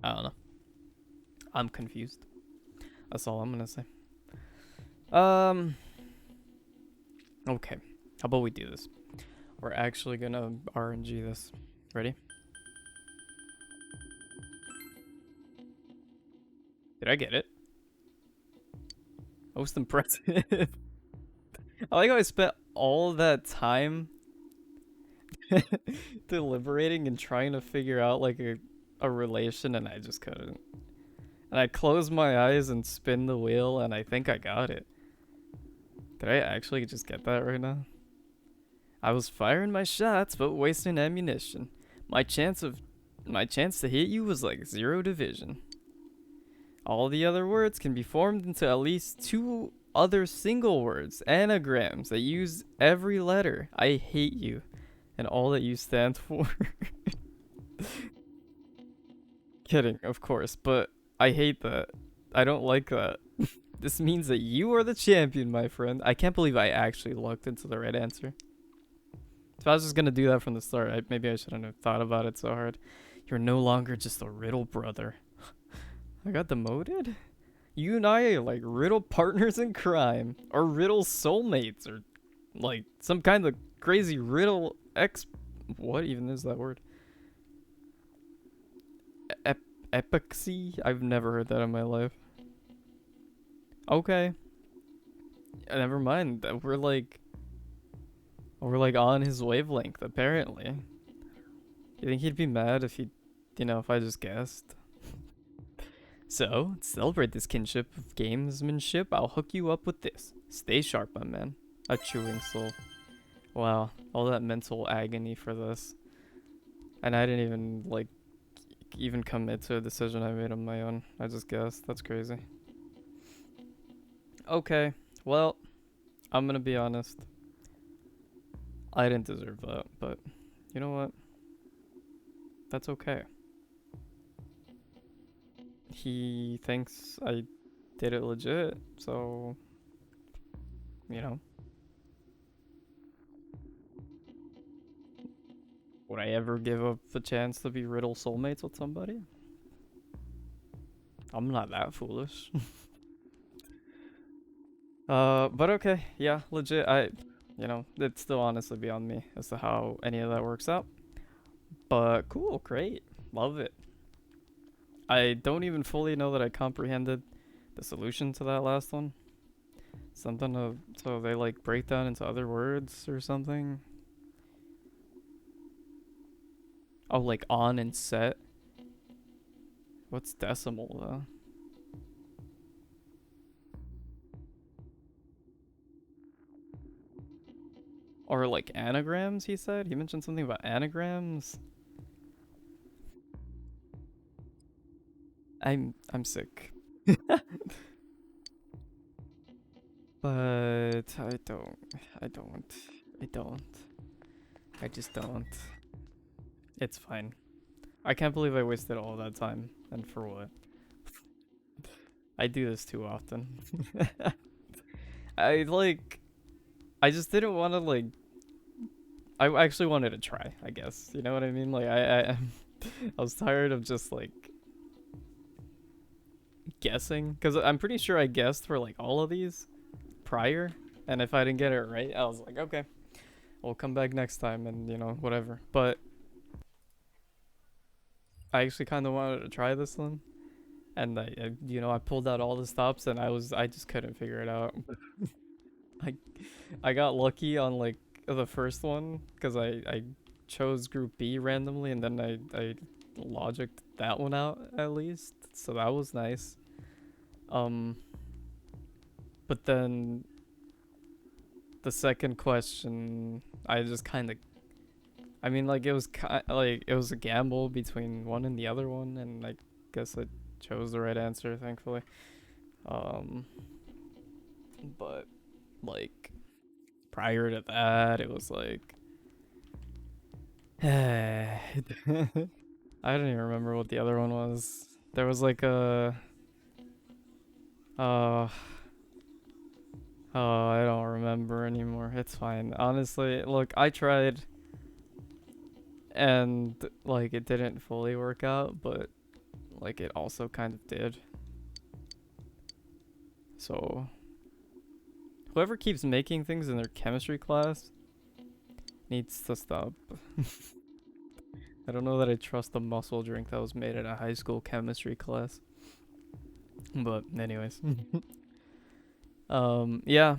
I don't know. I'm confused. That's all I'm gonna say. Okay. How about we do this? We're actually gonna RNG this. Ready? Did I get it? Most impressive. I like how I spent all that time deliberating and trying to figure out like a relation and I just couldn't. And I closed my eyes and spin the wheel and I think I got it. Did I actually just get that right now? I was firing my shots but wasting ammunition. My chance to hit you was like 0 division. All the other words can be formed into at least 2 other single words, anagrams that use every letter. I hate you and all that you stand for. Kidding, of course, but I hate that. I don't like that. This means that you are the champion, my friend. I can't believe I actually looked into the right answer. If I was just gonna do that from the start, maybe I shouldn't have thought about it so hard. You're no longer just a riddle brother. I got demoted? You and I are like riddle partners in crime. Or riddle soulmates. Or like some kind of crazy riddle what even is that word? Epicsy? I've never heard that in my life. Okay. Never mind. We're like on his wavelength, apparently. You think he'd be mad if he, if I just guessed? So, to celebrate this kinship of gamesmanship, I'll hook you up with this. Stay sharp, my man. A chewing soul. Wow, all that mental agony for this. And I didn't even, even commit to a decision I made on my own. I just guessed. That's crazy. Okay, well, I'm gonna be honest. I didn't deserve that, but you know what? That's okay. He thinks I did it legit, so, Would I ever give up the chance to be Riddle soulmates with somebody? I'm not that foolish. But okay, yeah, legit, it's still honestly beyond me as to how any of that works out. But cool, great, love it. I don't even fully know that I comprehended the solution to that last one. Something so they like break down into other words or something. Oh, like on and set. What's decimal though? Or like anagrams, he said? He mentioned something about anagrams. I'm sick. But I just don't. It's fine. I can't believe I wasted all that time. And for what? I do this too often. I just didn't want to I actually wanted to try, I guess. You know what I mean? Like I was tired of just guessing, because I'm pretty sure I guessed for all of these prior, and if I didn't get it right, I was like, okay, we'll come back next time and whatever. But I actually kind of wanted to try this one, and I pulled out all the stops, and I just couldn't figure it out. I got lucky on the first one because I chose group B randomly, and then I logicked that one out at least, so that was nice. But then the second question, I just kind of, it was it was a gamble between one and the other one, and I guess I chose the right answer, thankfully. But prior to that, it was I don't even remember what the other one was. There was oh, I don't remember anymore. It's fine. Honestly, look, I tried, and it didn't fully work out, but it also kind of did. So whoever keeps making things in their chemistry class needs to stop. I don't know that I trust the muscle drink that was made in a high school chemistry class. But anyways. Yeah.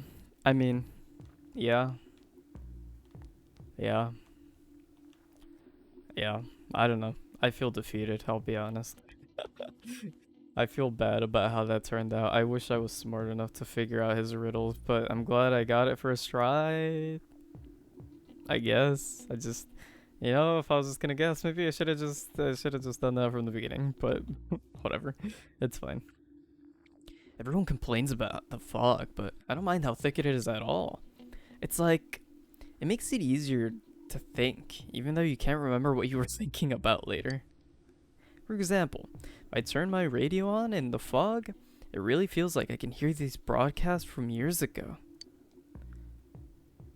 Yeah. Yeah. Yeah. I don't know. I feel defeated, I'll be honest. I feel bad about how that turned out. I wish I was smart enough to figure out his riddles, but I'm glad I got it first try. I guess. I just, if I was just gonna guess, maybe I should have just done that from the beginning, but whatever. It's fine. Everyone complains about the fog, but I don't mind how thick it is at all. It's it makes it easier to think, even though you can't remember what you were thinking about later. For example, if I turn my radio on in the fog, it really feels like I can hear these broadcasts from years ago.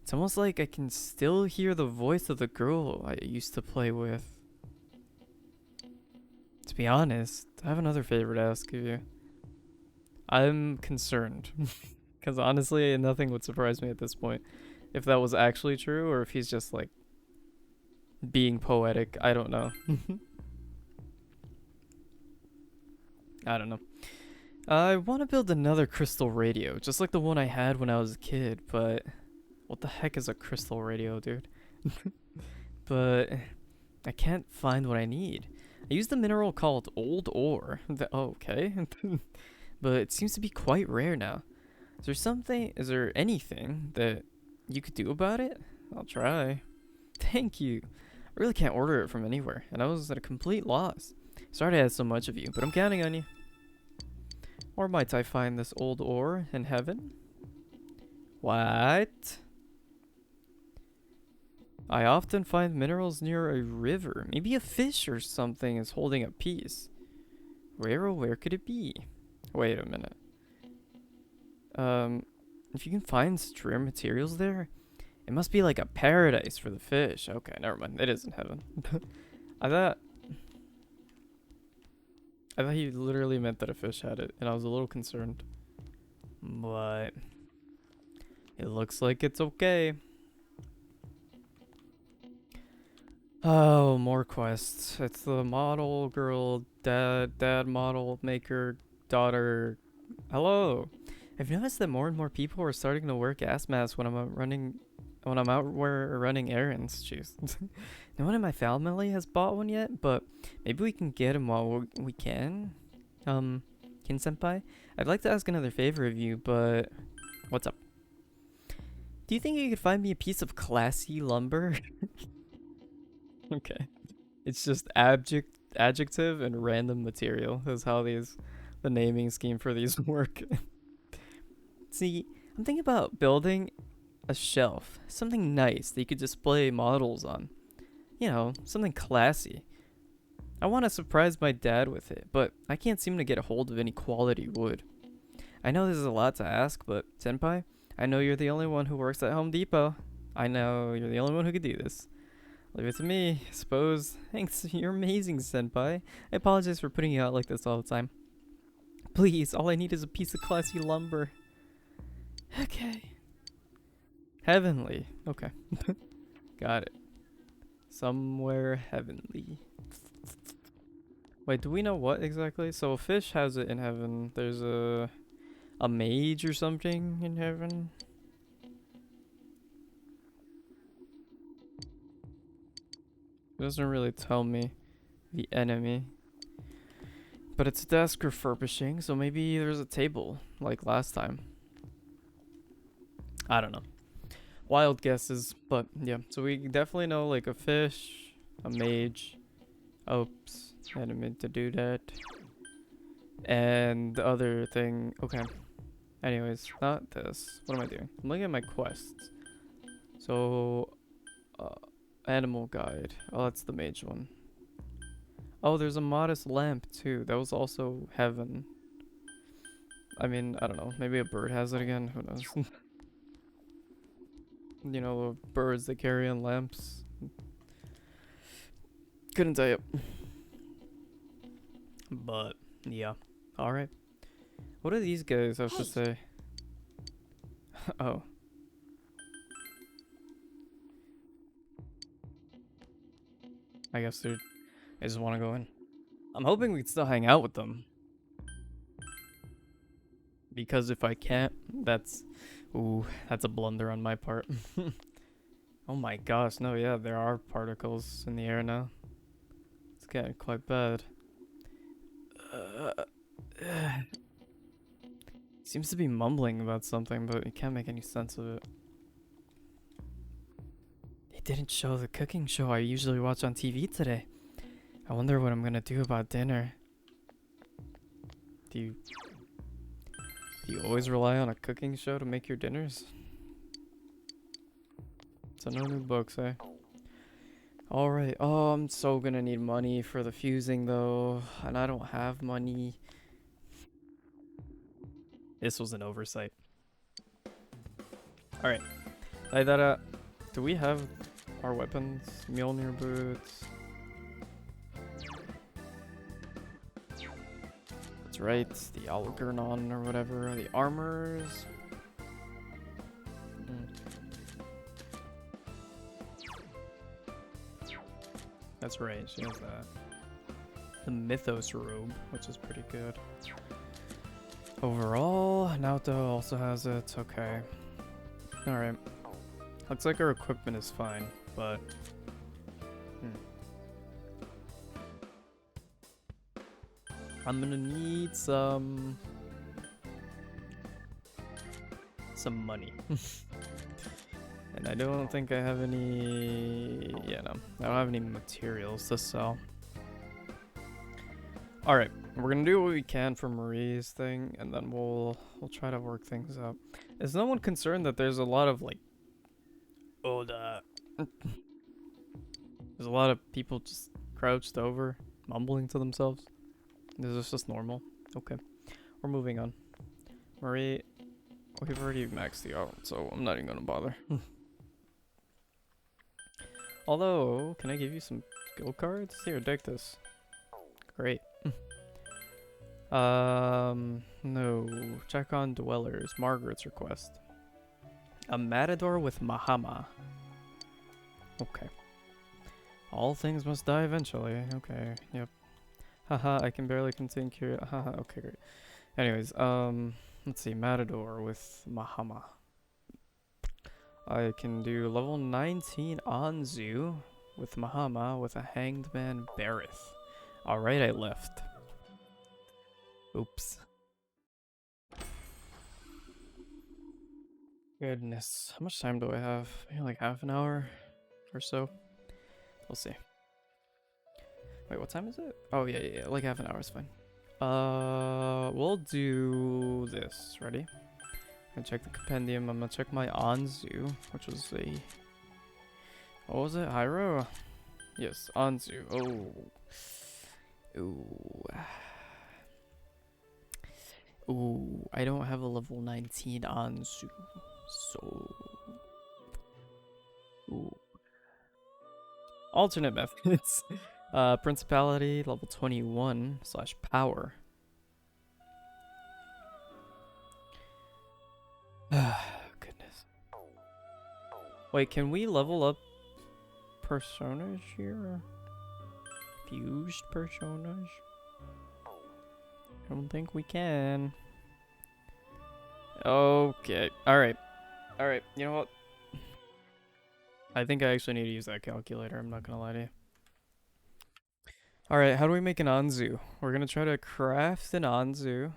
It's almost like I can still hear the voice of the girl I used to play with. To be honest, I have another favor to ask of you. I'm concerned, because honestly, nothing would surprise me at this point. If that was actually true, or if he's just being poetic, I don't know. I don't know. I want to build another crystal radio, just like the one I had when I was a kid, but what the heck is a crystal radio, dude? But I can't find what I need. I used a mineral called old ore. Oh, okay. But it seems to be quite rare now. Is there anything that you could do about it? I'll try. Thank you. I really can't order it from anywhere, and I was at a complete loss. Sorry to ask so much of you, but I'm counting on you. Or might I find this old ore in heaven? What? I often find minerals near a river. Maybe a fish or something is holding a piece. Where oh where could it be? Wait a minute. If you can find such rare materials there, it must be like a paradise for the fish. Okay, never mind. It is in heaven. I thought he literally meant that a fish had it, and I was a little concerned. But it looks like it's okay. Oh, more quests. It's the model girl, dad model maker, daughter. Hello. I've noticed that more and more people are starting to wear gas masks when I'm out running errands. Jeez. No one in my family has bought one yet, but maybe we can get him while we can. Kin senpai, I'd like to ask another favor of you, but what's up? Do you think you could find me a piece of classy lumber? Okay. It's just adjective and random material is how the naming scheme for these work. See, I'm thinking about building a shelf, something nice that you could display models on. You know, something classy. I want to surprise my dad with it, but I can't seem to get a hold of any quality wood. I know this is a lot to ask, but senpai, I know you're the only one who works at Home Depot. I know you're the only one who could do this. Leave it to me, I suppose. Thanks, you're amazing, senpai. I apologize for putting you out like this all the time. Please, all I need is a piece of classy lumber. Okay. Heavenly. Okay. Got it. Somewhere heavenly. Wait, do we know what exactly? So a fish has it in heaven. There's a mage or something in heaven. It doesn't really tell me the enemy. But it's a desk refurbishing, so maybe there's a table, like last time. I don't know. Wild guesses, but yeah. So we definitely know like a fish, a mage. Oops, I didn't mean to do that. And the other thing, okay. Anyways, not this. What am I doing? I'm looking at my quests. So, animal guide. Oh, that's the mage one. Oh, there's a modest lamp too. That was also heaven. I mean, I don't know. Maybe a bird has it again. Who knows? You know, the birds that carry on lamps. Couldn't tell you. But, yeah. Alright. What do these guys have to say? Oh. I guess they just want to go in. I'm hoping we can still hang out with them. Because if I can't, that's a blunder on my part. Oh my gosh, no, yeah, there are particles in the air now. It's getting quite bad. Seems to be mumbling about something, but you can't make any sense of it. They didn't show the cooking show I usually watch on TV today. I wonder what I'm gonna do about dinner. Do you always rely on a cooking show to make your dinners? So no new books, eh? Alright, oh, I'm so gonna need money for the fusing though, and I don't have money. This was an oversight. Alright, do we have our weapons? Mjolnir boots. That's right, the Algernon or whatever, the armors. That's right, she has that. The Mythos robe, which is pretty good. Overall, Naoto also has it. Okay. Alright. Looks like our equipment is fine, but... I'm gonna need some money. And I don't think I have any... Yeah, no. I don't have any materials to sell. Alright, we're gonna do what we can for Marie's thing, and then we'll try to work things out. Is no one concerned that there's a lot of, like... There's a lot of people just crouched over, mumbling to themselves? Is this just normal? Okay. We're moving on. Marie... We've already maxed you out, so I'm not even gonna bother. Although, can I give you some skill cards? Here, take this. Great. No. Check on dwellers. Margaret's request. A matador with Mahama. Okay. All things must die eventually. Okay, yep. Haha, I can barely contain curiosity. Haha, okay, great. Anyways, let's see. Matador with Mahama. I can do level 19 Anzu with Mahama with a hanged man Barith. Alright, I left. Oops. Goodness. How much time do I have? Maybe like half an hour or so. We'll see. Wait, what time is it? Oh, yeah. Like half an hour is fine. We'll do this. Ready? I'm gonna check the compendium. I'm gonna check my Anzu, which was a... What was it? Hyro? Yes, Anzu. Oh. Ooh. Ooh, I don't have a level 19 Anzu. So... Ooh. Alternate methods. Principality, level 21 / power. Goodness. Wait, can we level up personas here? Fused personas? I don't think we can. Okay. Alright. Alright, you know what? I think I actually need to use that calculator, I'm not gonna lie to you. Alright, how do we make an Anzu? We're gonna try to craft an Anzu.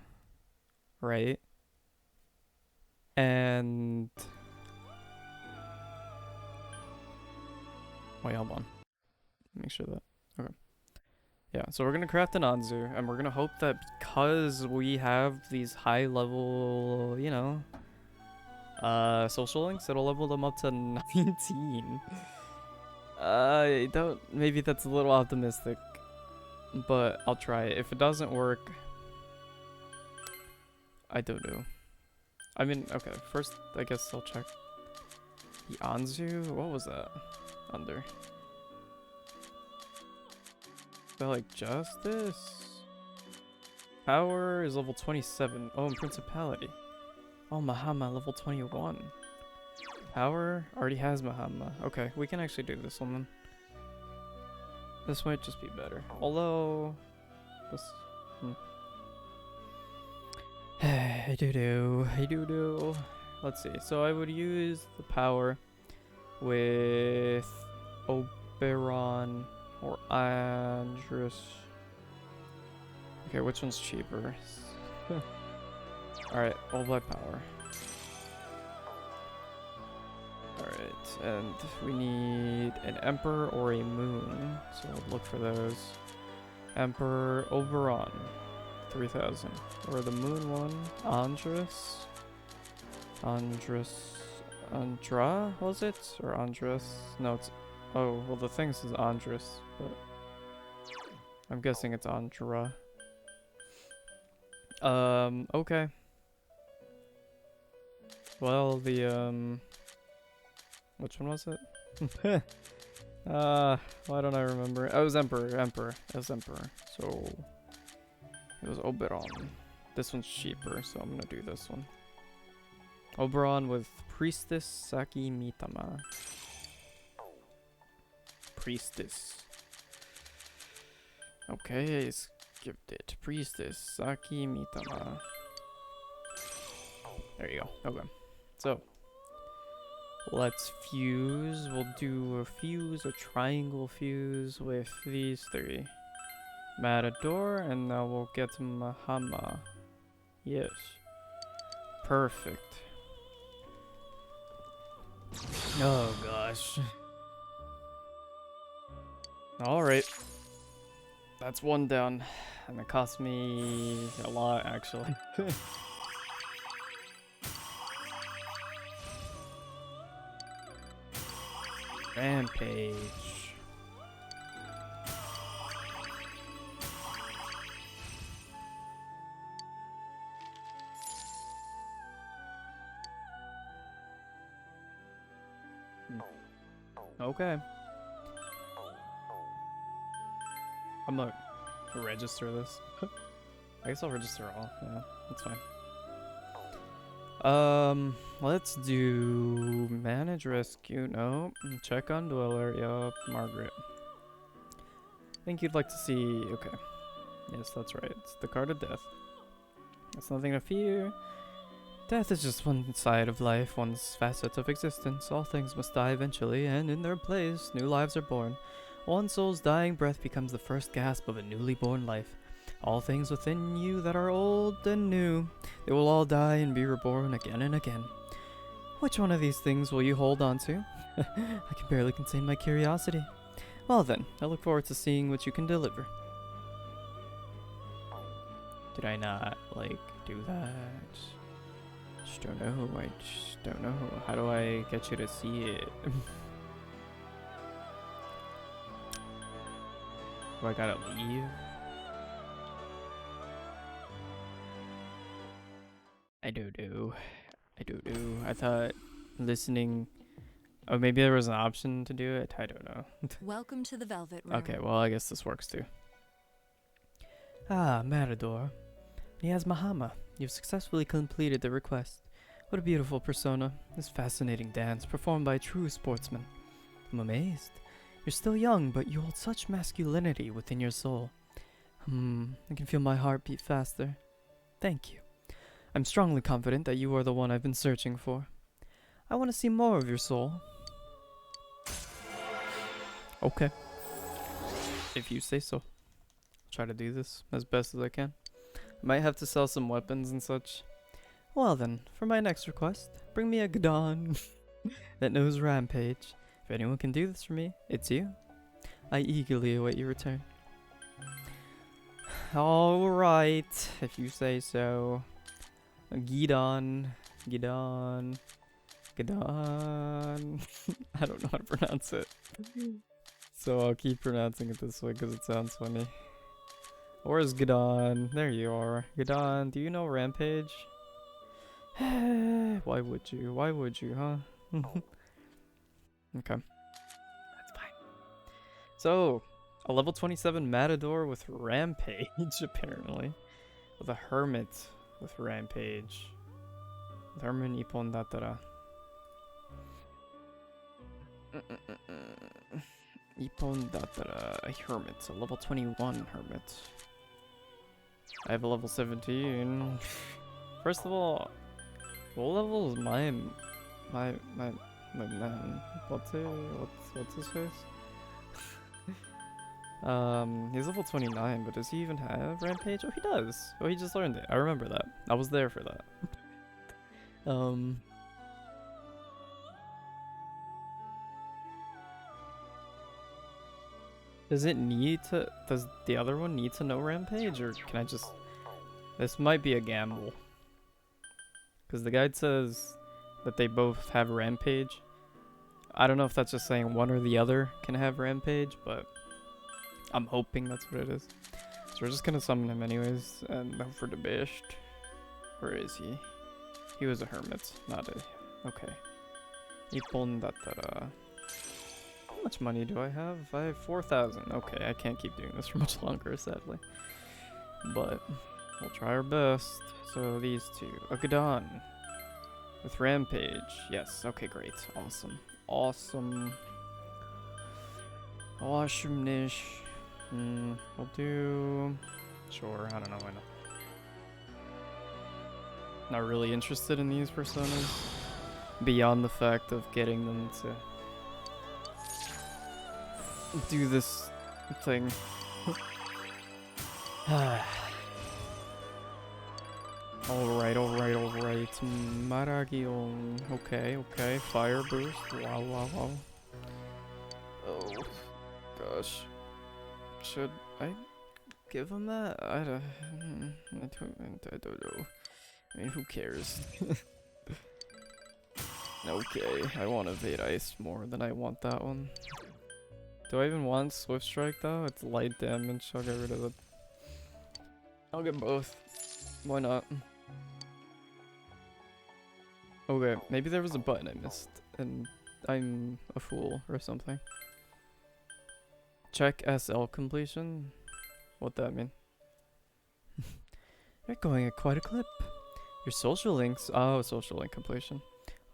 Right? And... Wait, hold on. Make sure that... Okay. Yeah, so we're gonna craft an Anzu, and we're gonna hope that because we have these high level, you know... social links, it'll level them up to 19. I don't... Maybe that's a little optimistic. But I'll try it. If it doesn't work... I don't know. I mean, okay, first I guess I'll check the Anzu. What was that under? Is that like justice? Power is level 27. Oh, and principality. Oh, Mahama level 21. Power already has Mahama. Okay, we can actually do this one then. This might just be better. Although this I do. Let's see. So I would use the power with Oberon or Andrus. Okay, which one's cheaper? Alright, all by power. Alright, and we need an Emperor or a Moon, so we'll look for those. Emperor Oberon, 3000. Or the Moon one, Andrus? Andra, was it? Or Andrus? No, it's... Oh, well the thing says Andrus, but... I'm guessing it's Andra. Okay. Well, the, which one was it? Why don't I remember? Oh, it was Emperor. It was Emperor. So, it was Oberon. This one's cheaper, so I'm gonna do this one. Oberon with Priestess Saki Mitama. Priestess. Okay, skipped it. Priestess Saki Mitama. There you go. Okay. So, let's fuse. We'll do a fuse, a triangle fuse with these three. Matador, and now we'll get Mahama. Yes. Perfect. Oh gosh. Alright. That's one down. And it cost me a lot, actually. Rampage. Okay. I'm gonna register this. I guess I'll register all. Yeah, that's fine. Let's do manage rescue. No, check on dweller. Yup, Margaret. I think you'd like to see. Okay. Yes, that's right. It's the card of death. That's nothing to fear. Death is just one side of life, one facet of existence. All things must die eventually, and in their place, new lives are born. One soul's dying breath becomes the first gasp of a newly born life. All things within you that are old and new, they will all die and be reborn again and again. Which one of these things will you hold on to? I can barely contain my curiosity. Well then, I look forward to seeing what you can deliver. Did I not, like, do that? Just don't know. I just don't know. How do I get you to see it? Do I gotta leave? I don't know. I thought listening. Oh, maybe there was an option to do it. I don't know. Welcome to the Velvet Room. Okay, well, I guess this works too. Ah, Matador. Niaz Mahama, you've successfully completed the request. What a beautiful persona. This fascinating dance performed by a true sportsman. I'm amazed. You're still young, but you hold such masculinity within your soul. I can feel my heart beat faster. Thank you. I'm strongly confident that you are the one I've been searching for. I want to see more of your soul. Okay. If you say so. I'll try to do this as best as I can. I might have to sell some weapons and such. Well then, for my next request, bring me a Gdon that knows Rampage. If anyone can do this for me, it's you. I eagerly await your return. Alright, if you say so. Gidon. I don't know how to pronounce it. So I'll keep pronouncing it this way because it sounds funny. Where's Gidon? There you are. Gidon, do you know Rampage? Why would you? Why would you, huh? Okay. That's fine. So, a level 27 Matador with Rampage, apparently. With a Hermit with Rampage. With Herman Ipon Datara. Ipon Datara, a Hermit. A level 21 Hermit. I have a level 17. First of all, what level is my man? What's his face? He's level 29, but does he even have Rampage? Oh, he does. Oh, he just learned it. I remember that. I was there for that. Does the other one need to know Rampage, or can I just... This might be a gamble. Because the guide says that they both have Rampage. I don't know if that's just saying one or the other can have Rampage, but I'm hoping that's what it is. So we're just gonna summon him anyways, and hope for the best. Where is he? He was a hermit, not a... Okay. Ipon Datara. How much money do I have? I have 4,000. Okay, I can't keep doing this for much longer, sadly. But we'll try our best. So these two. Agadon. With Rampage. Yes, okay, great. Awesome. Awesome. Awesomeness. We'll do... Sure, I don't know, why not. not really interested in these personas beyond the fact of getting them to do this thing. Alright. Maragion. Okay. Fire boost. Wow. Oh, gosh. Should I give him that? I don't know. I mean, who cares? Okay, I want Evade Ice more than I want that one. Do I even want Swift Strike though? It's light damage, I'll get rid of it. I'll get both. Why not? Okay, maybe there was a button I missed, and I'm a fool or something. Check SL completion? What that mean? You're going at quite a clip. Your social links, oh, social link completion,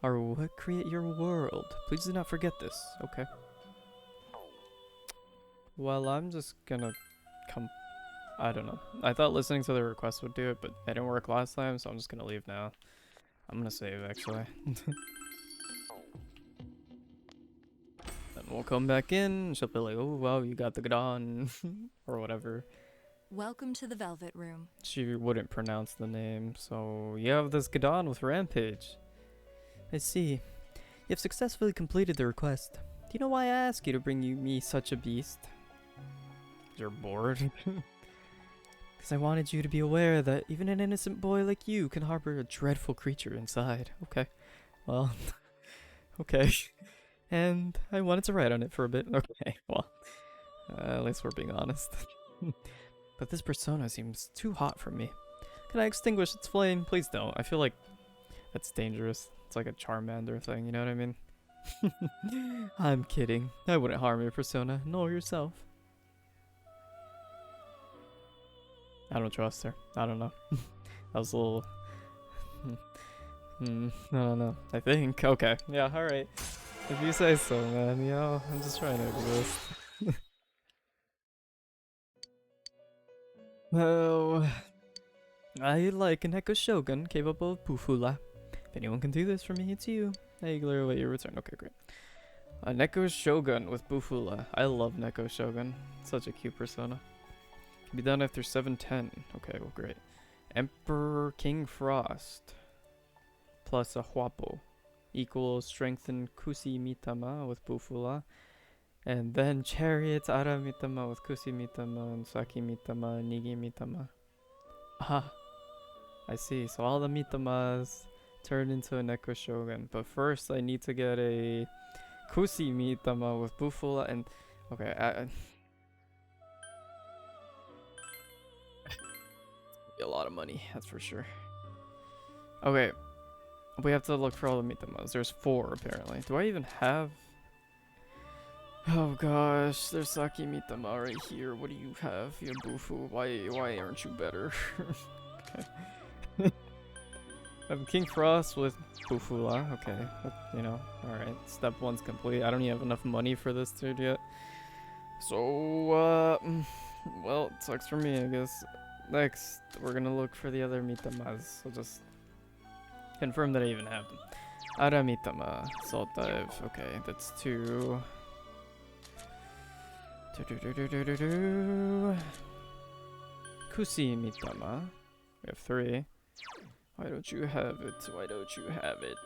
are what create your world. Please do not forget this, okay? Well, I'm just gonna I don't know. I thought listening to the request would do it, but it didn't work last time, so I'm just gonna leave now. I'm gonna save, actually. Then we'll come back in, and she'll be like, oh, wow, you got the Gdon, or whatever. Welcome to the Velvet Room. She wouldn't pronounce the name, so you have this Gdon with Rampage. I see. You have successfully completed the request. Do you know why I asked you to bring me such a beast? You're bored? Because I wanted you to be aware that even an innocent boy like you can harbor a dreadful creature inside. Okay. Well, okay. And I wanted to write on it for a bit. Okay, well, at least we're being honest. But this persona seems too hot for me. Can I extinguish its flame? Please don't. I feel like that's dangerous. It's like a Charmander thing, you know what I mean? I'm kidding. I wouldn't harm your persona, nor yourself. I don't trust her. I don't know. That was a little... I don't know. I think. Okay. Yeah, alright. If you say so, man. You know, I'm just trying to exist. Oh, I like an Echo Shogun capable of Pufula. If anyone can do this for me, it's you. Egler, await your return. Okay, great. A Neko Shogun with Bufula. I love Neko Shogun. Such a cute persona. Can be done after 710. Okay, well, great. Emperor King Frost plus a Huapo equals strengthen Kusi Mitama with Bufula. And then Chariot Ara Mitama with Kusi Mitama and Saki Mitama and Nigi Mitama. Ah, I see. So all the Mitamas turn into a Neko Shogun. But first I need to get a Kusi Mitama with Bufula and... Okay, a lot of money, that's for sure. Okay, we have to look for all the Mitamas. There's 4 apparently. Do I even have... Oh gosh, there's Saki Mitama right here. What do you have? You have Bufu. Why aren't you better? Okay. I have King Frost with Bufula. Okay, you know, alright. Step 1's complete. I don't even have enough money for this dude yet. So, well, it sucks for me, I guess. Next, we're gonna look for the other Mitamas. So just confirm that I even have them. Ara Mitama. Salt Dive. Okay, that's 2. Kusi Mitama. We have 3. Why don't you have it? Why don't you have it?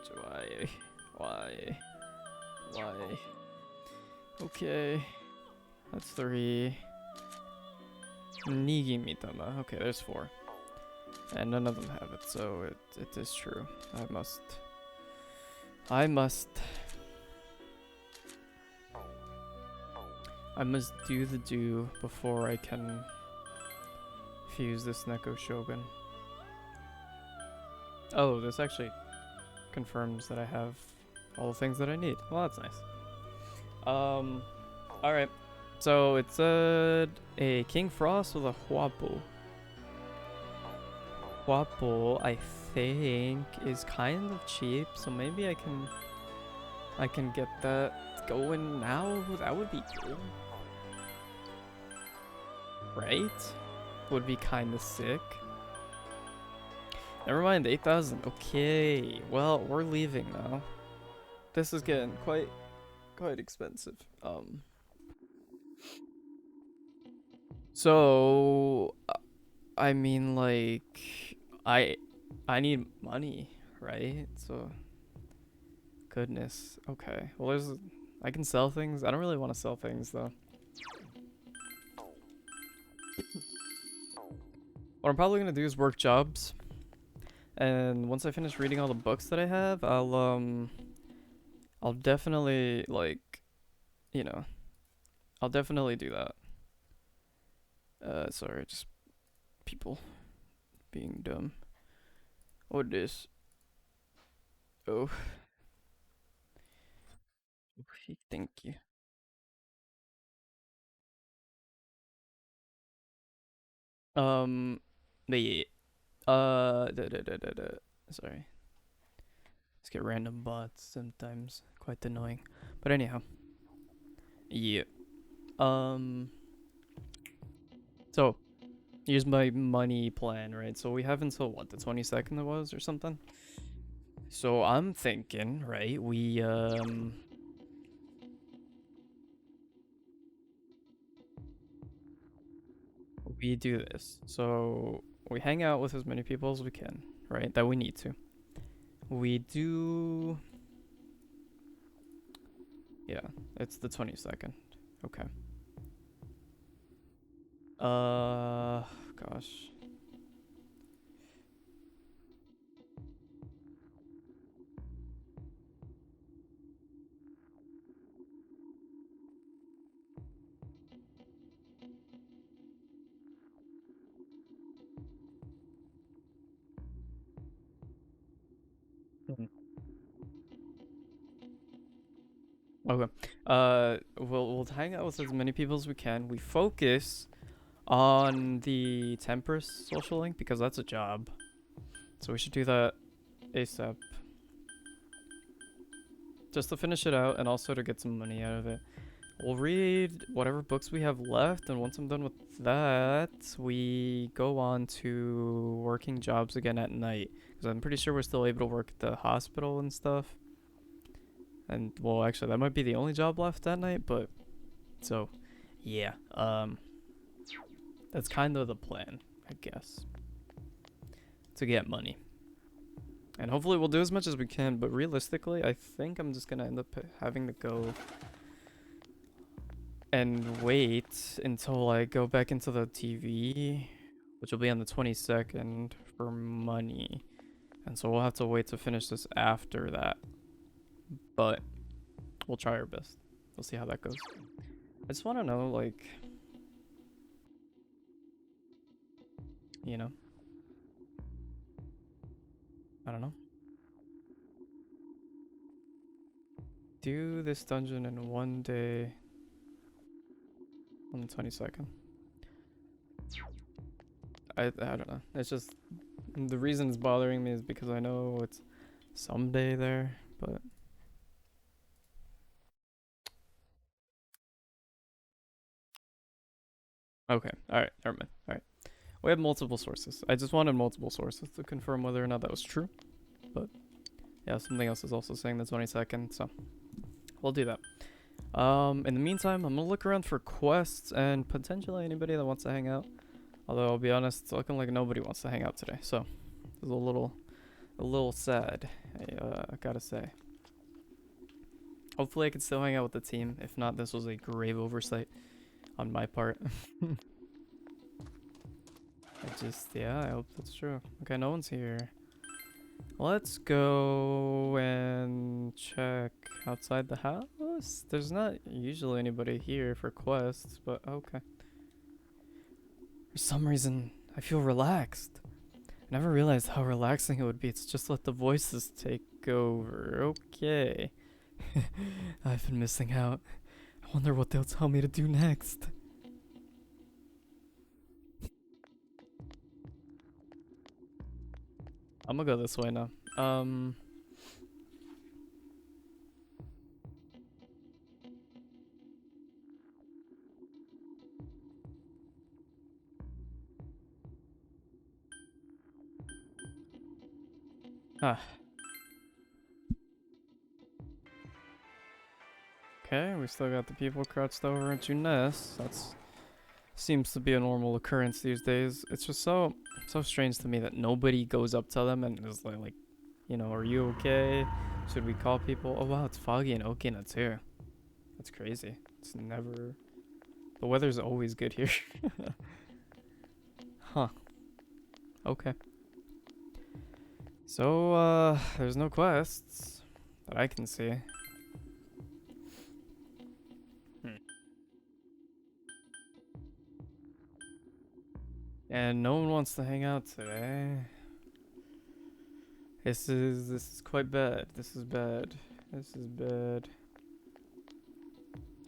Why? Okay. That's 3. Nigi Mitama. Okay, there's 4. And none of them have it, so it is true. I must do the do before I can fuse this Neko Shogun. Oh, this actually confirms that I have all the things that I need. Well, that's nice. Alright. So it said a King Frost with a Huapo. Huapo, I think, is kind of cheap, so maybe I can get that going now. That would be cool. Right? Would be kind of sick. Never mind, 8,000. Okay, well, we're leaving now. This is getting quite expensive. So I mean, like, I need money, right? So, goodness. Okay. Well, I can sell things. I don't really want to sell things though. What I'm probably gonna do is work jobs, and once I finish reading all the books that I have, I'll definitely like, you know, I'll definitely do that. Sorry, just people being dumb. What is? Oh, thank you. But yeah, sorry. Just get random bots sometimes. Quite annoying. But anyhow. Yeah. So, here's my money plan, right? So we have until what, the 22nd it was or something? So I'm thinking, right, we do this. So we hang out with as many people as we can, right? That we need to. We do. Yeah, it's the 22nd. Okay. Gosh. Mhm. Okay. We'll hang out with as many people as we can. We focus on the Temperance social link because that's a job. So we should do that ASAP. Just to finish it out and also to get some money out of it. We'll read whatever books we have left, and once I'm done with that, we go on to working jobs again at night. Because I'm pretty sure we're still able to work at the hospital and stuff. And, well, actually, that might be the only job left that night, but... So, yeah. That's kind of the plan, I guess. To get money. And hopefully we'll do as much as we can, but realistically, I think I'm just gonna end up having to go and wait until I go back into the TV, which will be on the 22nd, for money. And so we'll have to wait to finish this after that. But we'll try our best. We'll see how that goes. I just want to know, like, you know, I don't know. Do this dungeon in one day on the 22nd. I don't know. It's just, the reason it's bothering me is because I know it's someday there, but... Okay, alright, never mind. Alright. We have multiple sources. I just wanted multiple sources to confirm whether or not that was true. But, yeah, something else is also saying the 22nd, so... We'll do that. In the meantime, I'm gonna look around for quests and potentially anybody that wants to hang out. Although, I'll be honest, it's looking like nobody wants to hang out today, so... It's a little sad, I gotta say. Hopefully I can still hang out with the team. If not, this was a grave oversight on my part. Yeah, I hope that's true. Okay, no one's here. Let's go and check outside the house. There's not usually anybody here for quests, but okay. For some reason, I feel relaxed. I never realized how relaxing it would be to just let the voices take over. Okay. I've been missing out. I wonder what they'll tell me to do next. I'm gonna go this way now. Ah. Okay, we still got the people crouched over into nests. That's seems to be a normal occurrence these days. It's just so strange to me that nobody goes up to them and is like, you know, are you okay? Should we call people? Oh wow, it's foggy and Okina too. That's crazy. It's never. The weather's always good here. Huh. Okay. So, there's no quests that I can see. And no one wants to hang out today. This is quite bad. This is bad. This is bad.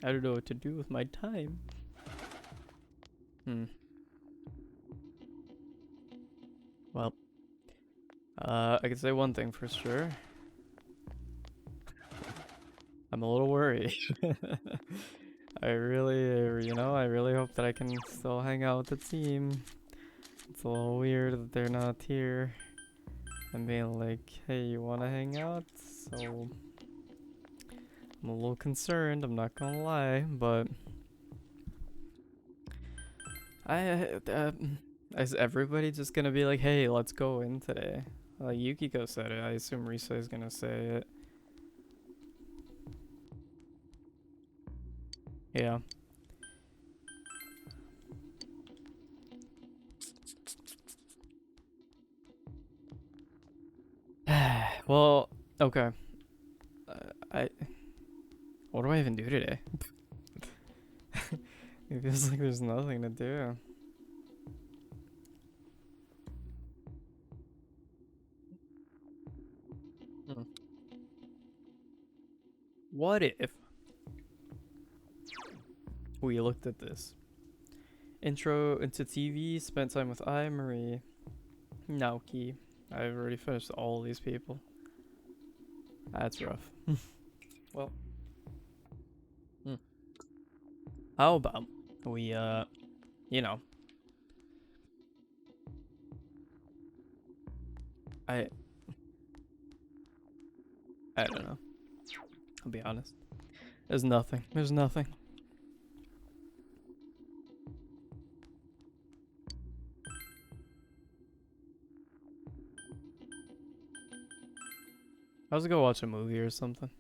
I don't know what to do with my time. Well, I can say one thing for sure. I'm a little worried. I really, you know, I really hope that I can still hang out with the team. It's a little weird that they're not here and being like, hey, you want to hang out? So I'm a little concerned, I'm not gonna lie, but is everybody just gonna be like, hey, let's go in today? Like Yukiko said it, I assume Risa is gonna say it. Yeah. Well, okay. What do I even do today? It feels like there's nothing to do. What if we looked at this? Intro into TV, spent time with I, Marie, Naoki. I've already finished all these people. That's rough. Well. How about we, you know. I don't know. I'll be honest. There's nothing. There's nothing. I was gonna go watch a movie or something.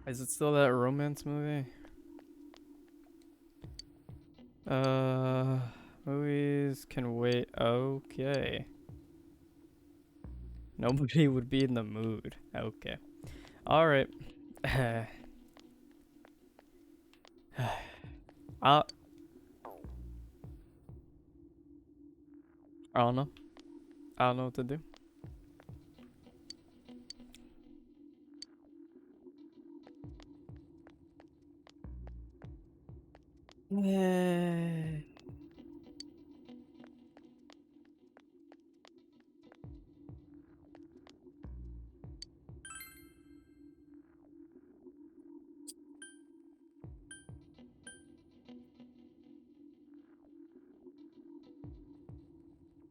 Is it still that romance movie? Movies can wait. Okay. Nobody would be in the mood. Okay. Alright. I don't know. I don't know what to do.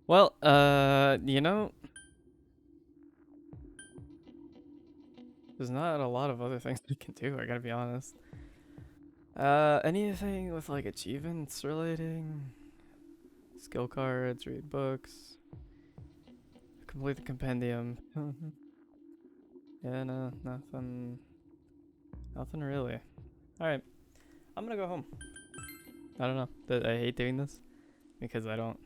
Well, you know, there's not a lot of other things we can do, I gotta be honest. Anything with like achievements relating? Skill cards, read books, complete the compendium. Yeah, no, nothing. Nothing really. Alright, I'm gonna go home. I don't know. I hate doing this because I don't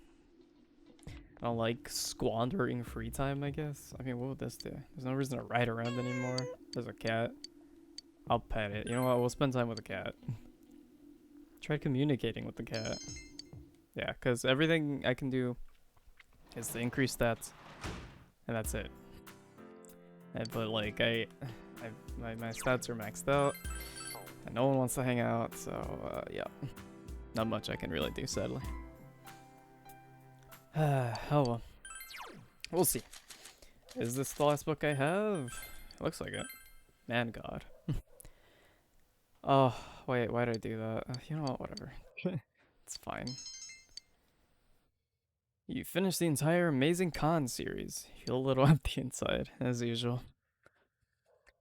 like squandering free time, I guess. I mean, what would this do? There's no reason to ride around anymore. There's a cat. I'll pet it. You know what? We'll spend time with the cat. Try communicating with the cat. Yeah, because everything I can do is to increase stats, and that's it. But like, my stats are maxed out, and no one wants to hang out, so yeah. Not much I can really do, sadly. Oh well. We'll see. Is this the last book I have? Looks like it. Man, God. Oh, wait, why did I do that? You know what, whatever. It's fine. You finished the entire Amazing Con series. You feel a little empty inside, as usual.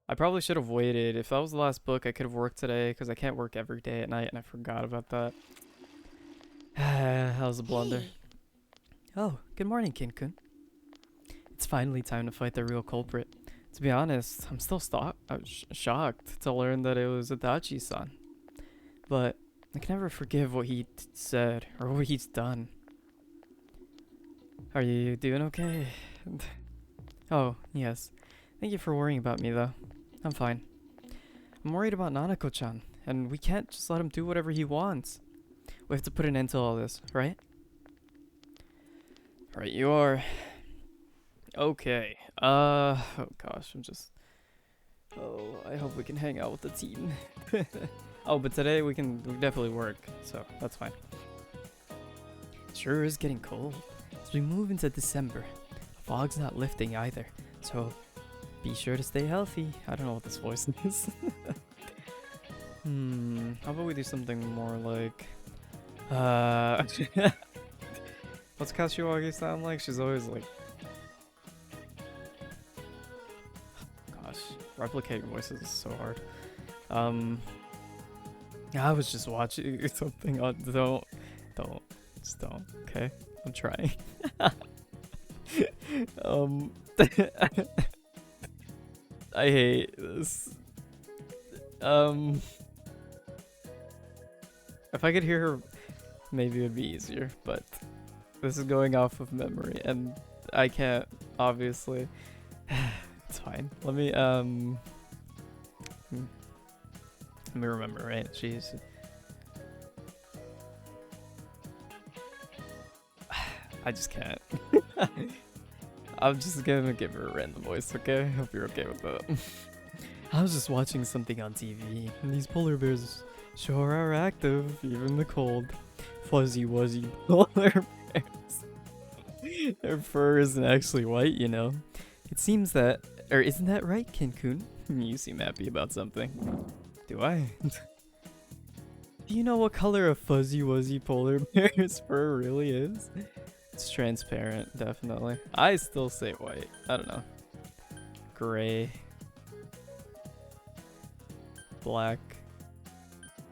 I probably should have waited. If that was the last book, I could have worked today, because I can't work every day at night, and I forgot about that. That was a blunder. Hey. Oh, good morning, Kinkun. It's finally time to fight the real culprit. To be honest, I'm still shocked to learn that it was Adachi-san. But I can never forgive what he said, or what he's done. Are you doing okay? Oh, yes. Thank you for worrying about me, though. I'm fine. I'm worried about Nanako-chan, and we can't just let him do whatever he wants. We have to put an end to all this, right? Right, you are. Okay. Oh gosh, Oh, I hope we can hang out with the team. Oh, but today we definitely work, so that's fine. Sure is getting cold. As we move into December, the fog's not lifting either, so be sure to stay healthy. I don't know what this voice is. How about we do something more like... What's Kashiwagi sound like? She's always like... Gosh, replicating voices is so hard. I was just watching something on... Just don't, okay? I'm trying. I hate this. If I could hear her, maybe it would be easier, but this is going off of memory, and I can't, obviously. It's fine. Let me remember, right? Jeez. I just can't. I'm just gonna give her a random voice, okay? Hope you're okay with that. I was just watching something on TV, and these polar bears sure are active, even in the cold. Fuzzy wuzzy polar bears. Their fur isn't actually white, you know. It seems that, or isn't that right, Kinkun? You seem happy about something. Do I? Do you know what color a fuzzy wuzzy polar bear's fur really is? It's transparent, definitely. I still say white. I don't know. Gray. Black.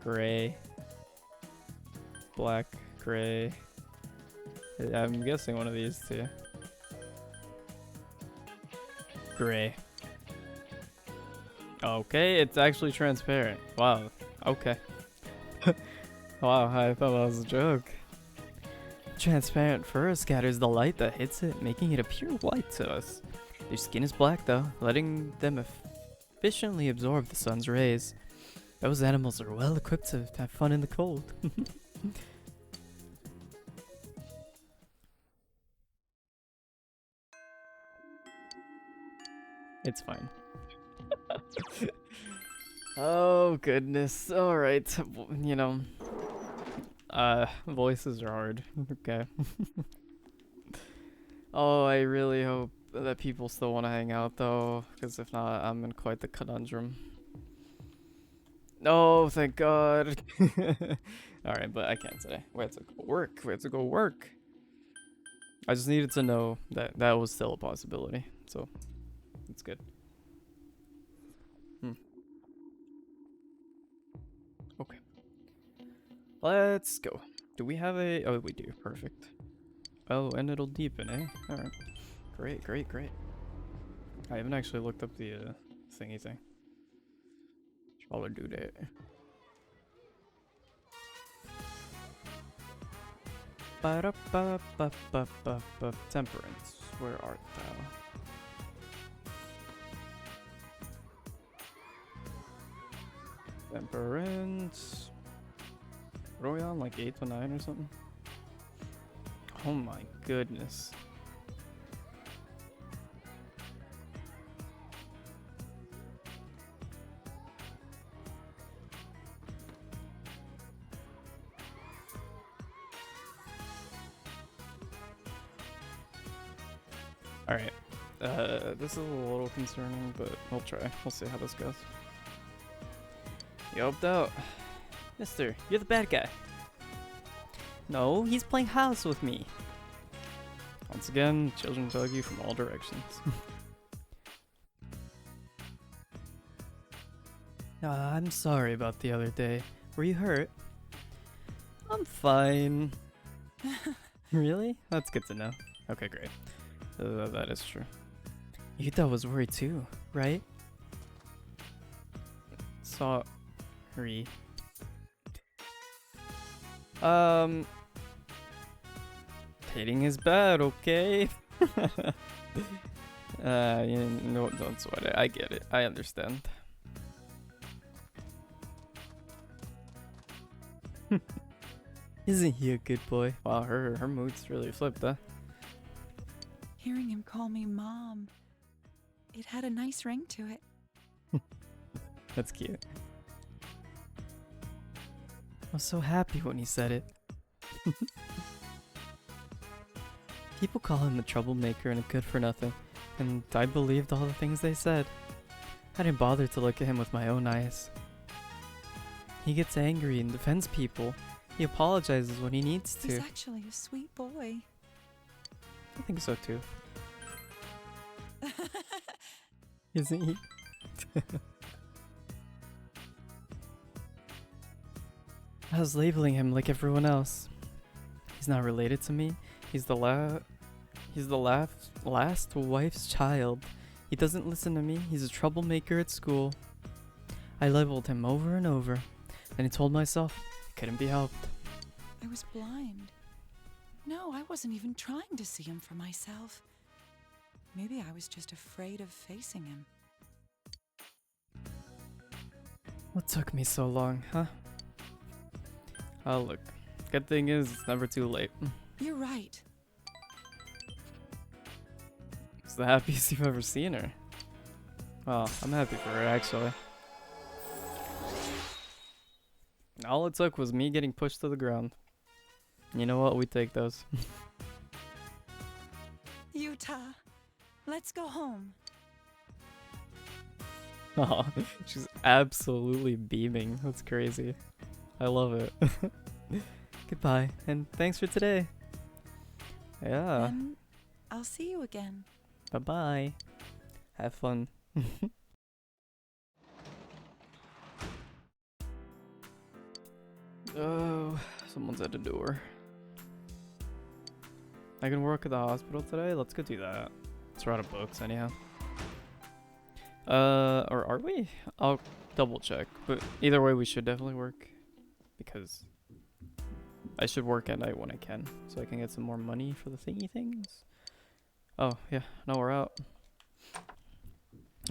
Gray. Black. Gray. I'm guessing one of these two. Gray. Okay, it's actually transparent. Wow. Okay. Wow, I thought that was a joke. Transparent fur scatters the light that hits it, making it appear white to us. Their skin is black though, letting them efficiently absorb the sun's rays. Those animals are well equipped to have fun in the cold. It's fine. Oh goodness. Alright. You know. Voices are hard. Okay. Oh, I really hope that people still want to hang out though, because if not, I'm in quite the conundrum. Oh, thank God. Alright, but I can't today. We have to go work. We have to go work. I just needed to know that that was still a possibility, so it's good. Okay. Let's go. Do we have a... Oh, we do. Perfect. Oh, and it'll deepen, eh? Alright. Great, great, great. I haven't actually looked up the thingy thing. Should probably do that. Ba-da-ba-ba-ba-ba-ba. Temperance, where art thou? Temperance. What are we on, like 8 to 9 or something? Oh my goodness. Alright. This is a little concerning, but we'll try. We'll see how this goes. You helped out. Mister, you're the bad guy. No, he's playing house with me. Once again, children bug you from all directions. I'm sorry about the other day. Were you hurt? I'm fine. Really? That's good to know. Okay, great. That is true. Yuta was worried too, right? Sorry. Hating is bad, okay? No, don't sweat it. I get it. I understand. Isn't he a good boy? Wow, her mood's really flipped, huh? Hearing him call me Mom, it had a nice ring to it. That's cute. I was so happy when he said it. People call him a troublemaker and a good-for-nothing, and I believed all the things they said. I didn't bother to look at him with my own eyes. He gets angry and defends people. He apologizes when he needs to. He's actually a sweet boy. I think so too. Isn't he? I was labeling him like everyone else. He's not related to me. He's the last wife's child. He doesn't listen to me. He's a troublemaker at school. I labeled him over and over. Then I told myself it couldn't be helped. I was blind. No, I wasn't even trying to see him for myself. Maybe I was just afraid of facing him. What took me so long, huh? Oh, look. Good thing is, it's never too late. You're right. It's the happiest you've ever seen her. Well, I'm happy for her, actually. All it took was me getting pushed to the ground. You know what? We take those. Yuta, let's go home. Aw, she's absolutely beaming. That's crazy. I love it. Goodbye, and thanks for today. Yeah. Then I'll see you again. Bye-bye. Have fun. Oh, someone's at the door. I can work at the hospital today? Let's go do that. Let's write books anyhow. Or are we? I'll double check. But either way, we should definitely work. Because I should work at night when I can. So I can get some more money for the thingy things. Oh, yeah. No, we're out.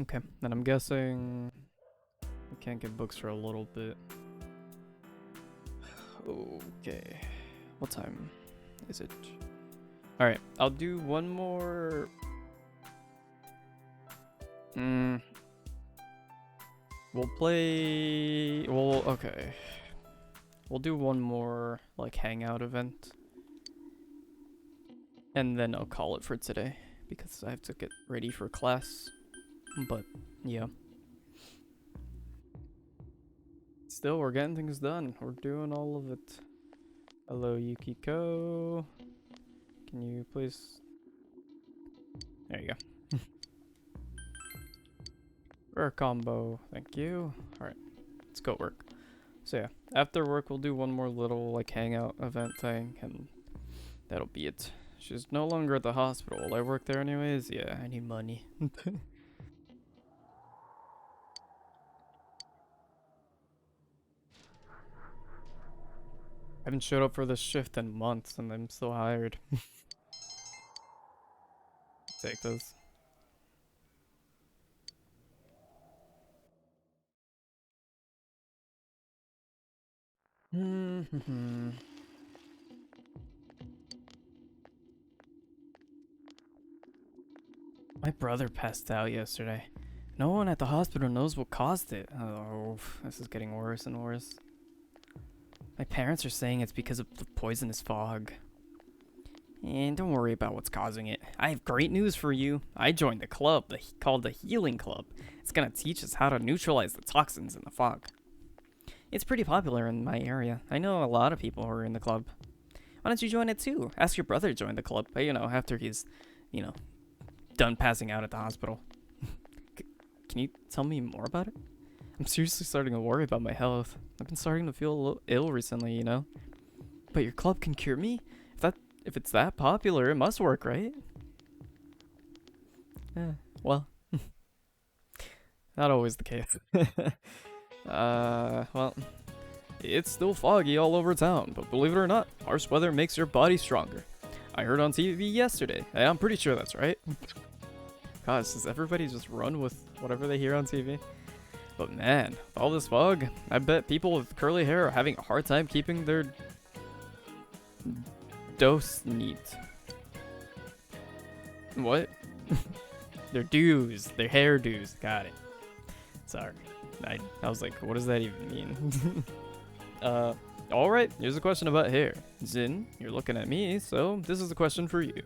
Okay. Then I'm guessing we can't get books for a little bit. Okay. What time is it? Alright. I'll do one more... We'll play... Well, okay. We'll do one more, like, hangout event. And then I'll call it for today. Because I have to get ready for class. But, yeah. Still, we're getting things done. We're doing all of it. Hello, Yukiko. Can you please... There you go. Rare combo. Thank you. Alright. Let's go work. So yeah, after work we'll do one more little like hangout event thing and that'll be it. She's no longer at the hospital. Will I work there anyways? Yeah, I need money. I haven't showed up for this shift in months and I'm still hired. Take those. My brother passed out yesterday. No one at the hospital knows what caused it. Oh, this is getting worse and worse. My parents are saying it's because of the poisonous fog. And don't worry about what's causing it. I have great news for you. I joined a club called the Healing Club. It's gonna teach us how to neutralize the toxins in the fog. It's pretty popular in my area. I know a lot of people who are in the club. Why don't you join it too? Ask your brother to join the club, but, you know, after he's, you know, done passing out at the hospital. Can you tell me more about it? I'm seriously starting to worry about my health. I've been starting to feel a little ill recently, you know? But your club can cure me? If it's that popular, it must work, right? Well, not always the case. Well, it's still foggy all over town, but believe it or not, harsh weather makes your body stronger. I heard on TV yesterday, and I'm pretty sure that's right. Gosh, does everybody just run with whatever they hear on TV? But man, with all this fog, I bet people with curly hair are having a hard time keeping their dose neat. What? Their dues, their hairdos. Got it. Sorry. I was like, what does that even mean? Alright, here's a question about hair. Zin, you're looking at me, so this is a question for you.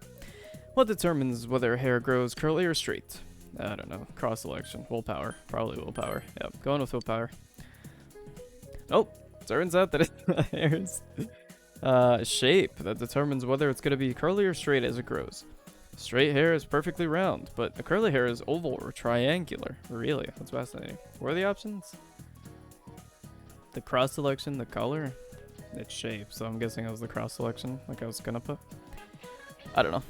What determines whether hair grows curly or straight? I don't know. Cross selection. Willpower. Probably willpower. Yep, going with willpower. Nope. Turns out that it's hair's shape that determines whether it's going to be curly or straight as it grows. Straight hair is perfectly round, but the curly hair is oval or triangular. Really? That's fascinating. What are the options? The cross selection, the color, its shape. So I'm guessing it was the cross selection, like I was gonna put. I don't know.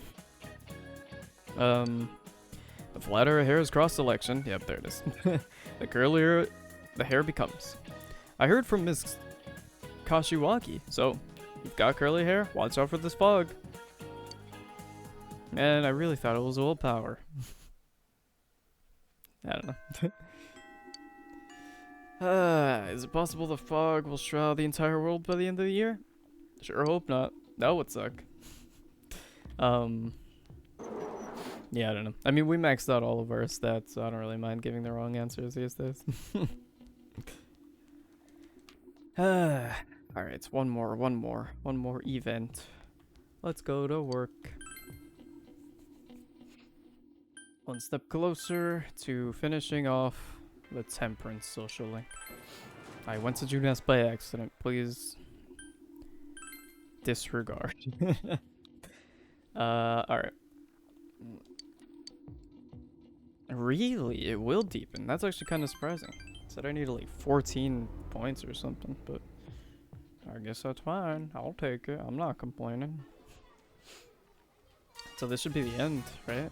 The flatter hair is cross selection. Yep, there it is. The curlier the hair becomes. I heard from Miss Kashiwaki. So, you've got curly hair, watch out for this fog. Man, I really thought it was willpower. I don't know. Is it possible the fog will shroud the entire world by the end of the year? Sure hope not. That would suck. Yeah, I don't know. I mean, we maxed out all of our stats, so I don't really mind giving the wrong answers these days. Alright, one more event. Let's go to work. One step closer to finishing off the Temperance social link. I went to Junas by accident. Please disregard. Alright. Really? It will deepen. That's actually kind of surprising. Said I needed like 14 points or something, but I guess that's fine. I'll take it. I'm not complaining. So this should be the end, right?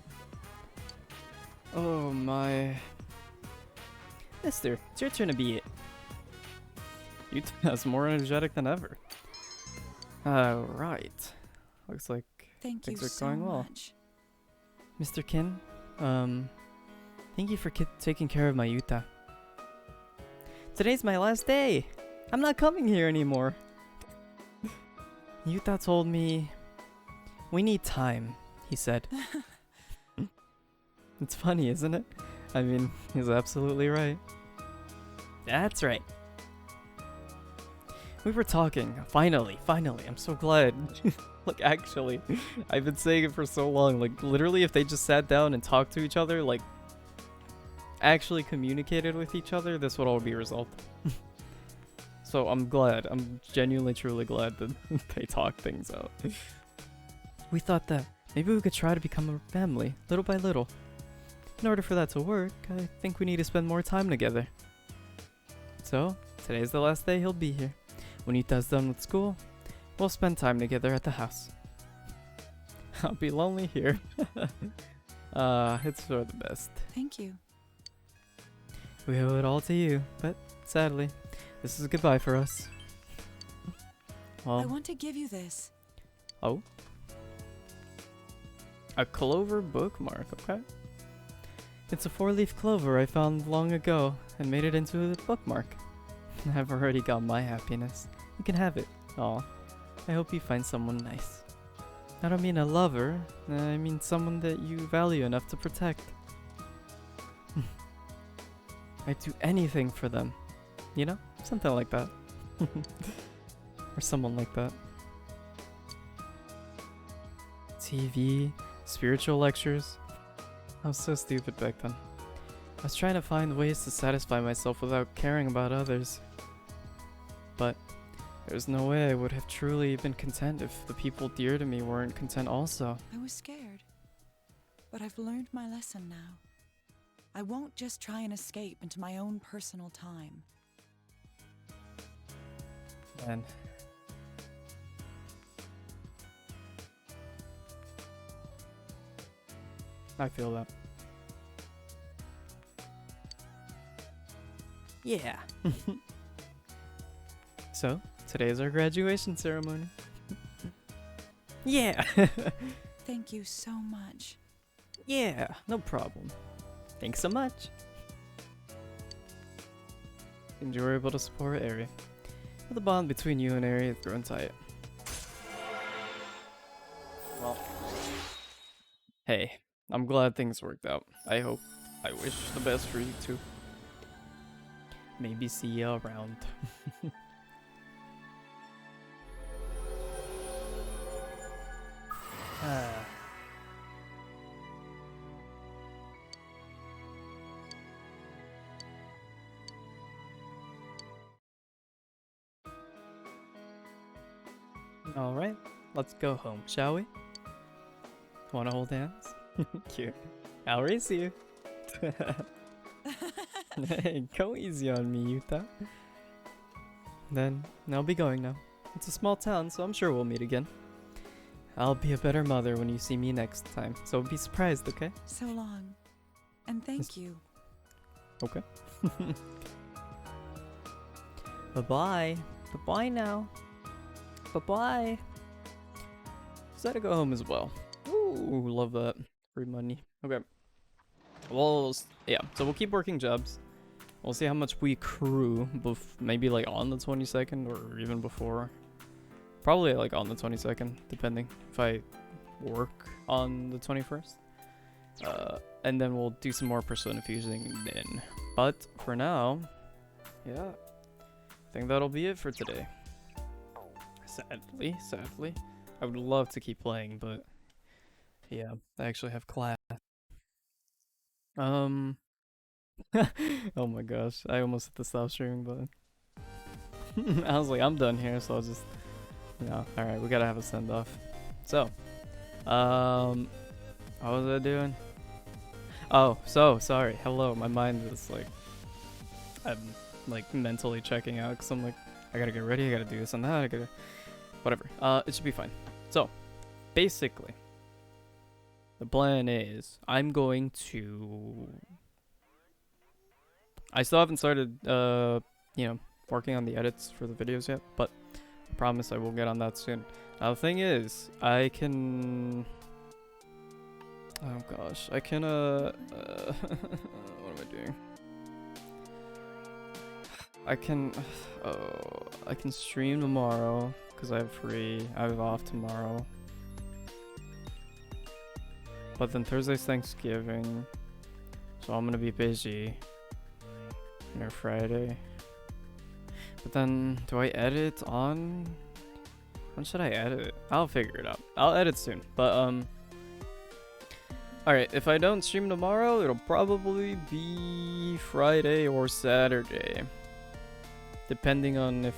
Oh my. Mister, it's your turn to be it. Yuta's more energetic than ever. Right. Looks like Thank you things are so going well. much. Mr. Kin, thank you for taking care of my Yuta. Today's my last day. I'm not coming here anymore. Yuta told me we need time, he said. It's funny, isn't it? I mean, he's absolutely right. That's right. We were talking. Finally. I'm so glad. Like, actually, I've been saying it for so long. Like, literally, if they just sat down and talked to each other, like, actually communicated with each other, this would all be resolved. So I'm glad. I'm genuinely, truly glad that they talked things out. We thought that maybe we could try to become a family, little by little. In order for that to work, I think we need to spend more time together. So, today's the last day he'll be here. When Yuta's done with school, we'll spend time together at the house. I'll be lonely here. It's for the best. Thank you. We owe it all to you, but sadly, this is goodbye for us. Well, I want to give you this. oh? A clover bookmark, okay. It's a 4-leaf clover I found long ago and made it into a bookmark. I've already got my happiness. You can have it. Aw. I hope you find someone nice. I don't mean a lover. I mean someone that you value enough to protect. I'd do anything for them. You know? Something like that. Or someone like that. TV, spiritual lectures. I was so stupid back then. I was trying to find ways to satisfy myself without caring about others. But There's no way I would have truly been content if the people dear to me weren't content also. I was scared. But I've learned my lesson now. I won't just try and escape into my own personal time. Man. I feel that. Yeah. So, today is our graduation ceremony. Yeah. Thank you so much. Yeah, no problem. Thanks so much. Seems you were able to support Ari. But the bond between you and Ari has grown tight. Well, hey, I'm glad things worked out. I wish the best for you too. Maybe see you around. Alright, let's go home, shall we? Wanna hold hands? Cute. I'll race you. Hey, go easy on me, Yuta. Then, I'll be going now. It's a small town, so I'm sure we'll meet again. I'll be a better mother when you see me next time, so be surprised, okay? So long. And thank you. Okay. Bye-bye. Bye-bye now. Bye-bye. Decided to go home as well. Ooh, love that. Free money. Okay. Well, yeah, so we'll keep working jobs. We'll see how much we accrue, maybe like on the 22nd or even before. Probably like on the 22nd, depending if I work on the 21st. And then we'll do some more persona fusing then. But for now, yeah, I think that'll be it for today. Sadly. I would love to keep playing, but yeah, I actually have class. Oh my gosh, I almost hit the stop streaming button. I was like, I'm done here, so I'll just, alright, we gotta have a send off. So, what was I doing? Oh, so sorry. Hello, my mind is like, I'm like mentally checking out because I'm like, I gotta get ready, I gotta do this and that, I gotta, whatever. It should be fine. So, basically, the plan is I'm going to. I still haven't started, working on the edits for the videos yet, but I promise I will get on that soon. Now, the thing is, I can. Oh gosh, I can, what am I doing? I can stream tomorrow, because I have off tomorrow. But then Thursday's Thanksgiving, so I'm gonna be busy. Or Friday. But then, do I edit on? When should I edit? I'll figure it out. I'll edit soon, but alright, if I don't stream tomorrow, it'll probably be Friday or Saturday. Depending on if,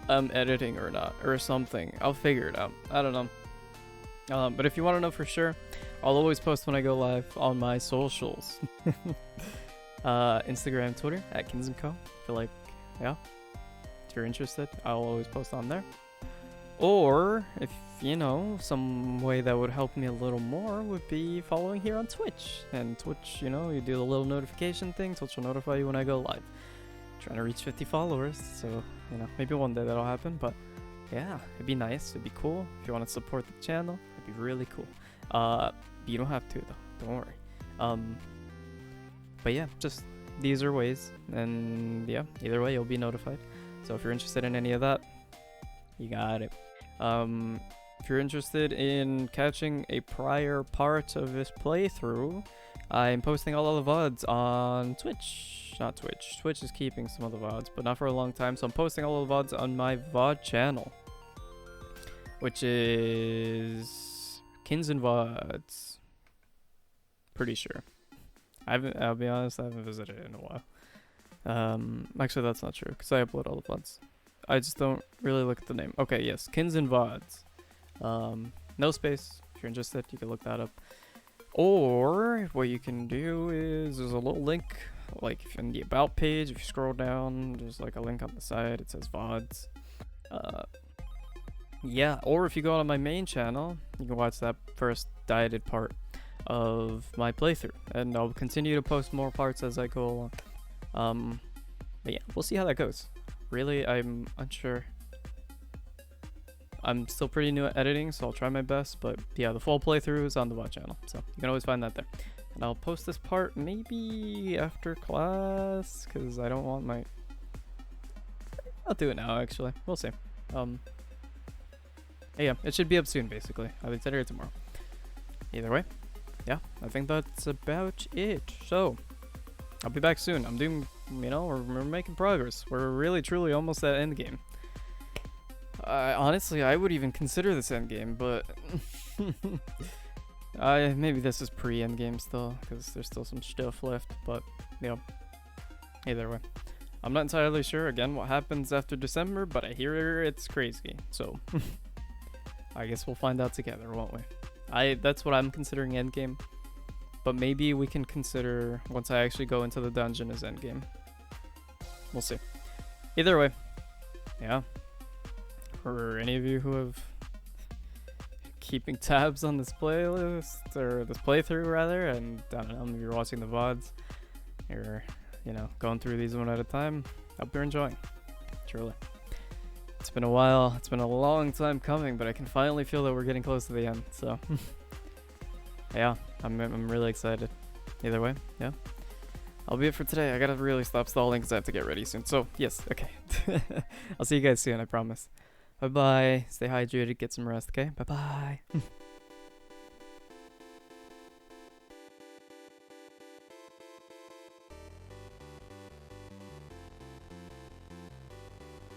I'm editing or not, or something. I'll figure it out. I don't know. But if you want to know for sure, I'll always post when I go live on my socials. Instagram, Twitter, @KinsandCo. I feel like, yeah, if you're interested, I'll always post on there. Or, if, some way that would help me a little more would be following here on Twitch. And Twitch, you do the little notification thing. Twitch will notify you when I go live. Trying to reach 50 followers, so, maybe one day that'll happen, but yeah, it'd be nice, it'd be cool. If you want to support the channel, it'd be really cool. You don't have to, though, don't worry. But yeah, just these are ways, and yeah, either way, you'll be notified. So if you're interested in any of that, you got it. If you're interested in catching a prior part of this playthrough, I'm posting all of the VODs on Twitch. Not Twitch. Twitch is keeping some of the VODs, but not for a long time. So I'm posting all of the VODs on my VOD channel, which is Kins and VODs. Pretty sure. I'll be honest, I haven't visited it in a while. Actually, that's not true, because I upload all the VODs. I just don't really look at the name. Okay, yes, Kins and VODs. No space. If you're interested, you can look that up. Or what you can do is there's a little link, like if in the about page. If you scroll down, there's like a link on the side. It says VODs. Yeah. Or if you go on my main channel, you can watch that first dieted part of my playthrough, and I'll continue to post more parts as I go along. But yeah, we'll see how that goes. Really, I'm unsure. I'm still pretty new at editing, so I'll try my best, but yeah, the full playthrough is on the VOD channel, so you can always find that there. And I'll post this part maybe after class, because I don't want my... I'll do it now, actually. We'll see. Yeah, it should be up soon, basically. Either today or tomorrow. Either way, yeah, I think that's about it. So, I'll be back soon. I'm doing, you know, we're making progress. We're really, truly almost at endgame. Honestly, I would even consider this endgame, but maybe this is pre-endgame still, because there's still some stuff left, but, you know, either way. I'm not entirely sure, again, what happens after December, but I hear it's crazy, so I guess we'll find out together, won't we? That's what I'm considering endgame, but maybe we can consider once I actually go into the dungeon as endgame. We'll see. Either way, yeah. For any of you who have keeping tabs on this playlist, or this playthrough rather, and I don't know, maybe you're watching the VODs, you're, you know, going through these one at a time, hope you're enjoying, truly. It's been a while, it's been a long time coming, but I can finally feel that we're getting close to the end, so yeah, I'm really excited. Either way, yeah. I'll be it for today. I gotta really stop stalling because I have to get ready soon. So, yes, okay. I'll see you guys soon, I promise. Bye-bye. Stay hydrated, get some rest, okay? Bye-bye.